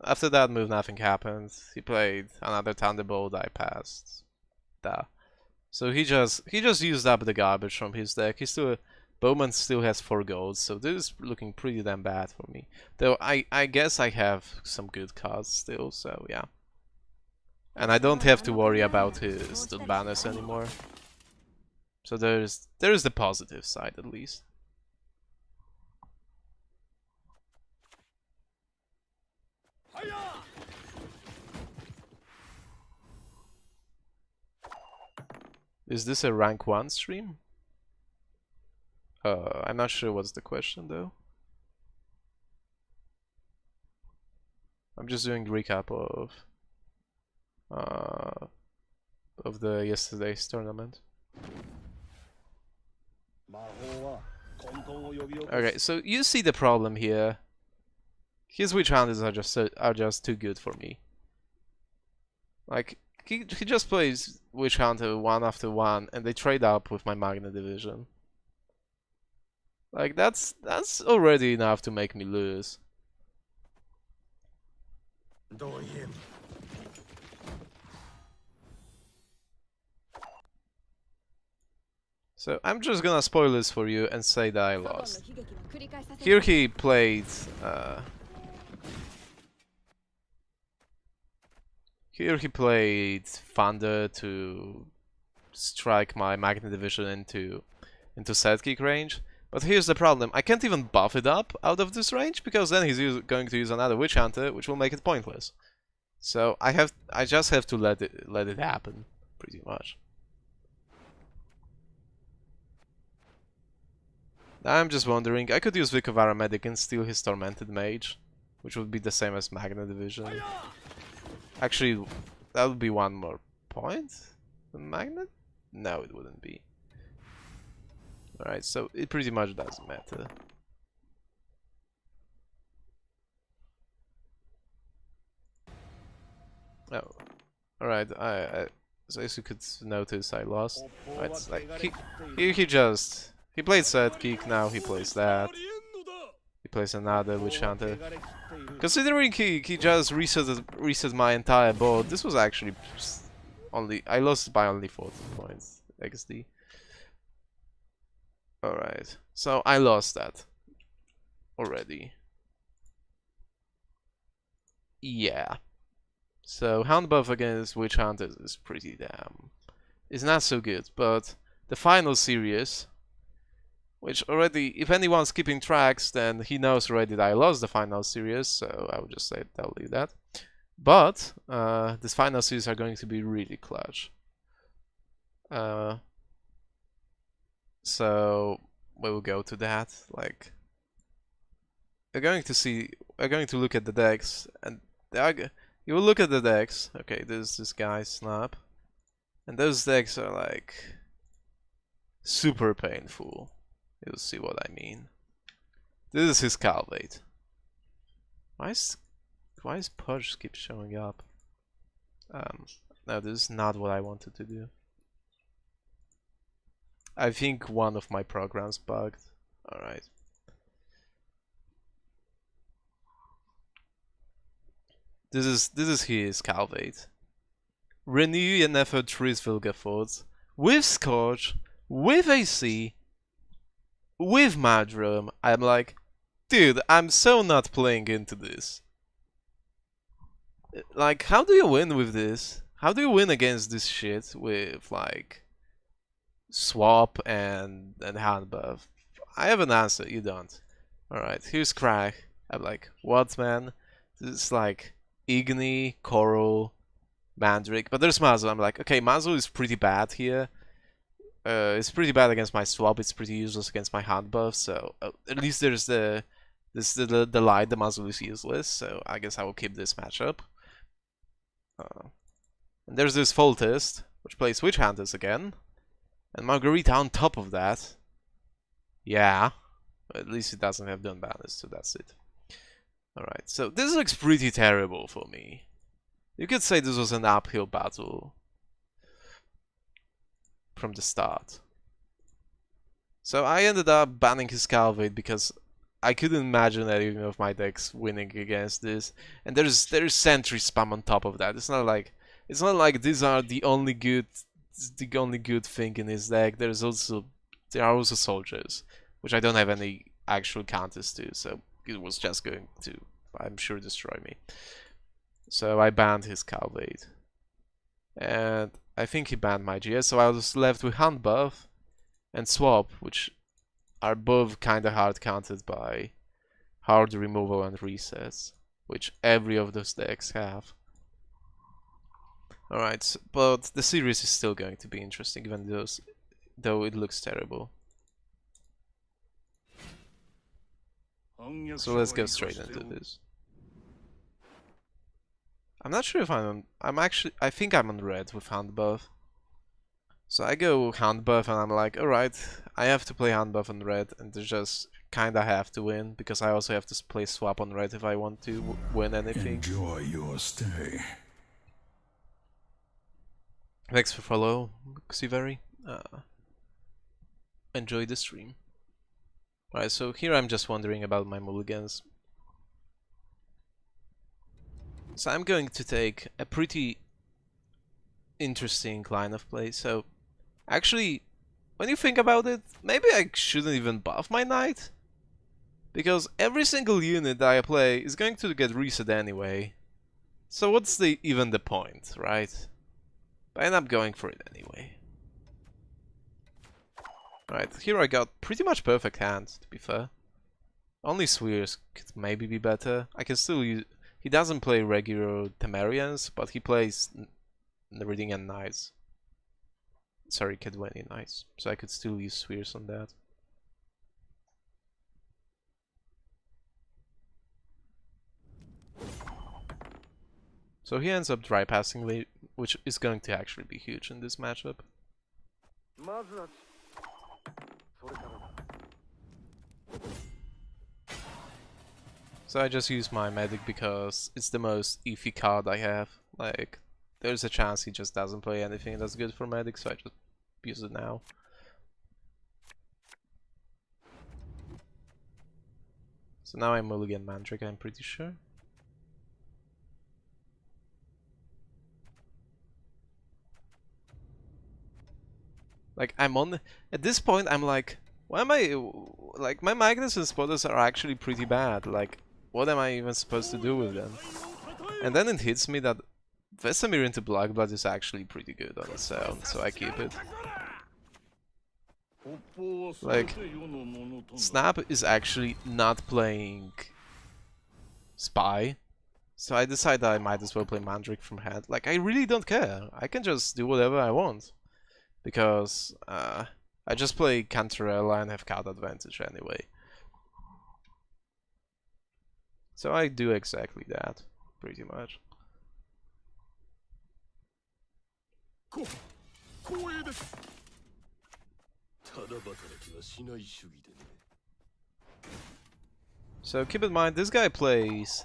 After that move, nothing happened. He played another Thunderbolt, I passed. Duh. So he just used up the garbage from his deck. Bowman still has 4 golds, so this is looking pretty damn bad for me. Though I guess I have some good cards still, so yeah. And I don't have to worry about his Dun banners anymore. So there is the positive side at least. Is this a rank 1 stream? I'm not sure what's the question though. I'm just doing recap of the yesterday's tournament. Okay, so you see the problem here. His witch hunters are just too good for me. Like, he just plays witch hunter one after one, and they trade up with my Magna Division. Like, that's already enough to make me lose. So I'm just gonna spoil this for you and say that I サバンの lost. 悲劇は繰り返させ Here る he played. Here he played Thunder to strike my Magnet Division into set kick range. But here's the problem: I can't even buff it up out of this range because then he's going to use another Witch Hunter, which will make it pointless. So I just have to let it happen, pretty much. I'm just wondering, I could use Vikovara Medic and steal his Tormented Mage, which would be the same as Magna Division. Actually, that would be one more point than Magnet? No, it wouldn't be. Alright, so it pretty much doesn't matter. Oh, alright, so as you could notice, I lost. It's like, he played set kick, now he plays that. He plays another Witch Hunter. Considering he just reset my entire board, this was actually I lost by only 14 points XD. Alright, so I lost that already. Yeah. So Hound buff against Witch Hunters is pretty damn... It's not so good, but the final series, which already, if anyone's keeping tracks, then he knows already that I lost the final series, so I would just tell you that. But this final series are going to be really clutch. So we will go to that. Like, we're going to look at the decks, and you will look at the decks. Okay, there's this guy Snap, and those decks are like super painful. You'll see what I mean. This is his Calvate. Why is Pudge keep showing up? No, this is not what I wanted to do. I think one of my programs bugged. Alright. This is his Calvate. Renew and effort trees Vilgafords with Scorch, with AC, with Madrum. I'm like, dude, I'm so not playing into this. Like, how do you win with this? How do you win against this shit with, like, swap and hand buff? I have an answer, you don't. Alright, here's Crack. I'm like, what, man? This is like Igni, Coral, Mandric, but there's Mazu. I'm like, okay, Mazu is pretty bad here. It's pretty bad against my swap, it's pretty useless against my hand buff, so at least there's the light, the Mazu is useless, so I guess I will keep this matchup. And there's this Foltest, which plays Witch Hunters again. And Margarita on top of that. Yeah. At least it doesn't have done balance, so that's it. Alright, so this looks pretty terrible for me. You could say this was an uphill battle from the start. So I ended up banning his Calvate because I couldn't imagine any of my decks winning against this. And there's Sentry spam on top of that. It's not like these are the only good thing in his deck. There are also soldiers, which I don't have any actual counters to, so it was just going to, I'm sure, destroy me. So I banned his Calvate. And I think he banned my GS, so I was left with Hand Buff and Swap, which are both kinda hard countered by hard removal and resets, which every of those decks have. Alright, but the series is still going to be interesting, even though it looks terrible. So let's go straight into this. I'm not sure if I think I'm on red with hand buff. So I go hand buff and I'm like, alright, I have to play hand buff on red and just kinda have to win, because I also have to play swap on red if I want to win anything. Enjoy your stay. Thanks for follow, Xiveri. Enjoy the stream. Alright, so here I'm just wondering about my mulligans. So I'm going to take a pretty interesting line of play. So actually, when you think about it, maybe I shouldn't even buff my knight. Because every single unit that I play is going to get reset anyway. So what's even the point, right? But I end up going for it anyway. Right, here I got pretty much perfect hands, to be fair. Only Swears could maybe be better. I can still use... He doesn't play regular Temerians, but he plays Meridian Knights. Sorry, Kedwani Knights. So I could still use Swears on that. So he ends up dry passing me, which is going to actually be huge in this matchup. So I just use my medic because it's the most iffy card I have. Like, there's a chance he just doesn't play anything that's good for medic, so I just use it now. So now I mulligan Mandrake, I'm pretty sure. Like, at this point, I'm like, why am I, like, my Magnus and Spotters are actually pretty bad. Like, what am I even supposed to do with them? And then it hits me that Vesemir into Blackblood is actually pretty good on its own, so I keep it. Like, Snap is actually not playing Spy, so I decide that I might as well play Mandrake from hand. Like, I really don't care. I can just do whatever I want. Because I just play Cantarella and have card advantage anyway. So I do exactly that, pretty much. So keep in mind, this guy plays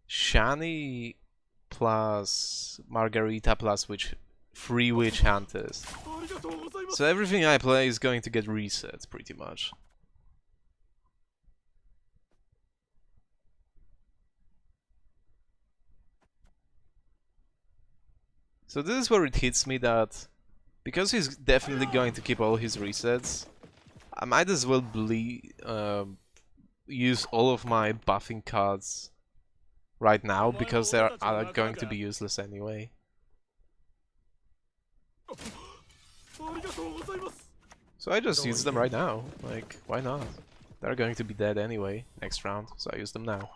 Shani plus Margarita plus Free Witch Hunters. So everything I play is going to get reset, pretty much. So this is where it hits me that, because he's definitely going to keep all his resets, I might as well use all of my buffing cards right now, because they are going to be useless anyway. So I just use them right now, like, why not? They're going to be dead anyway next round, so I use them now.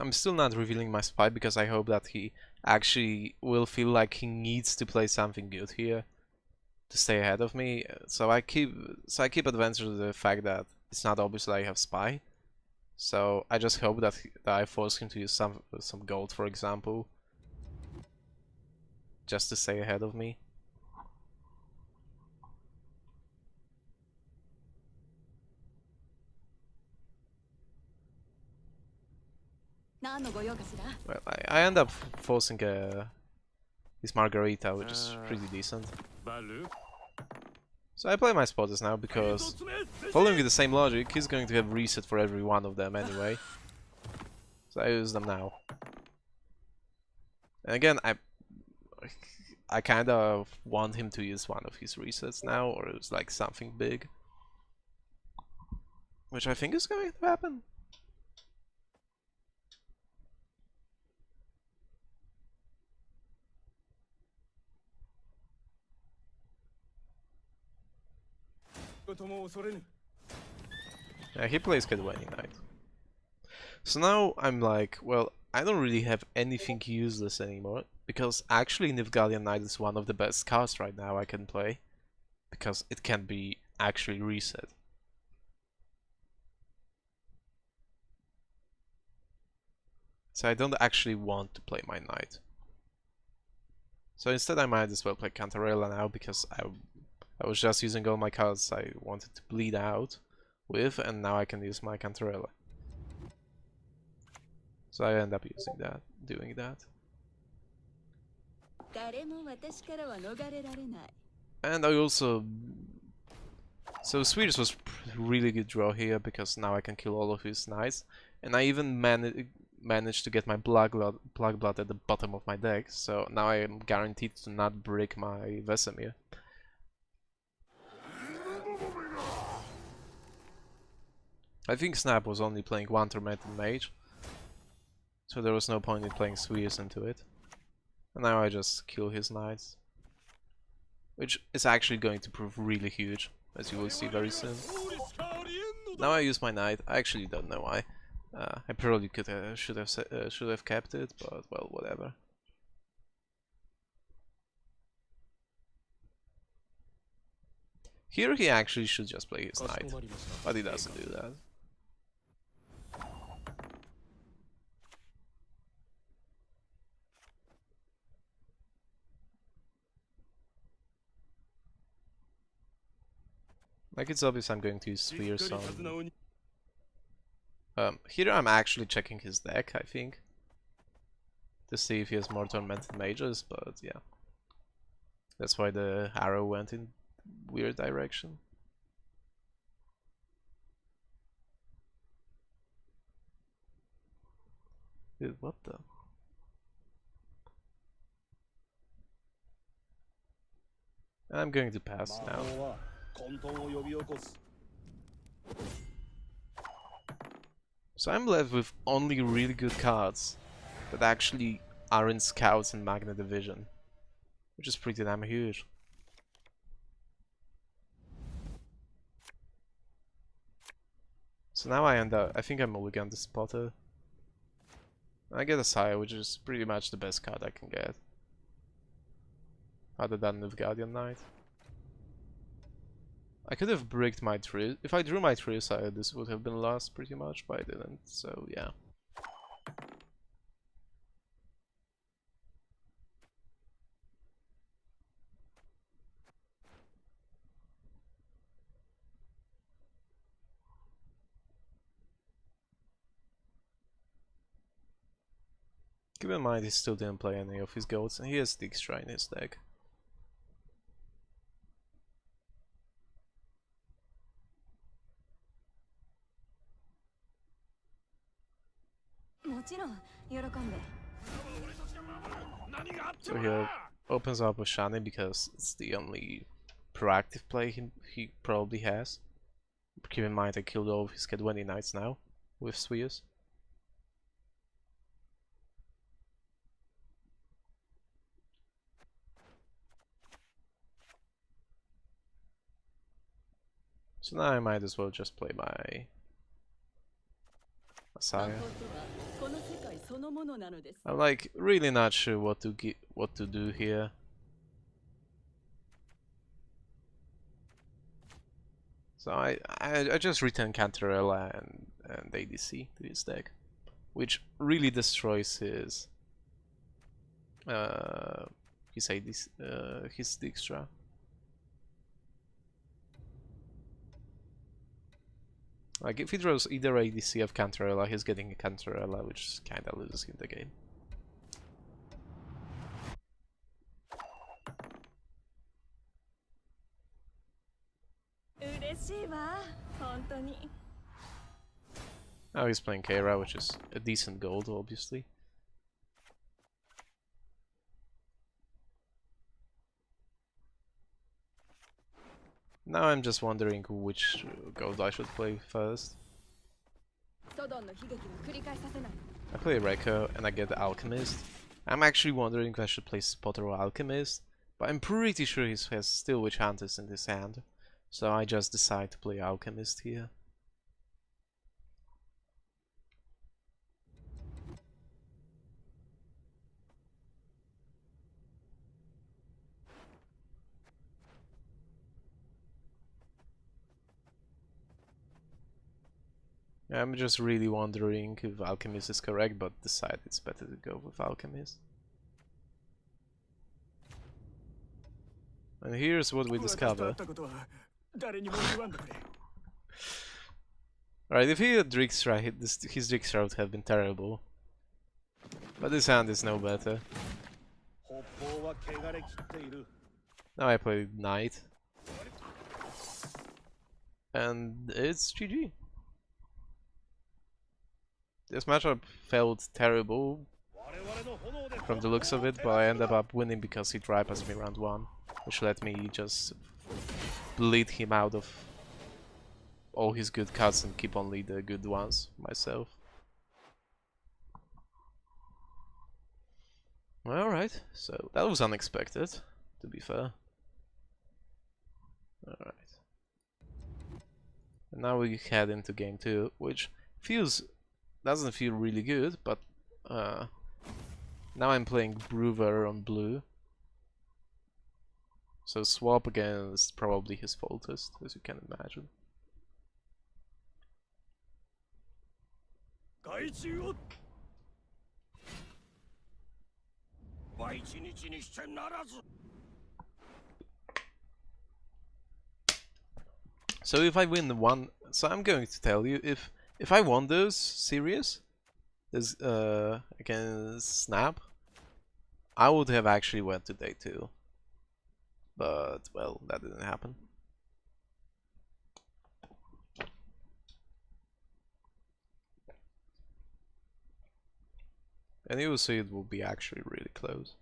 I'm still not revealing my spy because I hope that he actually will feel like he needs to play something good here to stay ahead of me. So I keep advancing to the fact that it's not obvious that I have spy. So I just hope that I force him to use some gold, for example, just to stay ahead of me. Well, I end up forcing this Margarita, which is pretty decent. So I play my spotters now because, following the same logic, he's going to have reset for every one of them anyway. So I use them now. And again, I kind of want him to use one of his resets now, or it's like something big. Which I think is going to happen. Yeah, he plays Kedwani Knight. So now I'm like, well, I don't really have anything useless anymore, because actually Nilfgaardian Knight is one of the best cards right now I can play, because it can be actually reset. So I don't actually want to play my Knight. So instead I might as well play Cantarella now, because I was just using all my cards I wanted to bleed out with, and now I can use my Cantarella. So I end up doing that. And I also So Swedish was really good draw here because now I can kill all of his knights, and I even managed to get my Black Blood at the bottom of my deck, so now I am guaranteed to not break my Vesemir. I think Snap was only playing one Tormented Mage, so there was no point in playing Swedish into it. And now I just kill his knights, which is actually going to prove really huge, as you will see very soon. Now I use my knight. I actually don't know why. I probably should have kept it, but well, whatever. Here he actually should just play his knight, but he doesn't do that. Like, it's obvious I'm going to use Spheres on... here I'm actually checking his deck, I think, to see if he has more Tormented Mages, but yeah. That's why the arrow went in weird direction. Dude, what the... I'm going to pass now. So I'm left with only really good cards that actually are in Scouts and Magna Division, which is pretty damn huge. So now I think I mulligan the Spotter. I get a Sire, which is pretty much the best card I can get, other than the Guardian Knight. I could have bricked my tree. If I drew my tree Sire, this would have been lost pretty much, but I didn't, so yeah. Keep in mind he still didn't play any of his goats, and he has Dijkstra in his deck. So he opens up with Shani because it's the only proactive play he probably has. Keep in mind I killed all of his Kedweni Knights now with Swius. So now I might as well just play my Sire. I'm like really not sure what to do here. So I just return Cantarella and ADC to his deck, which really destroys his Dijkstra. Like, if he draws either ADC of Cantarella, he's getting a Cantarella, which kinda loses him the game. Now he's playing Keira, which is a decent gold, obviously. Now I'm just wondering which gold I should play first. I play Rekko and I get the Alchemist. I'm actually wondering if I should play Spotter or Alchemist, but I'm pretty sure he has still Witch Hunters in his hand, so I just decide to play Alchemist here. I'm just really wondering if Alchemist is correct, but decide it's better to go with Alchemist. And here's what we discover. Alright, if he had Dijkstra, his Dijkstra would have been terrible. But this hand is no better. Now I play Knight. and it's GG. This matchup felt terrible from the looks of it, but I ended up winning because he dry passed me round 1, which let me just bleed him out of all his good cards and keep only the good ones myself. Alright, so that was unexpected, to be fair. Alright. And now we head into game 2, which doesn't feel really good, but now I'm playing Brewer on blue. So swap against probably his faultist, as you can imagine. So if I win one, so I'm going to tell you, if I won those series, this against Snap, I would have actually went to day 2. But well, that didn't happen. And you will see it will be actually really close.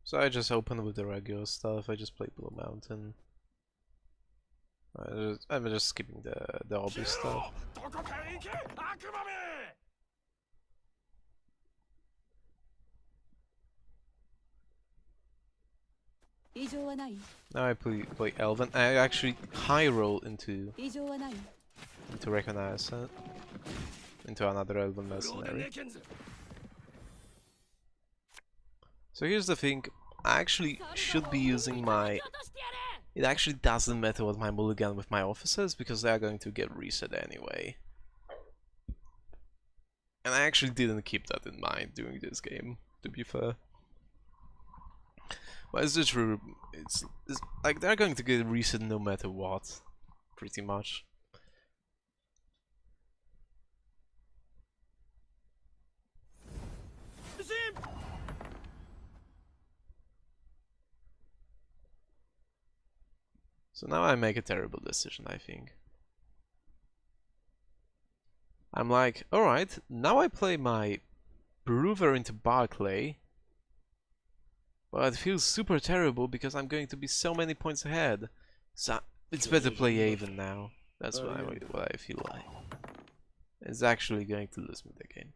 So I just opened with the regular stuff. I just played Blue Mountain. I'm just skipping the obvious stuff. Now I play Elven. I actually high roll into Recognize it, into another Elven Mercenary. So here's the thing, I actually should be using my... It actually doesn't matter what my mulligan with my officers, because they are going to get reset anyway. And I actually didn't keep that in mind during this game, to be fair. But it's just true, it's like they're going to get reset no matter what, pretty much. So now I make a terrible decision, I think. I'm like, alright, now I play my Brewer into Barclay. But it feels super terrible because I'm going to be so many points ahead. So it's better play Avon now. That's what I feel like. It's actually going to lose me the game.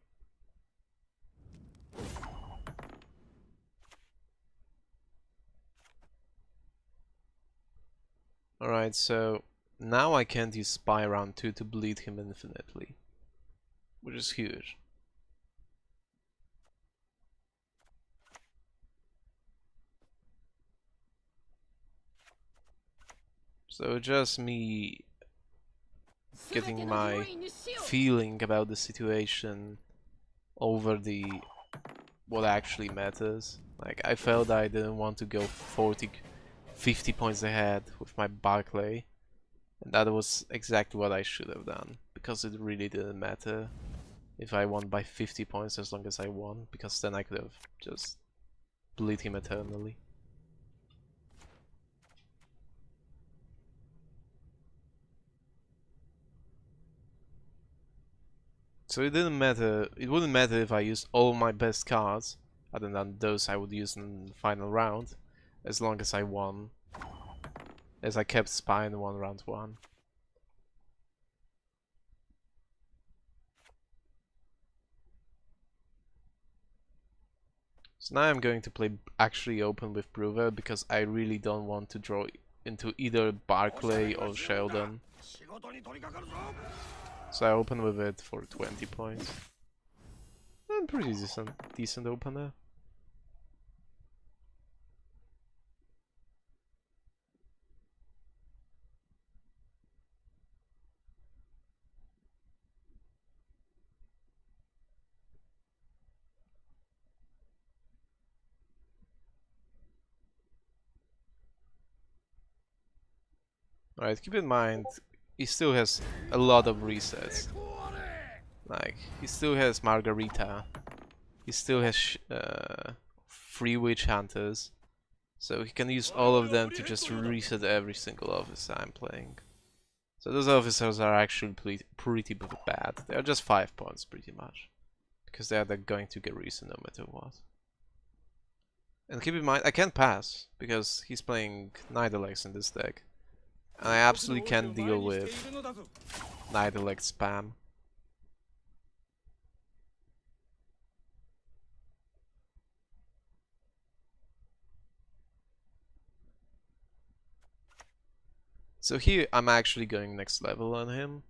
Alright, so now I can't use Spy round 2 to bleed him infinitely, which is huge. So just me getting my feeling about the situation over the what actually matters. Like, I felt I didn't want to go 50 points ahead with my Barclay, and that was exactly what I should have done, because it really didn't matter if I won by 50 points as long as I won, because then I could have just bleed him eternally. So it wouldn't matter if I used all my best cards, other than those I would use in the final round, as long as I won. As I kept Spy and won round 1. So now I'm going to play actually open with Brewer, because I really don't want to draw into either Barclay or Sheldon. So I open with it for 20 points. And pretty decent opener. Alright, keep in mind, he still has a lot of resets. Like, he still has Margarita. He still has 3 Witch Hunters. So he can use all of them to just reset every single officer I'm playing. So those officers are actually pretty bad. They're just 5 points pretty much. Because they're going to get reset no matter what. And keep in mind, I can't pass, because he's playing Nidalee in this deck. And I absolutely can't deal with Nidalee spam. So here, I'm actually going next level on him.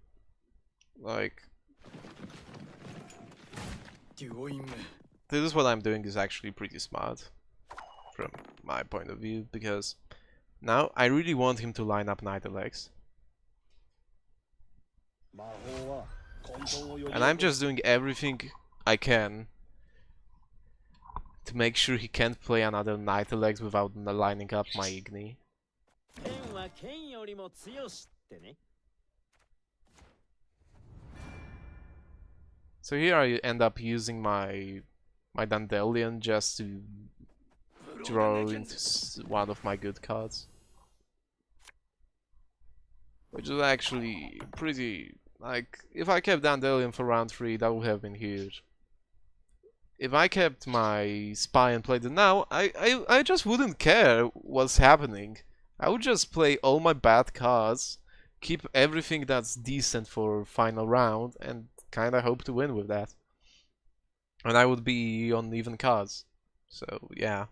Like... This is what I'm doing is actually pretty smart. From my point of view, because... Now, I really want him to line up Nidalee. And I'm just doing everything I can to make sure he can't play another Nidalee without lining up my Igni. So here I end up using my Dandelion just to draw into one of my good cards. Which is actually pretty... Like, if I kept Dandelion for round 3, that would have been huge. If I kept my Spy and played it now, I just wouldn't care what's happening. I would just play all my bad cards, keep everything that's decent for final round, and kinda hope to win with that. And I would be on even cards. So, yeah.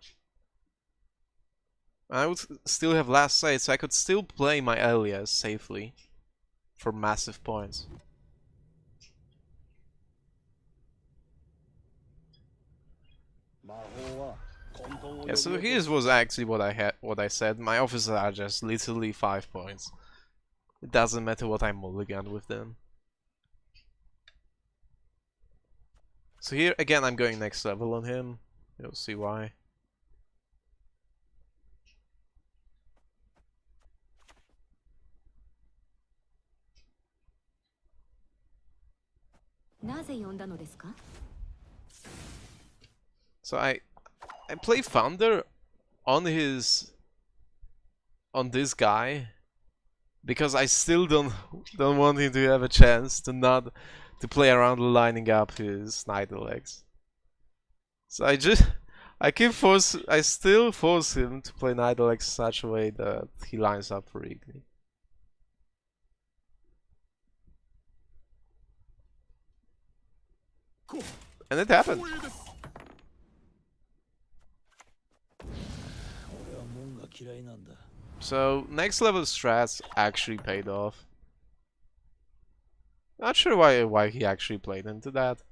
I would still have last sight, so I could still play my Elias safely for massive points. Yeah, so here's was actually what I said. My officers are just literally 5 points. It doesn't matter what I mulligan with them. So here again I'm going next level on him. You'll see why. So I play Thunder on this guy because I still don't want him to have a chance to play around lining up his Nidalee. So I still force him to play Nidalee such a way that he lines up for Igni. And it happened. So next level strats actually paid off. Not sure why he actually played into that.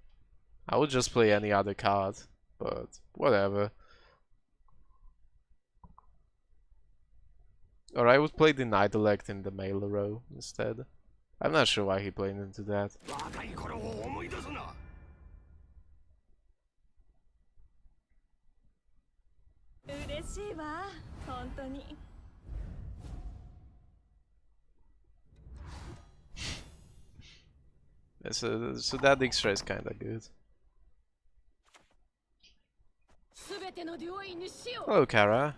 I would just play any other card, but whatever. Or I would play the Nidalee in the Mailer row instead. I'm not sure why he played into that. So that extra is kinda good. Hello, Kara.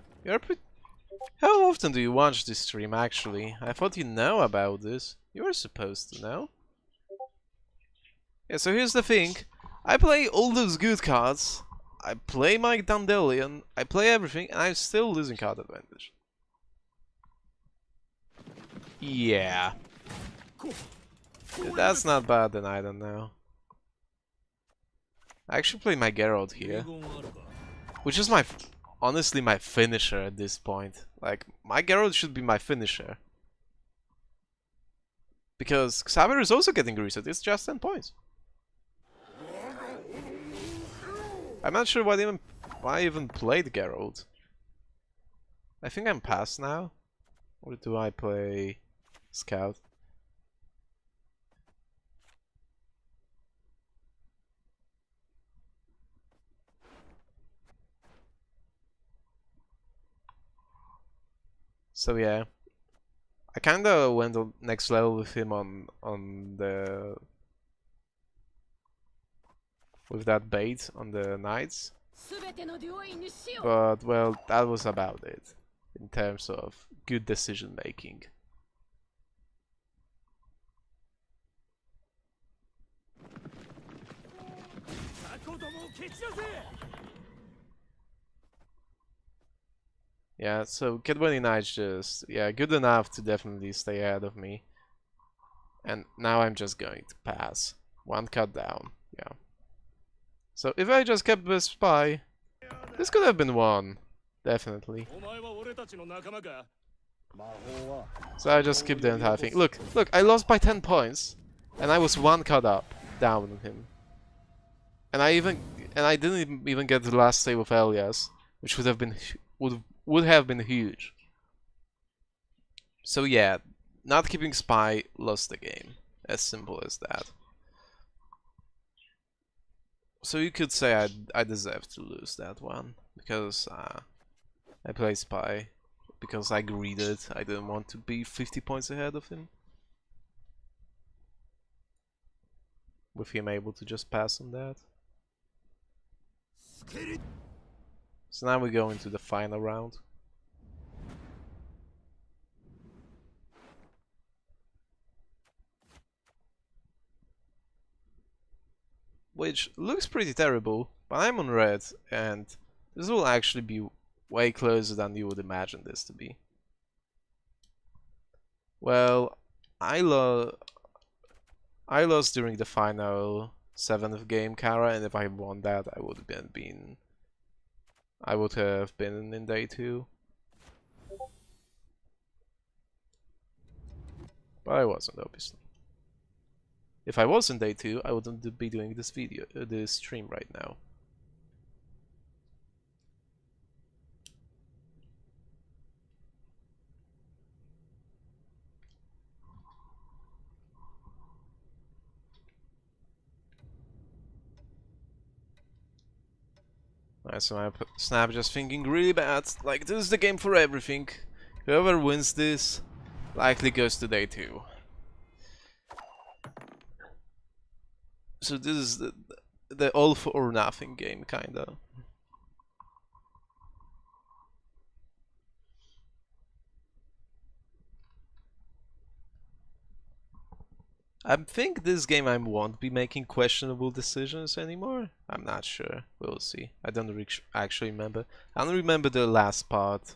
How often do you watch this stream, actually? I thought you know about this. You were supposed to know. Yeah, so here's the thing. I play all those good cards. I play my Dandelion. I play everything, and I'm still losing card advantage. Yeah. That's not bad, then I don't know. I actually play my Geralt here. Which is honestly my finisher at this point. Like, my Geralt should be my finisher. Because Xavier is also getting reset, it's just 10 points. I'm not sure why I even played Geralt. I think I'm past now. Or do I play Scout? So yeah, I kinda went on next level with him on the with that bait on the knights, but well, that was about it in terms of good decision making. Yeah, so Kid Knights just, yeah, good enough to definitely stay ahead of me. And now I'm just going to pass. One cut down, yeah. So if I just kept the spy, this could have been won. Definitely. So I just skipped the entire thing. Look, I lost by 10 points. And I was one cut up down on him. And I didn't even get the last save of Elias, which would have been huge. So yeah, not keeping spy lost the game. As simple as that. So you could say I deserve to lose that one because I played spy because I greeded. I didn't want to be 50 points ahead of him. With him able to just pass on that. So now we go into the final round. Which looks pretty terrible, but I'm on red, and this will actually be way closer than you would imagine this to be. Well, I lost during the final 7th game, Kara, and if I won that, I would have been in day 2. But I wasn't, obviously. If I was in day 2, I wouldn't be doing this this stream right now. Alright, so my snap just thinking really bad. Like, this is the game for everything. Whoever wins this likely goes to day 2. So this is the all for or nothing game, kinda. I think this game I won't be making questionable decisions anymore. I'm not sure. We'll see. I don't actually remember. I don't remember the last part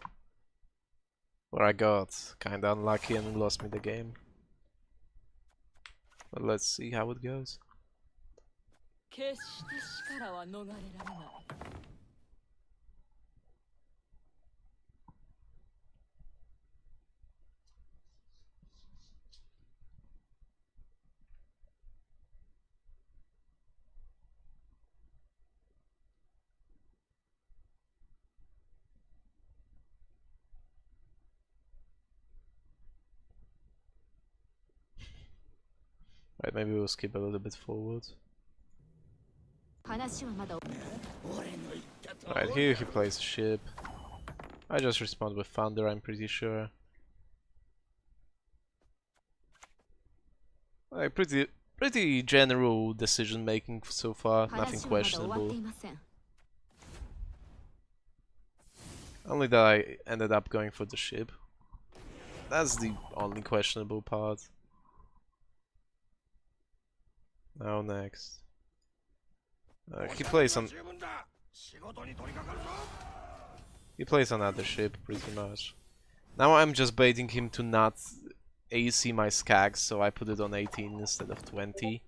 where I got kinda unlucky and lost me the game. But let's see how it goes. Right, maybe we'll skip a little bit forward. Right, here he plays a ship. I just respond with Thunder, I'm pretty sure. Like, pretty general decision making so far, nothing questionable. Only that I ended up going for the ship. That's the only questionable part. Now next. He plays another ship, pretty much. Now I'm just baiting him to not AC my skags, so I put it on 18 instead of 20.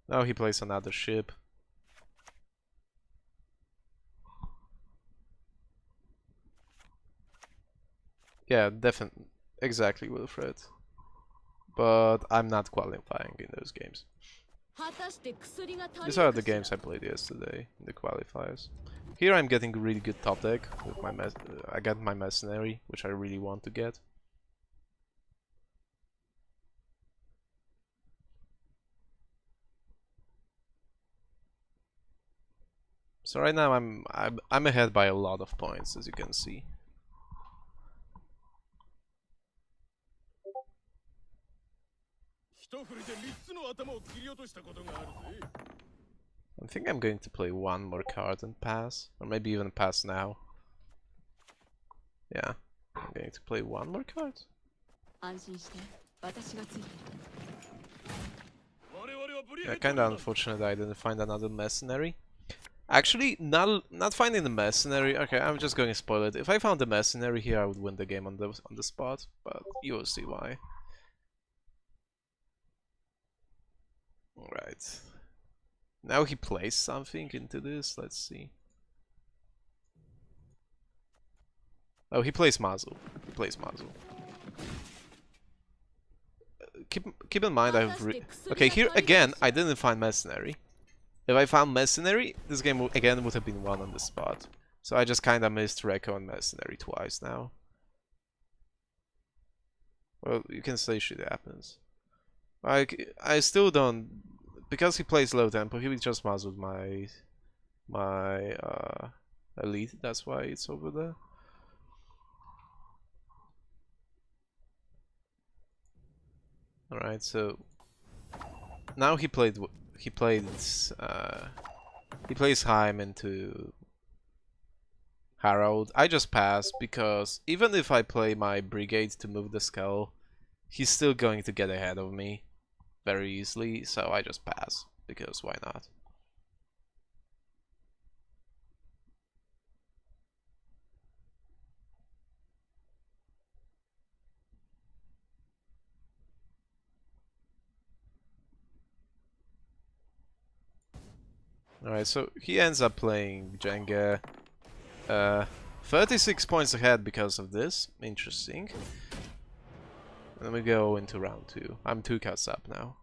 Now he plays another ship. Yeah, definitely, exactly, Wilfred. But I'm not qualifying in those games. These are the games I played yesterday, the qualifiers. Here I'm getting really good top deck with my I got my mercenary, which I really want to get. So right now I'm ahead by a lot of points, as you can see. I think I'm going to play one more card and pass, or maybe even pass now. Yeah, I'm going to play one more card. Yeah, kinda unfortunate that I didn't find another mercenary. Actually, not finding the mercenary. Okay, I'm just going to spoil it. If I found the mercenary here, I would win the game on the spot, but you will see why. Alright. Now he plays something into this. Let's see. Oh, he plays Mazu. He plays Mazu. Keep in mind okay, here again I didn't find mercenary. If I found mercenary, this game again would have been won on the spot. So I just kinda missed Reco and mercenary twice now. Well, you can say shit happens. I still don't, because he plays low tempo. He just muzzled my elite. That's why it's over there. All right, so now he plays Heim into Harold. I just pass because even if I play my brigade to move the skull, he's still going to get ahead of me very easily, so I just pass because why not? Alright, so he ends up playing Jenga. 36 points ahead because of this. Interesting. Then we go into round 2. I'm 2 cuts up now.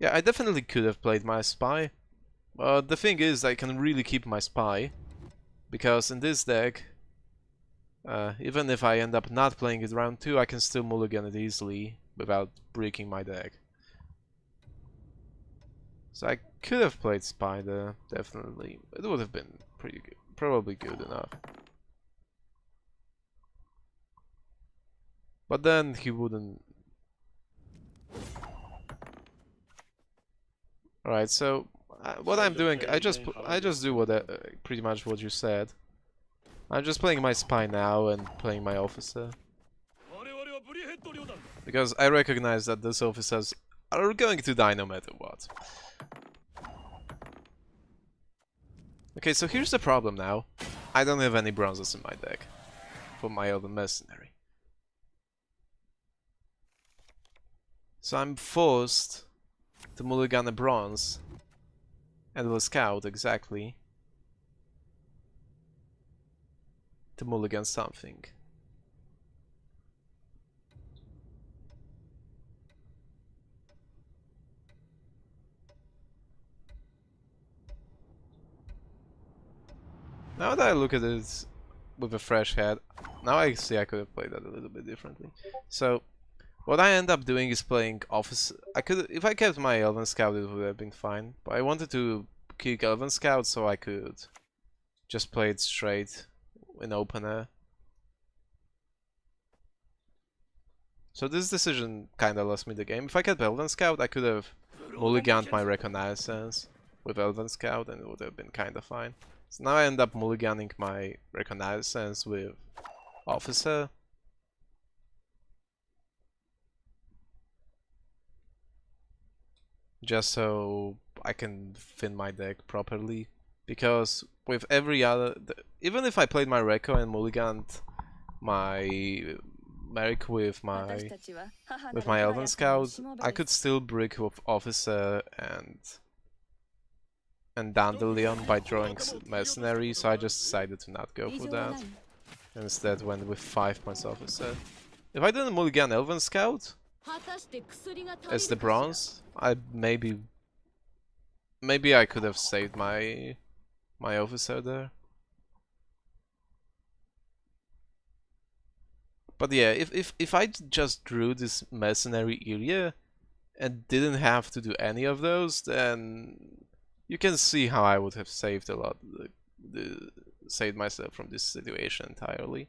Yeah, I definitely could have played my spy. But the thing is, I can really keep my spy. Because in this deck, even if I end up not playing it round 2, I can still mulligan it easily without breaking my deck. So I could have played Spider, definitely. It would have been pretty good. Probably good enough. But then he wouldn't... Alright, so what I'm doing, I just do what pretty much what you said. I'm just playing my spy now and playing my officer. Because I recognize that these officers are going to die no matter what. Okay, so here's the problem now. I don't have any bronzes in my deck for my other mercenary. So I'm forced to mulligan a bronze and will scout exactly to mulligan something. Now that I look at it with a fresh head, now I see I could have played that a little bit differently. So what I end up doing is playing officer. If I kept my Elven Scout, it would have been fine. But I wanted to kick Elven Scout so I could just play it straight in opener. So this decision kinda lost me the game. If I kept Elven Scout, I could have mulliganed my Reconnaissance with Elven Scout and it would have been kinda fine. So now I end up mulliganing my Reconnaissance with Officer. Just so I can thin my deck properly. Because with every other... even if I played my Reco and mulliganed my Merrick with my Elven Scout, I could still brick with Officer and Dandelion by drawing Mercenary, so I just decided to not go for that. And instead went with 5 points Officer. If I didn't mulligan Elven Scout as the bronze, maybe I could have saved my Officer there. But yeah, if I just drew this mercenary area, and didn't have to do any of those, then you can see how I would have saved a lot, saved myself from this situation entirely.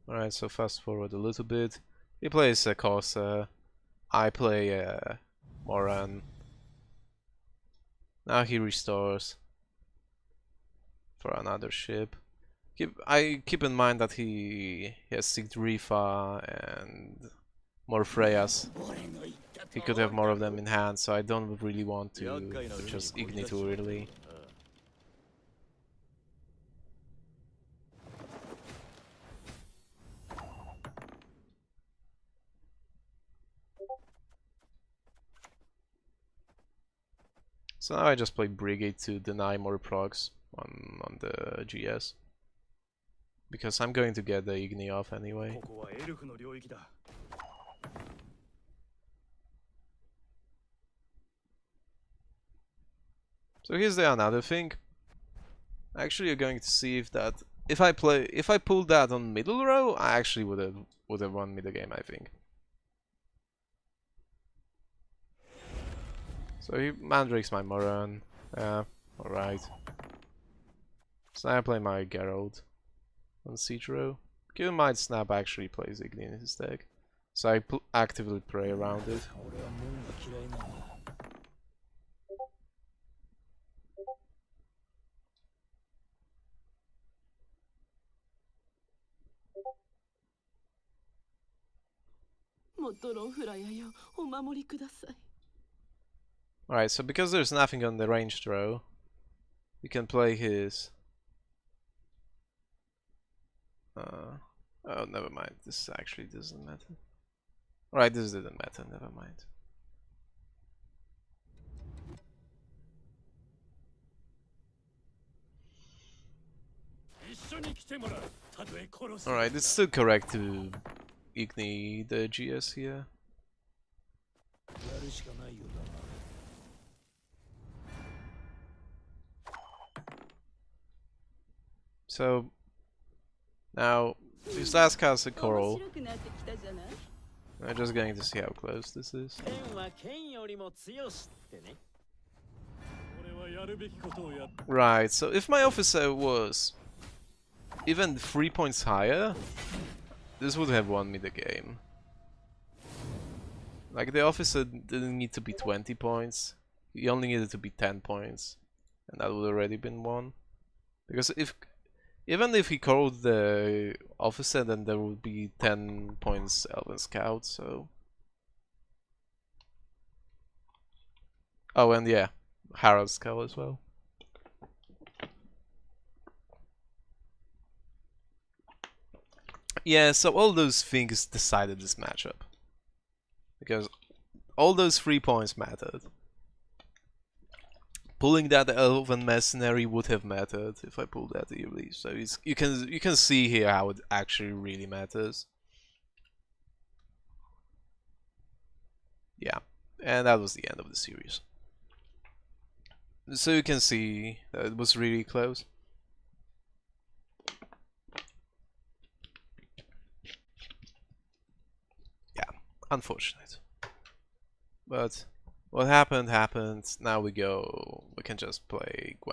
Alright, so fast forward a little bit. He plays a Corsair. I play a Moran. Now he restores for another ship. Keep in mind that he has Sigdrifa and more Freyas. He could have more of them in hand, so I don't really want to just Igni too early. So now I just play Brigade to deny more procs on the GS. Because I'm going to get the Igni off anyway. So here's the another thing. Actually, you're going to see if I pulled that on middle row, I actually would have won middle game, I think. So he mandrakes my Moran. Alright. So now I play my Geralt on siege row. Keep in mind Snap actually plays Igni in his deck. So I actively play around it. Alright, so because there's nothing on the ranged row, you can play his... oh, never mind. This actually doesn't matter. Alright, this didn't matter, never mind. Alright, it's still correct to Igni the GS here. So now this last cast a coral. I'm just going to see how close this is. Right, so if my officer was even 3 points higher, this would have won me the game. Like, the officer didn't need to be 20 points, he only needed to be 10 points, and that would already been won. Because even if he called the officer, then there would be 10 points Elven Scout, so... Oh, and yeah, Harald Skull as well. Yeah, so all those things decided this matchup. Because all those 3 points mattered. Pulling that Elven Mercenary would have mattered if I pulled that early. So you can see here how it actually really matters. Yeah, and that was the end of the series. So you can see that it was really close. Yeah, unfortunate. But what happened happened. Now we can just play Gwent.